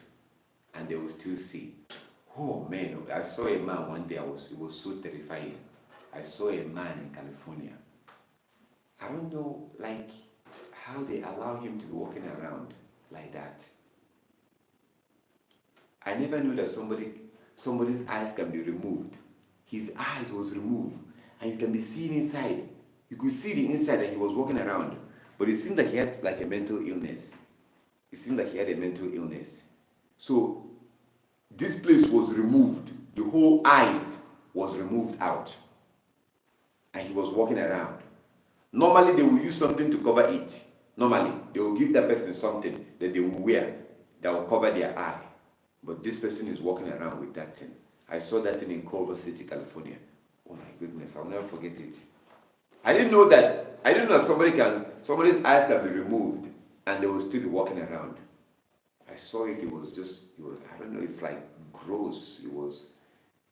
and they will still see. Oh man, I saw a man one day, it was so terrifying. I saw a man in California. I don't know like how they allow him to be walking around like that. I never knew that somebody's eyes can be removed. His eyes was removed and you can be seeing inside. You could see the inside and he was walking around. But it seemed like he has like a mental illness. It seemed like he had a mental illness. So this place was removed. The whole eyes was removed out. And he was walking around. Normally they will use something to cover it. Normally they will give that person something that they will wear that will cover their eye. But this person is walking around with that thing. I saw that thing in Culver City, California. Oh my goodness, I'll never forget it. I didn't know that somebody's eyes can be removed and they will still be walking around. I saw it, it was, I don't know, it's like gross.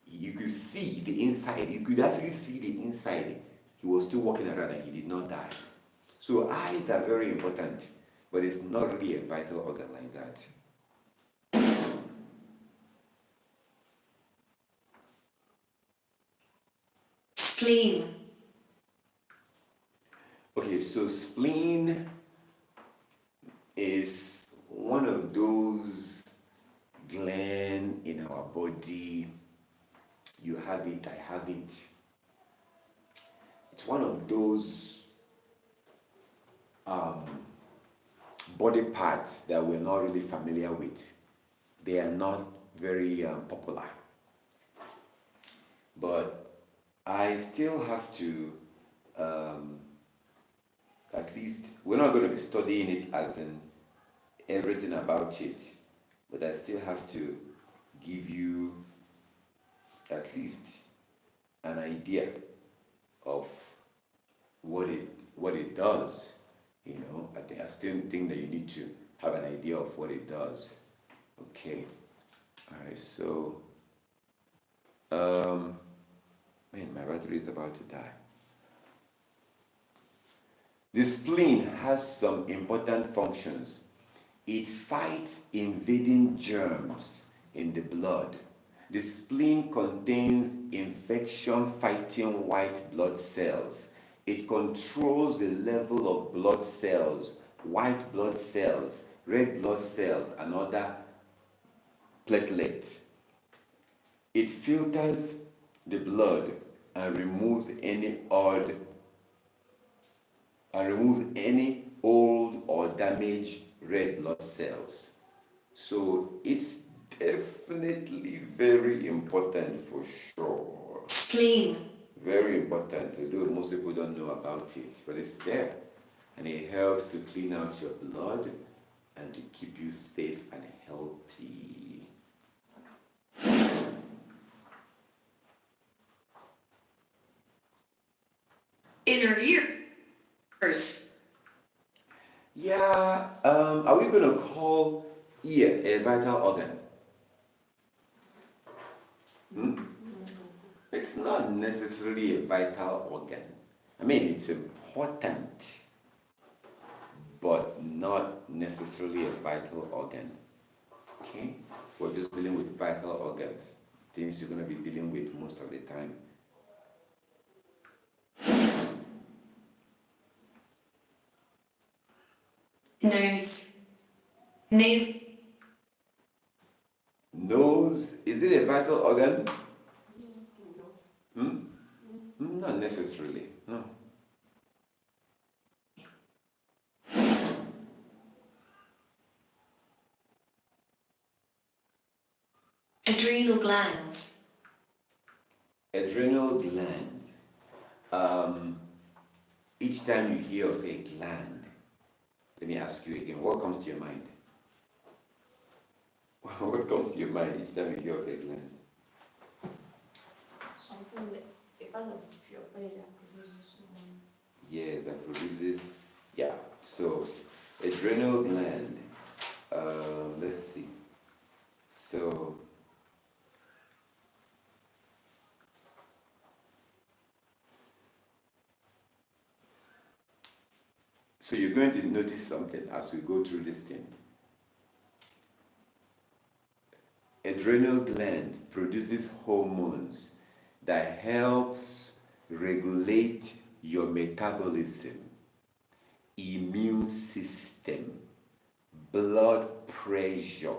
You could see the inside. You could actually see the inside. He was still walking around and he did not die. So eyes are very important, but it's not really a vital organ like that. Spleen. Okay, so spleen is one of those glands in our body. You have it, I have it. It's one of those body parts that we're not really familiar with. They are not very popular. But I still have to, at least, we're not going to be studying it as in everything about it, but I still have to give you at least an idea of what it does. I still think that you need to have an idea of what it does. Okay. All right. So, man, my battery is about to die. The spleen has some important functions. It fights invading germs in the blood. The spleen contains infection-fighting white blood cells. It controls the level of blood cells, white blood cells, red blood cells, and other platelets. It filters the blood and removes any old or damaged red blood cells. So it's definitely very important for sure. Spleen. Very important, although most people don't know about it, but it's there. And it helps to clean out your blood and to keep you safe and healthy. Inner ears. Yeah, are we going to call ear a vital organ? It's not necessarily a vital organ. I mean, it's important, but not necessarily a vital organ. Okay? We're just dealing with vital organs, things you're going to be dealing with most of the time. Nose. Nose, is it a vital organ? Not necessarily, no. adrenal glands, Adrenal glands. Each time you hear of a gland, let me ask you again, what comes to your mind? What comes to your mind each time you hear of a gland? Something that a part of your body that produces hormone. Yes, that produces, yeah. So, adrenal gland. Let's see. So, you're going to notice something as we go through this thing. Adrenal gland produces hormones that helps regulate your metabolism, immune system, blood pressure,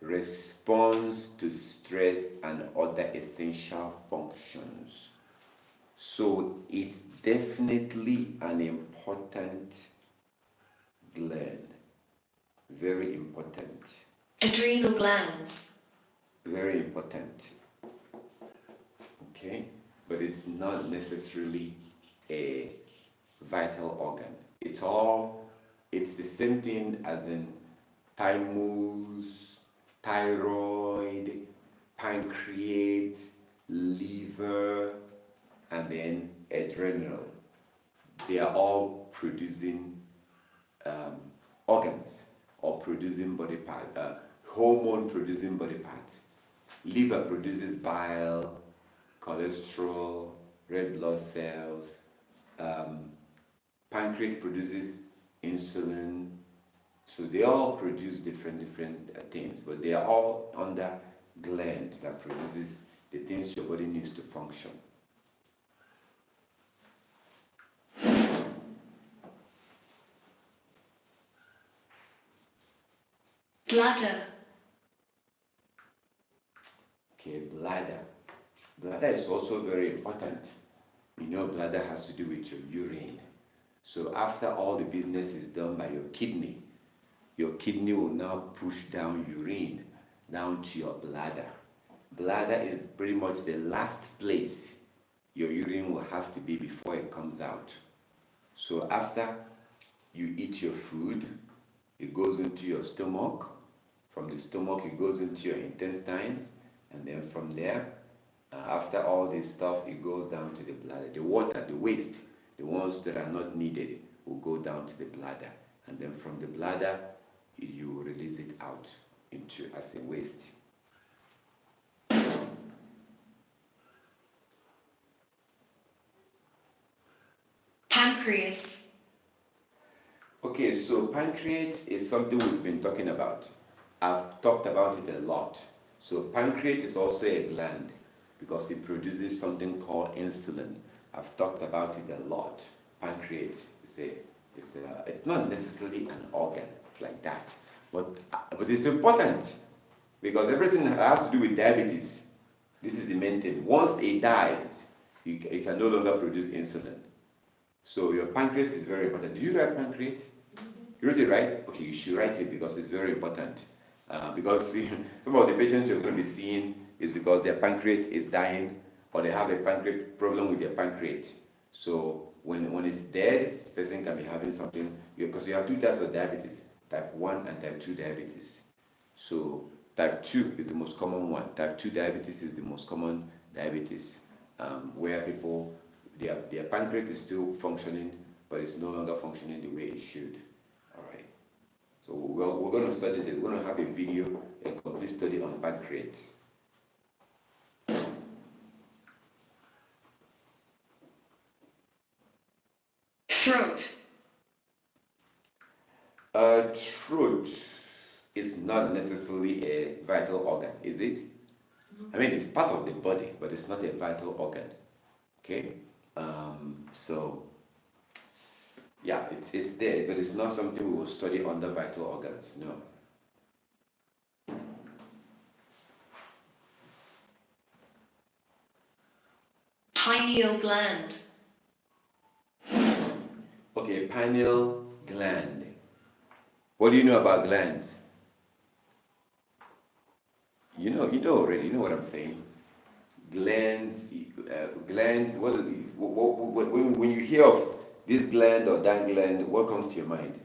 response to stress and other essential functions. So it's definitely an important gland. Very important. adrenal glands, Very important. Okay? But it's not necessarily a vital organ. It's the same thing as in thymus, thyroid, pancreas, liver, and then adrenal. They are all producing organs or producing body parts, hormone producing body parts. Liver produces bile, cholesterol, red blood cells. Pancreas produces insulin. So they all produce different things, but they are all under gland that produces the things your body needs to function. bladder, Okay, bladder. Bladder is also very important. You know, bladder has to do with your urine. So after all the business is done by your kidney will now push down urine down to your bladder. Bladder is pretty much the last place your urine will have to be before it comes out. So after you eat your food, it goes into your stomach. From the stomach, it goes into your intestines. And then from there, after all this stuff, it goes down to the bladder. The water, the waste, the ones that are not needed will go down to the bladder. And then from the bladder, you release it out into as a waste. pancreas, Okay, so pancreas is something we've been talking about. I've talked about it a lot. So pancreas is also a gland because it produces something called insulin. I've talked about it a lot. Pancreas it's not necessarily an organ like that, but it's important because everything that has to do with diabetes, this is the main thing. Once it dies, you can no longer produce insulin. So your pancreas is very important. Do you write pancreas? You wrote it right? Okay, you should write it because it's very important. Because some of the patients you're going to be seeing is because their pancreas is dying or they have a pancreas problem with their pancreas. So when it's dead, the person can be having something, because you have two types of diabetes, type 1 and type 2 diabetes. So type 2 is the most common one. Type 2 diabetes is the most common diabetes, where people, their pancreas is still functioning, but it's no longer functioning the way it should. All right. So we're going to study this. We're going to have a video, a complete study on pancreas. throat, Throat is not necessarily a vital organ, is it? I mean, it's part of the body, but it's not a vital organ. Okay? So, yeah, it's there, but it's not something we will study under vital organs, no. pineal gland, Okay, pineal gland. What do you know about glands? you know already. You know what I'm saying. Glands, glands. When you hear of this gland or that gland, what comes to your mind?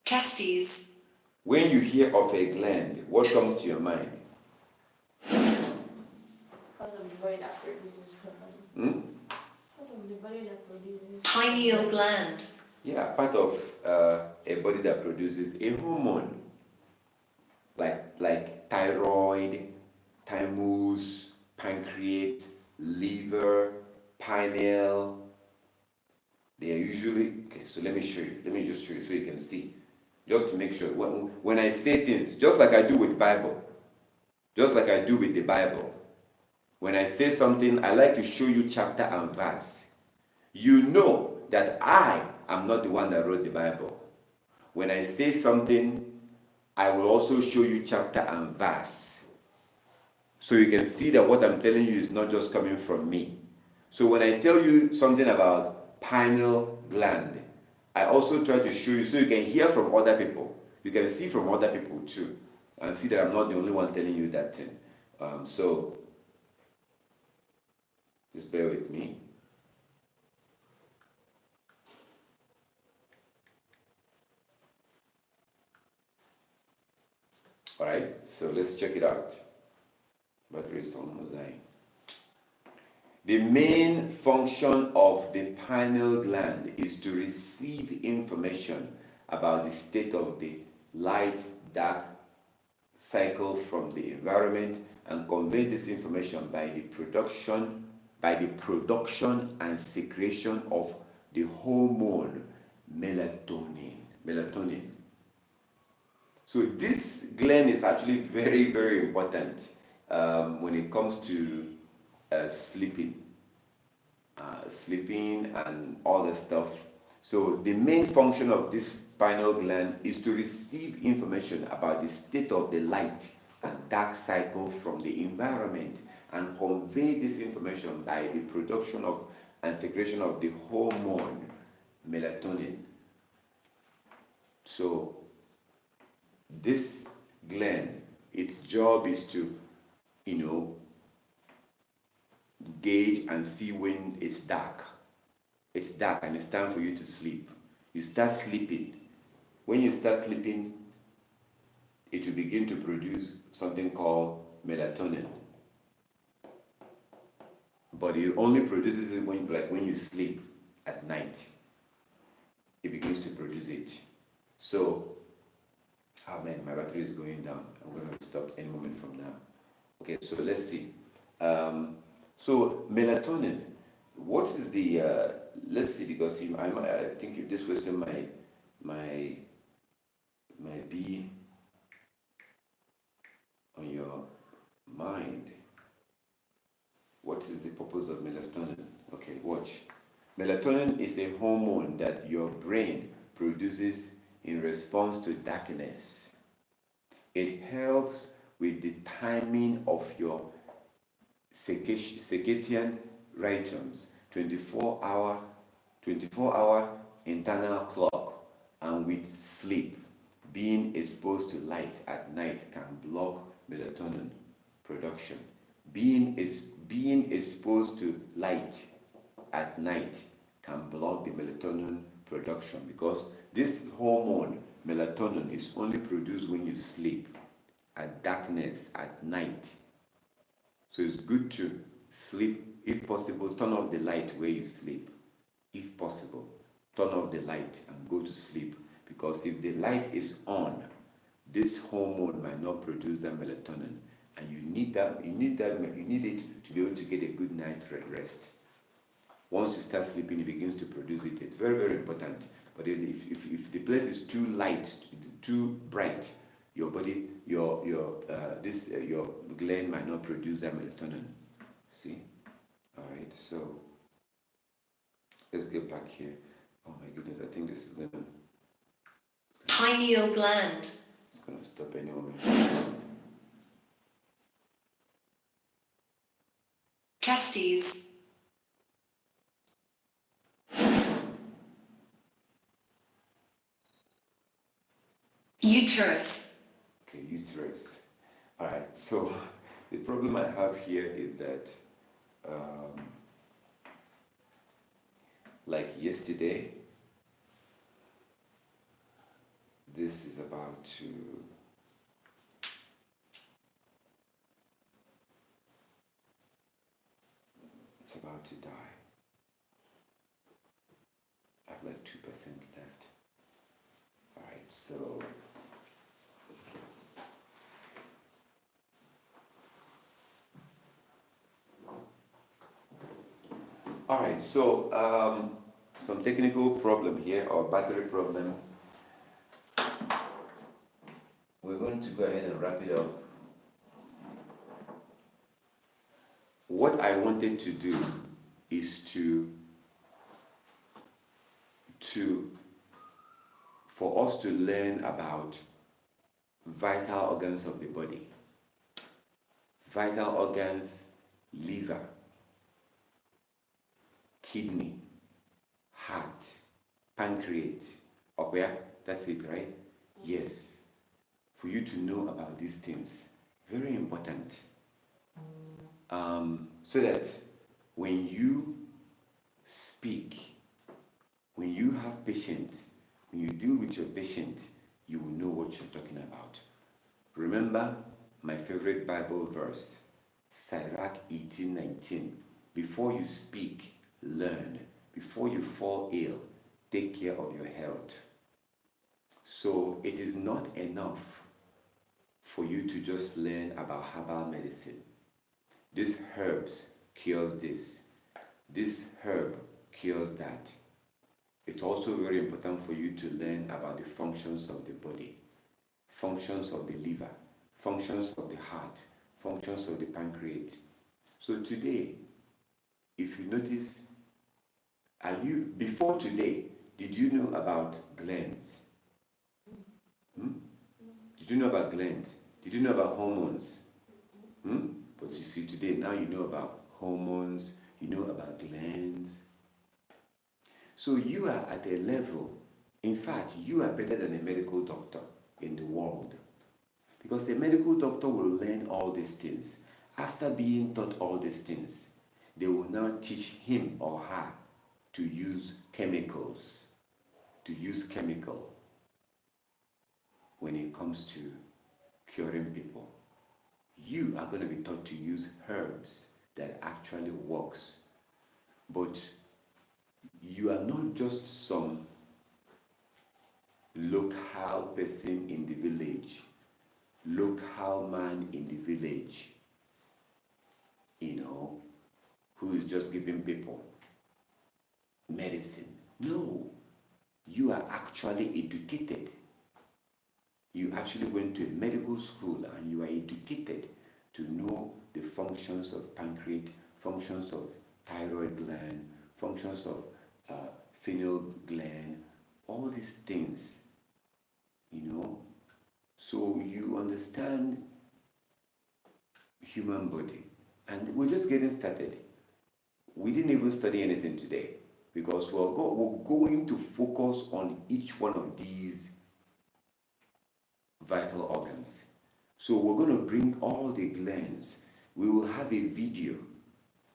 testes, When you hear of a gland, what comes to your mind? Part of the body that produces hormone. Hmm? Part of the body that produces pineal gland, Yeah, part of a body that produces a hormone, like thyroid, thymus, pancreas, liver, pineal. They are usually okay. So let me show you. Let me just show you so you can see, just to make sure. When I say things, just like I do with Bible, just like I do with the Bible. When I say something, I like to show you chapter and verse. You know that I am not the one that wrote the Bible. When I say something, I will also show you chapter and verse. So you can see that what I'm telling you is not just coming from me. So when I tell you something about pineal gland, I also try to show you so you can hear from other people. You can see from other people too, and see that I'm not the only one telling you that thing. So just bear with me. All right, so let's check it out. Battery is almost dying. The main function of the pineal gland is to receive information about the state of the light-dark cycle from the environment and convey this information by the production and secretion of the hormone melatonin. So this gland is actually very, very important when it comes to sleeping and all the stuff. So the main function of this pineal gland is to receive information about the state of the light and dark cycle from the environment and convey this information by the production of and secretion of the hormone melatonin. So this gland, its job is to, gauge and see when it's dark. It's dark and it's time for you to sleep. You start sleeping. When you start sleeping, it will begin to produce something called melatonin. But it only produces it when you sleep at night. It begins to produce it. So, oh man, my battery is going down. I'm going to stop any moment from now. Okay, so let's see. So melatonin, what is the? Let's see, because I think this question might be on your mind. What is the purpose of melatonin? Okay, watch. Melatonin is a hormone that your brain produces in response to darkness. It helps with the timing of your circadian rhythms, 24-hour internal clock, and with sleep. Being exposed to light at night can block melatonin production. Being exposed to light at night can block the melatonin production because this hormone melatonin is only produced when you sleep at darkness at night. So it's good to sleep, if possible, turn off the light where you sleep. If possible, turn off the light and go to sleep, because if the light is on, this hormone might not produce that melatonin, and you need it to be able to get a good night rest. Once you start sleeping, it begins to produce it. It's very, very important. But if the place is too light, too bright, your body, your gland might not produce that melatonin. See? All right. So let's get back here. Oh my goodness! I think this is gonna. pineal gland, It's gonna stop any moment. testes, Uterus. Okay, uterus. All right, so the problem I have here is that, like yesterday, this is about to, it's about to die. I have like 2% left. All right, so all right, so some technical problem here, or battery problem. We're going to go ahead and wrap it up. What I wanted to do is for us to learn about vital organs of the body. Vital organs: liver, kidney, heart, pancreas. Okay, that's it, right? Yes. For you to know about these things, very important. So that when you speak, when you have patients, when you deal with your patient, you will know what you're talking about. Remember my favorite Bible verse, Sirach 18:19. Before you speak, learn. Before you fall ill, take care of your health. So it is not enough for you to just learn about herbal medicine. This herbs cures this. This herb cures that. It's also very important for you to learn about the functions of the body, functions of the liver, functions of the heart, functions of the pancreas. So today, if you notice, before today, did you know about glands? Did you know about glands? Did you know about hormones? But you see, today, now you know about hormones, you know about glands. So you are at a level, in fact, you are better than a medical doctor in the world. Because the medical doctor will learn all these things. After being taught all these things, they will now teach him or her to use chemicals, when it comes to curing people. You are going to be taught to use herbs that actually works. But you are not just some local person in the village, local man in the village, who is just giving people medicine. No, you are actually educated. You actually went to a medical school and you are educated to know the functions of pancreas, functions of thyroid gland, functions of pineal gland, all these things, So you understand human body. And we're just getting started. We didn't even study anything today because we're going to focus on each one of these vital organs. So we're going to bring all the glands. We will have a video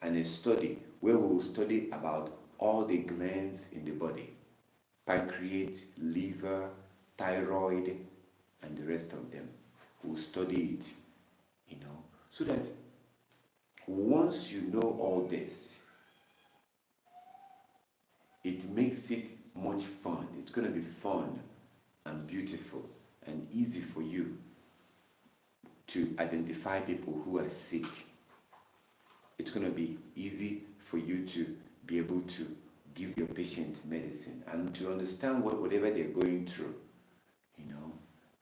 and a study where we will study about all the glands in the body: pancreas, liver, thyroid, and the rest of them. We'll study it, so that once you know all this, it makes it much fun. It's going to be fun and beautiful and easy for you to identify people who are sick. It's going to be easy for you to be able to give your patient medicine and to understand whatever they're going through,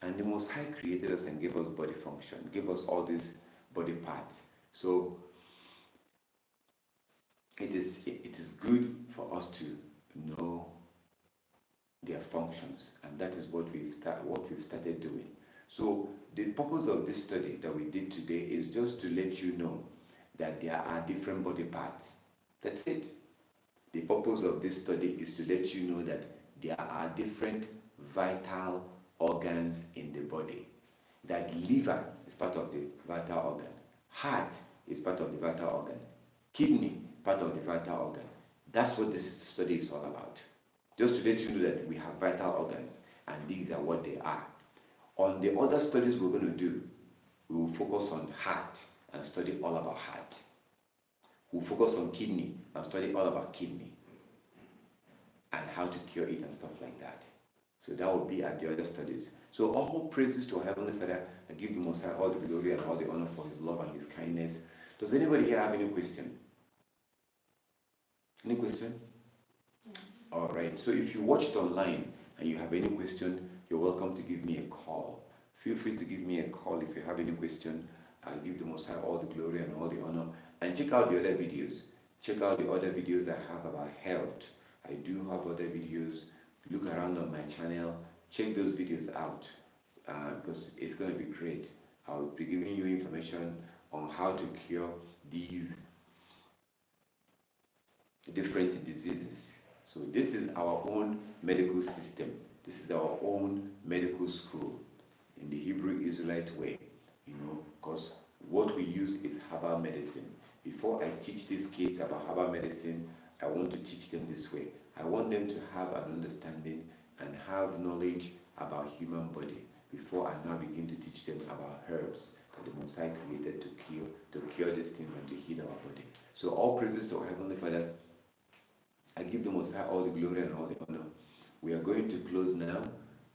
And the Most High created us and gave us body function, gave us all these body parts. So it is good for us to know their functions, and that is what we've started doing. So the purpose of this study that we did today is just to let you know that there are different body parts. That's it. The purpose of this study is to let you know that there are different vital organs in the body. That liver is part of the vital organ, heart is part of the vital organ, kidney part of the vital organ. That's what this study is all about. Just to let you know that we have vital organs and these are what they are. On the other studies we're going to do, we will focus on heart and study all about heart. We'll focus on kidney and study all about kidney and how to cure it and stuff like that. So that will be at the other studies. So all praises to our Heavenly Father. I give the Most High all the glory and all the honor for His love and His kindness. Does anybody here have any question? Any question? All right. So if you watched online and you have any question, you're welcome to give me a call. Feel free to give me a call if you have any question. I give the Most High all the glory and all the honor. And check out the other videos. Check out the other videos I have about health. I do have other videos. Look around on my channel. Check those videos out because it's going to be great. I'll be giving you information on how to cure these different diseases. So this is our own medical system. This is our own medical school in the Hebrew Israelite way, because what we use is herbal medicine. Before I teach these kids about herbal medicine, I want to teach them this way. I want them to have an understanding and have knowledge about human body before I now begin to teach them about herbs that the Most High created to cure these things and to heal our body. So all praises to our Heavenly Father. I give the Most High all the glory and all the honor. We are going to close now,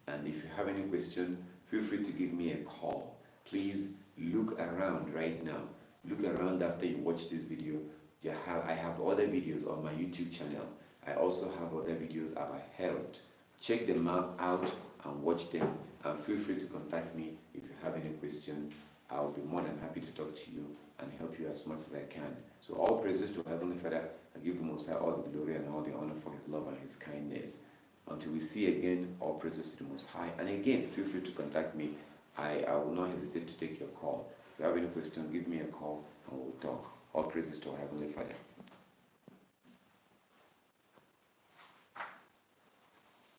and if you have any question, feel free to give me a call. Please look around right now. Look around after you watch this video. I have other videos on my YouTube channel. I also have other videos about health. Check them out and watch them. And feel free to contact me if you have any question. I'll be more than happy to talk to you and help you as much as I can. So all praises to Heavenly Father. I give the Most High all the glory and all the honor for His love and His kindness. Until we see again, all praises to the Most High. And again, feel free to contact me. I will not hesitate to take your call. If you have any question, give me a call and we'll talk. All praises to our Heavenly Father.